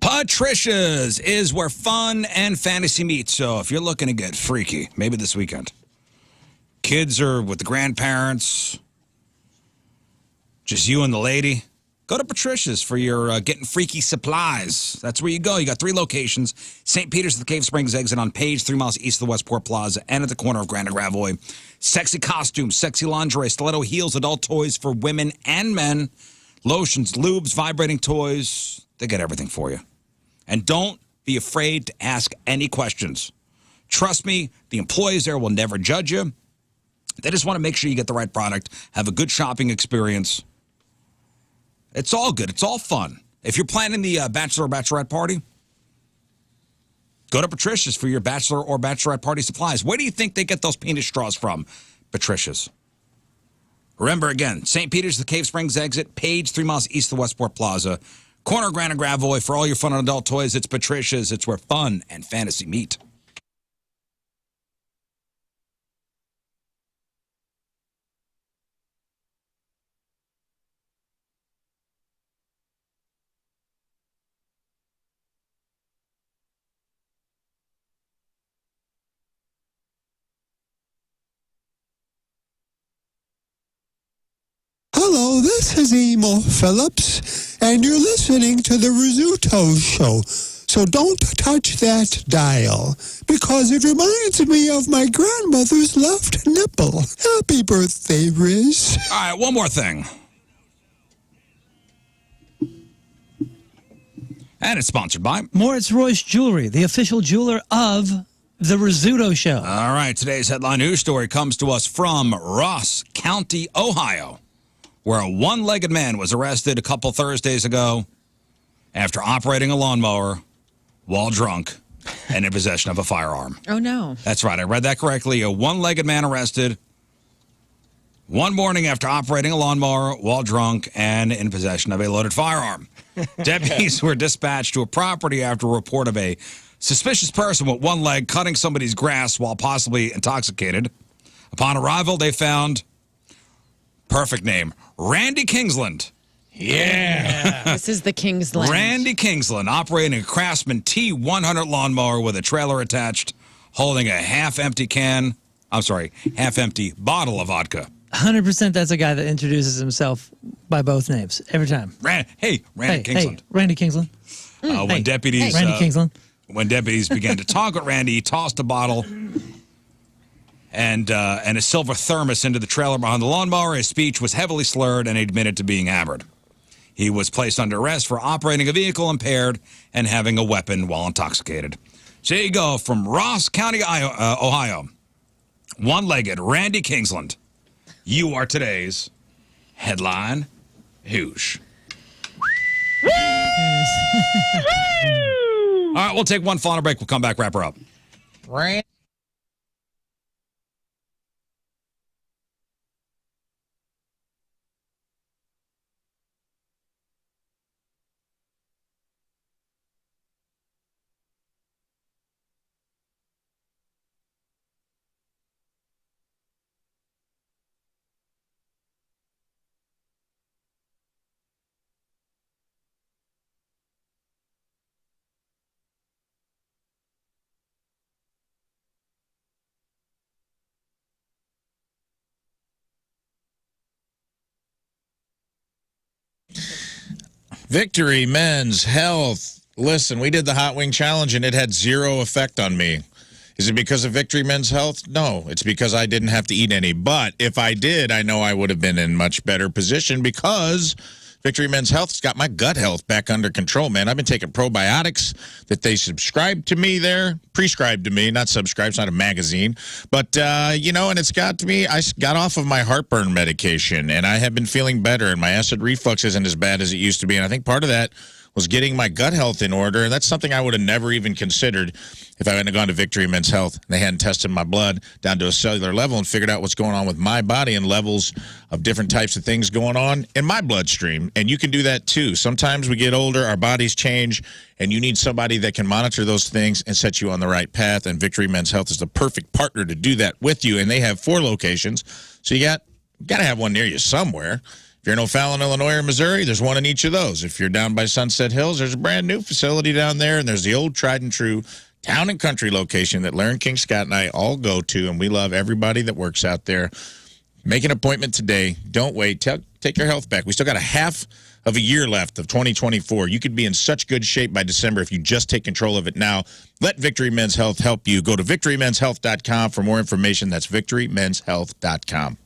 Patricia's is where fun and fantasy meet. So if you're looking to get freaky, maybe this weekend, kids are with the grandparents, just you and the lady, go to Patricia's for your getting freaky supplies. That's where you go. You got 3 locations: St. Peter's at the Cave Springs exit on Page, 3 miles east of the Westport Plaza, and at the corner of Grand and Gravois. Sexy costumes, sexy lingerie, stiletto heels, adult toys for women and men, lotions, lubes, vibrating toys. They got everything for you. And don't be afraid to ask any questions. Trust me, the employees there will never judge you. They just want to make sure you get the right product, have a good shopping experience. It's all good. It's all fun. If you're planning the bachelor or bachelorette party, go to Patricia's for your bachelor or bachelorette party supplies. Where do you think they get those penis straws from? Patricia's. Remember, again, St. Peter's, the Cave Springs exit, Page, 3 miles east of the Westport Plaza, corner of Grand and Gravois. For all your fun and adult toys, it's Patricia's. It's where fun and fantasy meet. Hello, this is Emo Phillips, and you're listening to the Rizzuto Show. So don't touch that dial, because it reminds me of my grandmother's left nipple. Happy birthday, Rizz. All right, one more thing. And it's sponsored by Moritz Royce Jewelry, the official jeweler of the Rizzuto Show. All right, today's Headline Hooshe story comes to us from Ross County, Ohio, where a one-legged man was arrested a couple Thursdays ago after operating a lawnmower while drunk and in possession of a firearm. Oh, no. That's right. I read that correctly. A one-legged man arrested one morning after operating a lawnmower while drunk and in possession of a loaded firearm. Deputies were dispatched to a property after a report of a suspicious person with one leg cutting somebody's grass while possibly intoxicated. Upon arrival, they found, perfect name, Randy Kingsland. Yeah. This is the Kingsland. Randy Kingsland operating a Craftsman T100 lawnmower with a trailer attached, holding a half-empty bottle of vodka. 100% that's a guy that introduces himself by both names every time. Randy Kingsland. Hey, Randy Kingsland. When deputies Randy Kingsland. When deputies began to talk with Randy, he tossed a bottle and a silver thermos into the trailer behind the lawnmower. His speech was heavily slurred, and he admitted to being hammered. He was placed under arrest for operating a vehicle impaired and having a weapon while intoxicated. So there you go, from Ross County, Ohio, one-legged Randy Kingsland. You are today's Headline Hooshe. All right, we'll take one final break. We'll come back, wrap her up. Victory Men's Health. Listen, we did the Hot Wing Challenge, and it had zero effect on me. Is it because of Victory Men's Health? No, it's because I didn't have to eat any. But if I did, I know I would have been in much better position because Victory Men's Health's got my gut health back under control, man. I've been taking probiotics that they prescribed to me, not subscribed, it's not a magazine. But, and it's got to me, I got off of my heartburn medication, and I have been feeling better, and my acid reflux isn't as bad as it used to be. And I think part of that was getting my gut health in order, and that's something I would have never even considered if I hadn't gone to Victory Men's Health and they hadn't tested my blood down to a cellular level and figured out what's going on with my body and levels of different types of things going on in my bloodstream. And you can do that too. Sometimes we get older, our bodies change, and you need somebody that can monitor those things and set you on the right path. And Victory Men's Health is the perfect partner to do that with you. And they have 4 locations, so you got to have one near you somewhere. If you're in O'Fallon, Illinois, or Missouri, there's one in each of those. If you're down by Sunset Hills, there's a brand new facility down there, and there's the old tried and true town and country location that Lern, King, Scott, and I all go to, and we love everybody that works out there. Make an appointment today. Don't wait. Take your health back. We still got a half of a year left of 2024. You could be in such good shape by December if you just take control of it now. Let Victory Men's Health help you. Go to victorymenshealth.com for more information. That's victorymenshealth.com.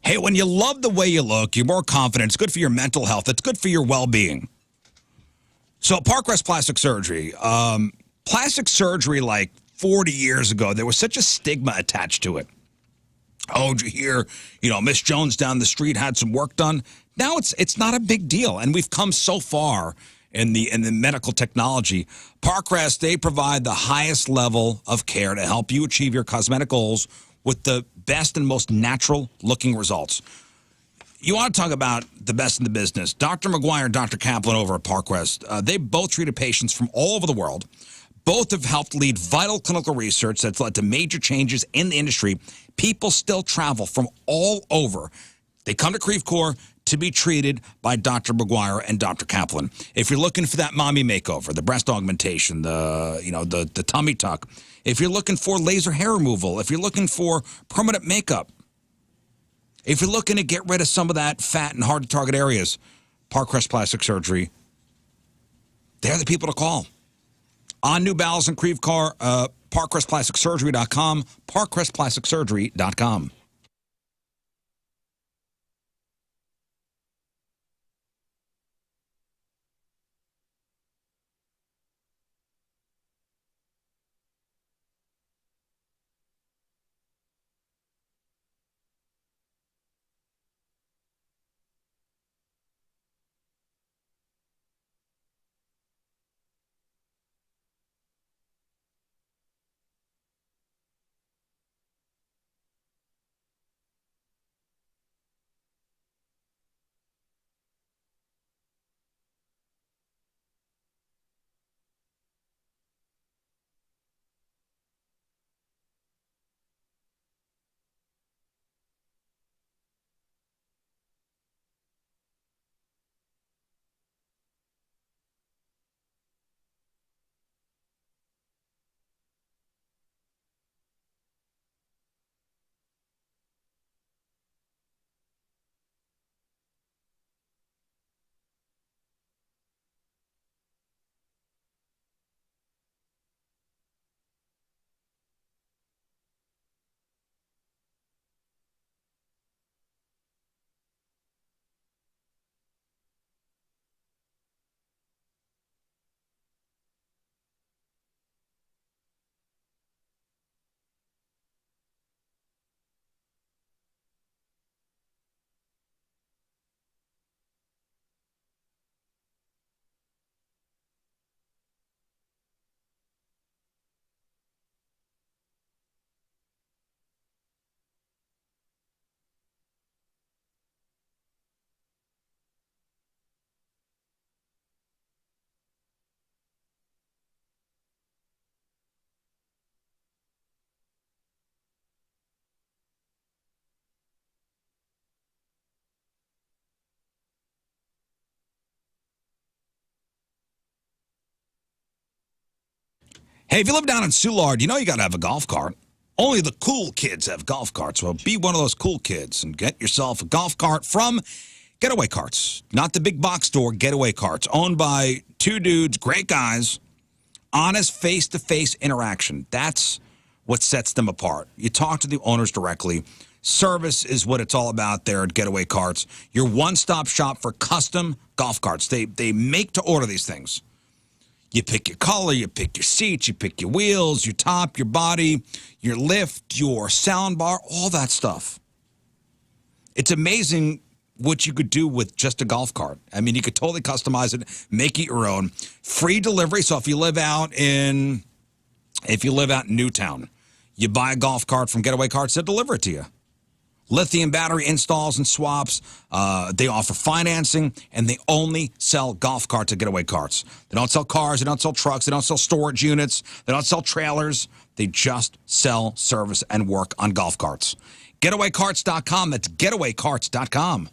Hey, when you love the way you look, you're more confident. It's good for your mental health. It's good for your well-being. So Park Rest Plastic Surgery. Plastic surgery like 40 years ago, there was such a stigma attached to it. Oh, did you hear, Miss Jones down the street had some work done? Now it's not a big deal, and we've come so far in the medical technology. Park Rest, they provide the highest level of care to help you achieve your cosmetic goals with the best and most natural looking results. You want to talk about the best in the business. Dr. McGuire and Dr. Kaplan over at ParkWest, they both treated patients from all over the world. Both have helped lead vital clinical research that's led to major changes in the industry. People still travel from all over. They come to Creve Coeur to be treated by Dr. McGuire and Dr. Kaplan. If you're looking for that mommy makeover, the breast augmentation, the tummy tuck, if you're looking for laser hair removal, if you're looking for permanent makeup, if you're looking to get rid of some of that fat and hard to target areas, Parkrest Plastic Surgery, they're the people to call. On New Bowels and Creve Coeur, parkrestplasticsurgery.com, parkrestplasticsurgery.com. Hey, if you live down in Soulard, you know you got to have a golf cart. Only the cool kids have golf carts. Well, be one of those cool kids and get yourself a golf cart from Getaway Carts. Not the big box store, Getaway Carts. Owned by two dudes, great guys. Honest face-to-face interaction. That's what sets them apart. You talk to the owners directly. Service is what it's all about there at Getaway Carts. Your one-stop shop for custom golf carts. They make to order these things. You pick your color, you pick your seats, you pick your wheels, your top, your body, your lift, your sound bar, all that stuff. It's amazing what you could do with just a golf cart. I mean, you could totally customize it, make it your own. Free delivery. So if you live out in Newtown, you buy a golf cart from Getaway Carts, they'll deliver it to you. Lithium battery installs and swaps. They offer financing, and they only sell golf carts at Getaway Carts. They don't sell cars. They don't sell trucks. They don't sell storage units. They don't sell trailers. They just sell service and work on golf carts. GetawayCarts.com. That's GetawayCarts.com.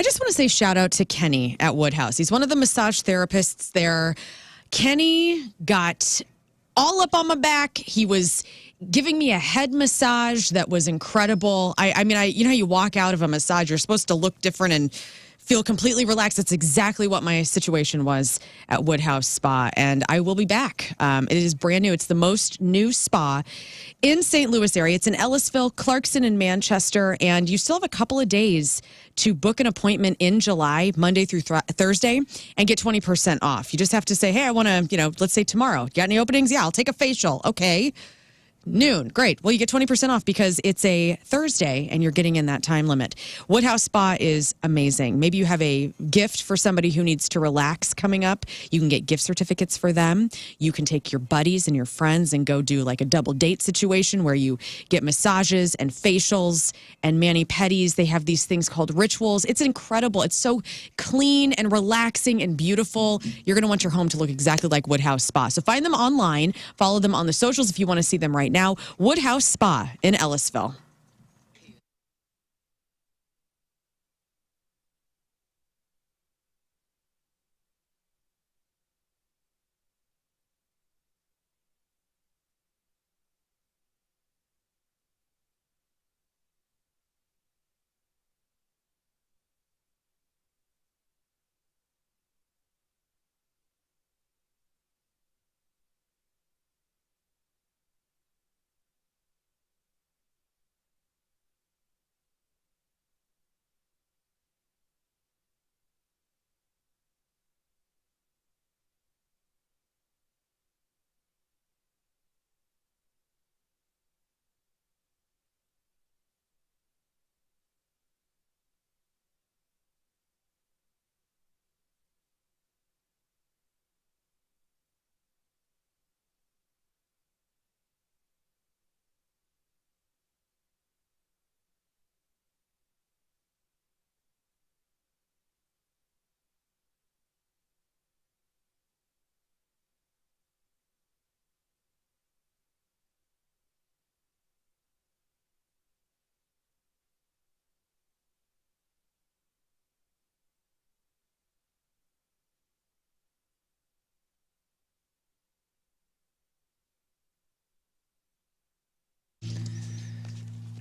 just want to say shout out to Kenny at Woodhouse. He's one of the massage therapists there. Kenny got all up on my back. He was giving me a head massage that was incredible. I mean, you know how you walk out of a massage, you're supposed to look different and feel completely relaxed. That's exactly what my situation was at Woodhouse Spa, and I will be back. It is brand new. It's the most new spa in St. Louis area. It's in Ellisville, Clarkson, and Manchester, and you still have a couple of days to book an appointment in July, Monday through Thursday, and get 20% off. You just have to say, hey, I want to, let's say tomorrow. Got any openings? Yeah, I'll take a facial. Okay. Noon. Great. Well, you get 20% off because it's a Thursday and you're getting in that time limit. Woodhouse Spa is amazing. Maybe you have a gift for somebody who needs to relax coming up. You can get gift certificates for them. You can take your buddies and your friends and go do like a double date situation where you get massages and facials and mani-pedis. They have these things called rituals. It's incredible. It's so clean and relaxing and beautiful. You're going to want your home to look exactly like Woodhouse Spa. So find them online. Follow them on the socials if you want to see them right now. Woodhouse Spa in Ellisville.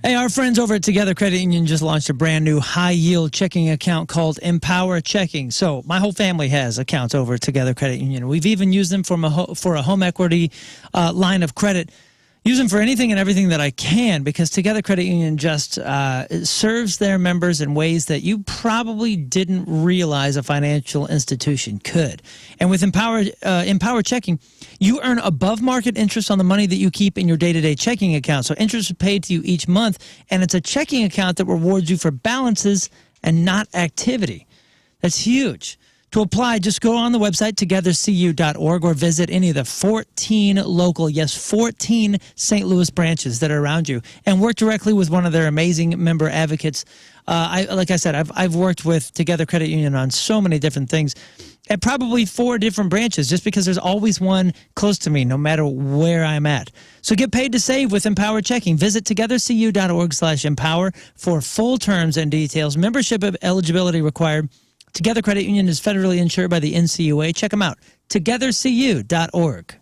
Hey, our friends over at Together Credit Union just launched a brand new high-yield checking account called Empower Checking. So my whole family has accounts over at Together Credit Union. We've even used them for a home equity line of credit. Use them for anything and everything that I can because Together Credit Union just serves their members in ways that you probably didn't realize a financial institution could. And with Empower Checking, you earn above market interest on the money that you keep in your day-to-day checking account. So interest is paid to you each month, and it's a checking account that rewards you for balances and not activity. That's huge. To apply, just go on the website, togethercu.org, or visit any of the 14 local, 14 St. Louis branches that are around you, and work directly with one of their amazing member advocates. Like I said, I've worked with Together Credit Union on so many different things at probably 4 different branches just because there's always one close to me no matter where I'm at. So get paid to save with Empower Checking. Visit togethercu.org/empower for full terms and details. Membership eligibility required. Together Credit Union is federally insured by the NCUA. Check them out, togethercu.org.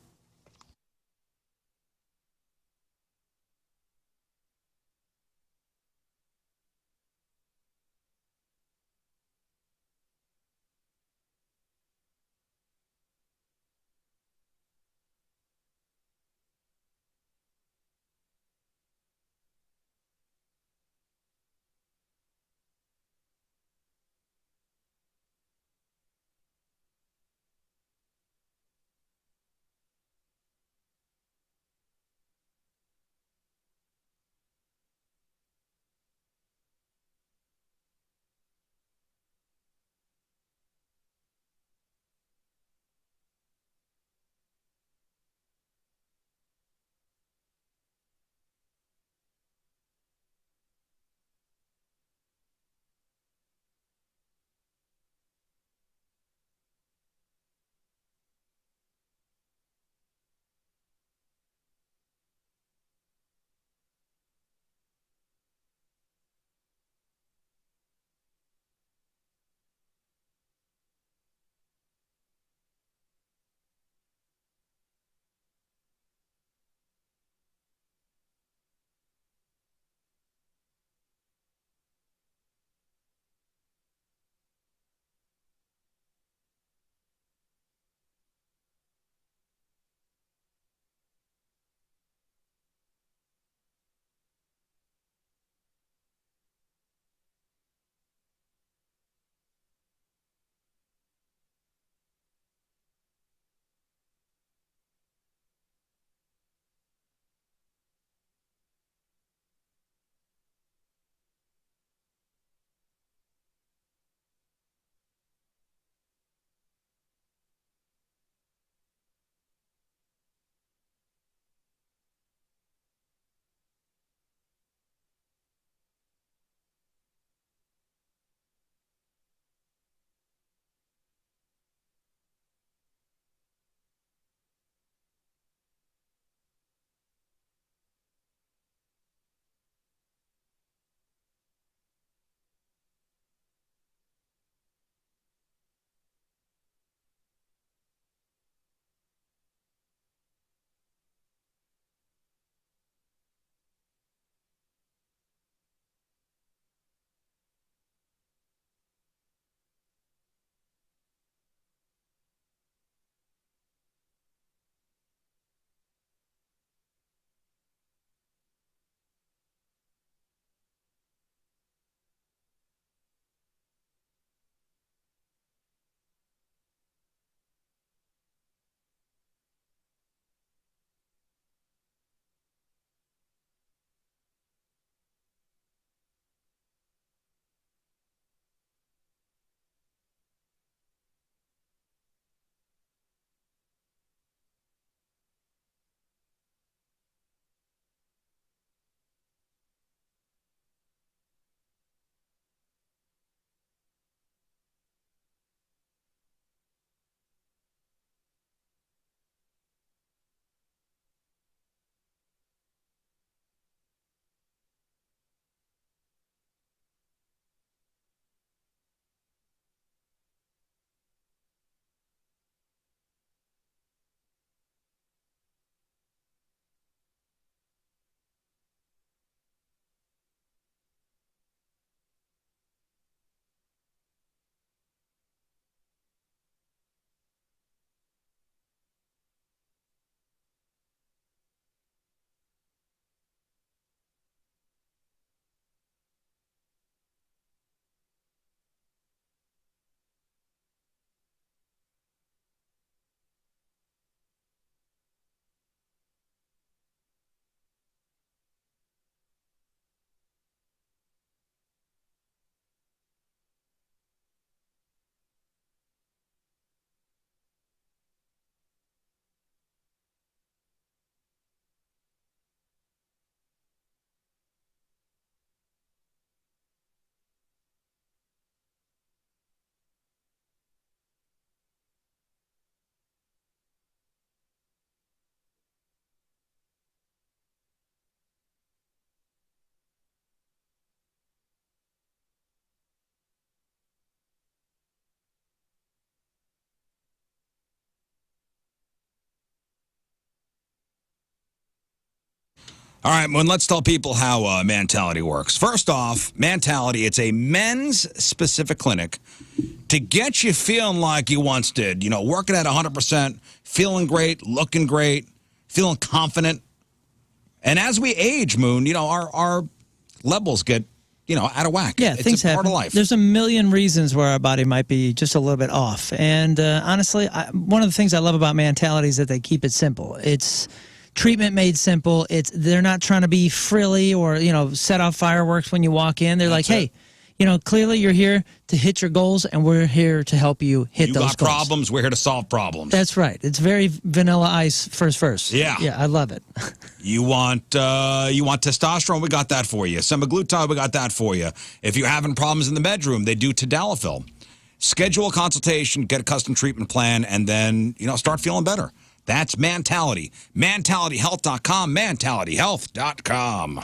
All right, Moon, let's tell people how Mentality works. First off, Mentality, it's a men's specific clinic to get you feeling like you once did. You know, working at 100%, feeling great, looking great, feeling confident. And as we age, Moon, you know, our levels get, you know, out of whack. Yeah, it's things a part happen. of life. There's a million reasons where our body might be just a little bit off. And honestly, one of the things I love about Mentality is that they keep it simple. It's treatment made simple. They're not trying to be frilly or, you know, set off fireworks when you walk in. They're like, hey, you know, clearly you're here to hit your goals, and we're here to help you hit those goals. You got problems, we're here to solve problems. That's right. It's very Vanilla Ice first verse. Yeah. Yeah, I love it. You want testosterone, we got that for you. Semaglutide, we got that for you. If you're having problems in the bedroom, they do tadalafil. Schedule a consultation, get a custom treatment plan, and then, you know, start feeling better. That's Mentality. MentalityHealth.com, MentalityHealth.com.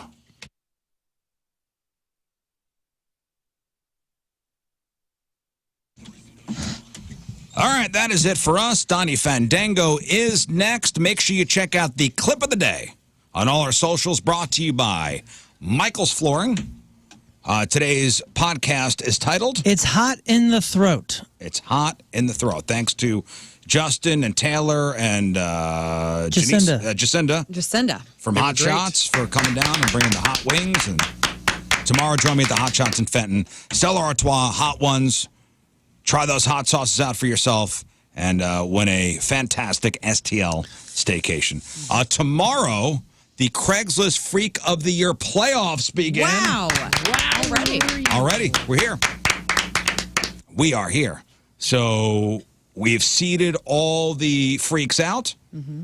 All right, that is it for us. Donnie Fandango is next. Make sure you check out the clip of the day on all our socials, brought to you by Michael's Flooring. Today's podcast is titled It's Hot in the Throat. It's Hot in the Throat. Thanks to Justin and Taylor and Jacinda from Hot Shots for coming down and bringing the hot wings. And tomorrow, join me at the Hot Shots in Fenton. Stella Artois, hot ones. Try those hot sauces out for yourself and win a fantastic STL staycation. Tomorrow, the Craigslist Freak of the Year playoffs begin. Wow. Already. We're here. We are here. So we've seeded all the freaks out. Mm-hmm.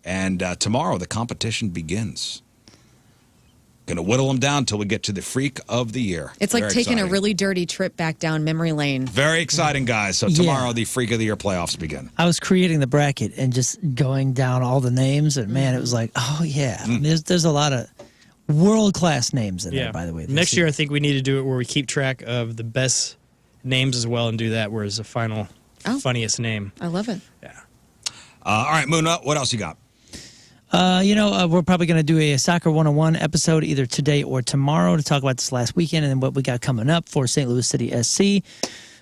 And tomorrow, the competition begins. Going to whittle them down until we get to the Freak of the Year. It's like Very taking exciting. a really dirty trip back down memory lane. Very exciting, guys. So tomorrow, the Freak of the Year playoffs begin. I was creating the bracket and just going down all the names, and man, it was like, oh yeah. There's a lot of world-class names in there, by the way. Next year, I think we need to do it where we keep track of the best names as well and do that, whereas the final funniest name. I love it. Yeah. All right, Moon, what else you got? We're probably going to do a Soccer 101 episode either today or tomorrow to talk about this last weekend and then what we got coming up for St. Louis City SC.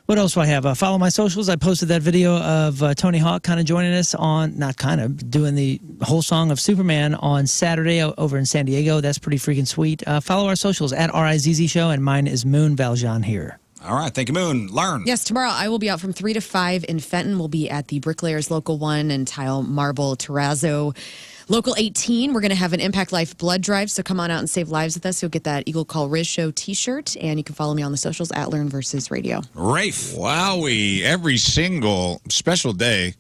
What else do I have? Follow my socials. I posted that video of Tony Hawk kind of joining us doing the whole song of Superman on Saturday over in San Diego. That's pretty freaking sweet. Follow our socials at RizzShow, Show, and mine is Moon Valjean here. All right. Thank you, Moon. Lern. Yes, tomorrow I will be out from 3 to 5 in Fenton. We'll be at the Bricklayers Local 1 and Tile Marble Terrazzo. Local 18, we're going to have an Impact Life blood drive, so come on out and save lives with us. You'll get that Eagle Call RizzShow t-shirt, and you can follow me on the socials at Lern versus Radio. Rafe. Wowie. Every single special day,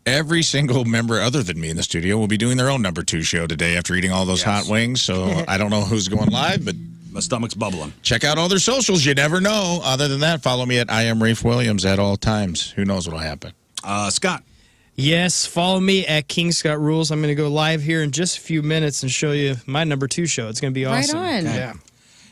every single member other than me in the studio will be doing their own number 2 show today after eating all those hot wings. So I don't know who's going live, but my stomach's bubbling. Check out all their socials. You never know. Other than that, follow me at I am Rafe Williams at all times. Who knows what will happen? Scott. Yes, follow me at King Scott Rules. I'm going to go live here in just a few minutes and show you my number 2 show. It's going to be awesome. Right on. Yeah.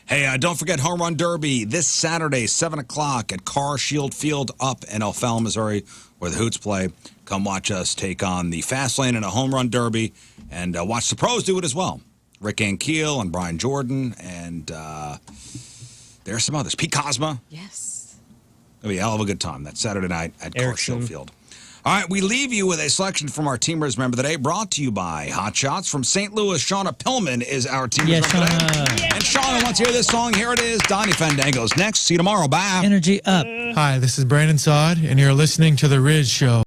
Hey, don't forget Home Run Derby this Saturday, 7 o'clock at Car Shield Field up in O'Fallon, Missouri, where the Hoots play. Come watch us take on the Fast Lane in a Home Run Derby and watch the pros do it as well. Rick Ankiel and Brian Jordan, and there's some others. Pete Cosma. Yes. It'll be a hell of a good time. That's Saturday night at Car Erickson. Shield Field. All right, we leave you with a selection from our Teamers member today, brought to you by Hot Shots. From St. Louis, Shauna Pillman is our Teamers member today. And Shauna wants to hear this song. Here it is. Donnie Fandango's next. See you tomorrow. Bye. Energy up. Hi, this is Brandon Saad, and you're listening to The Rizz Show.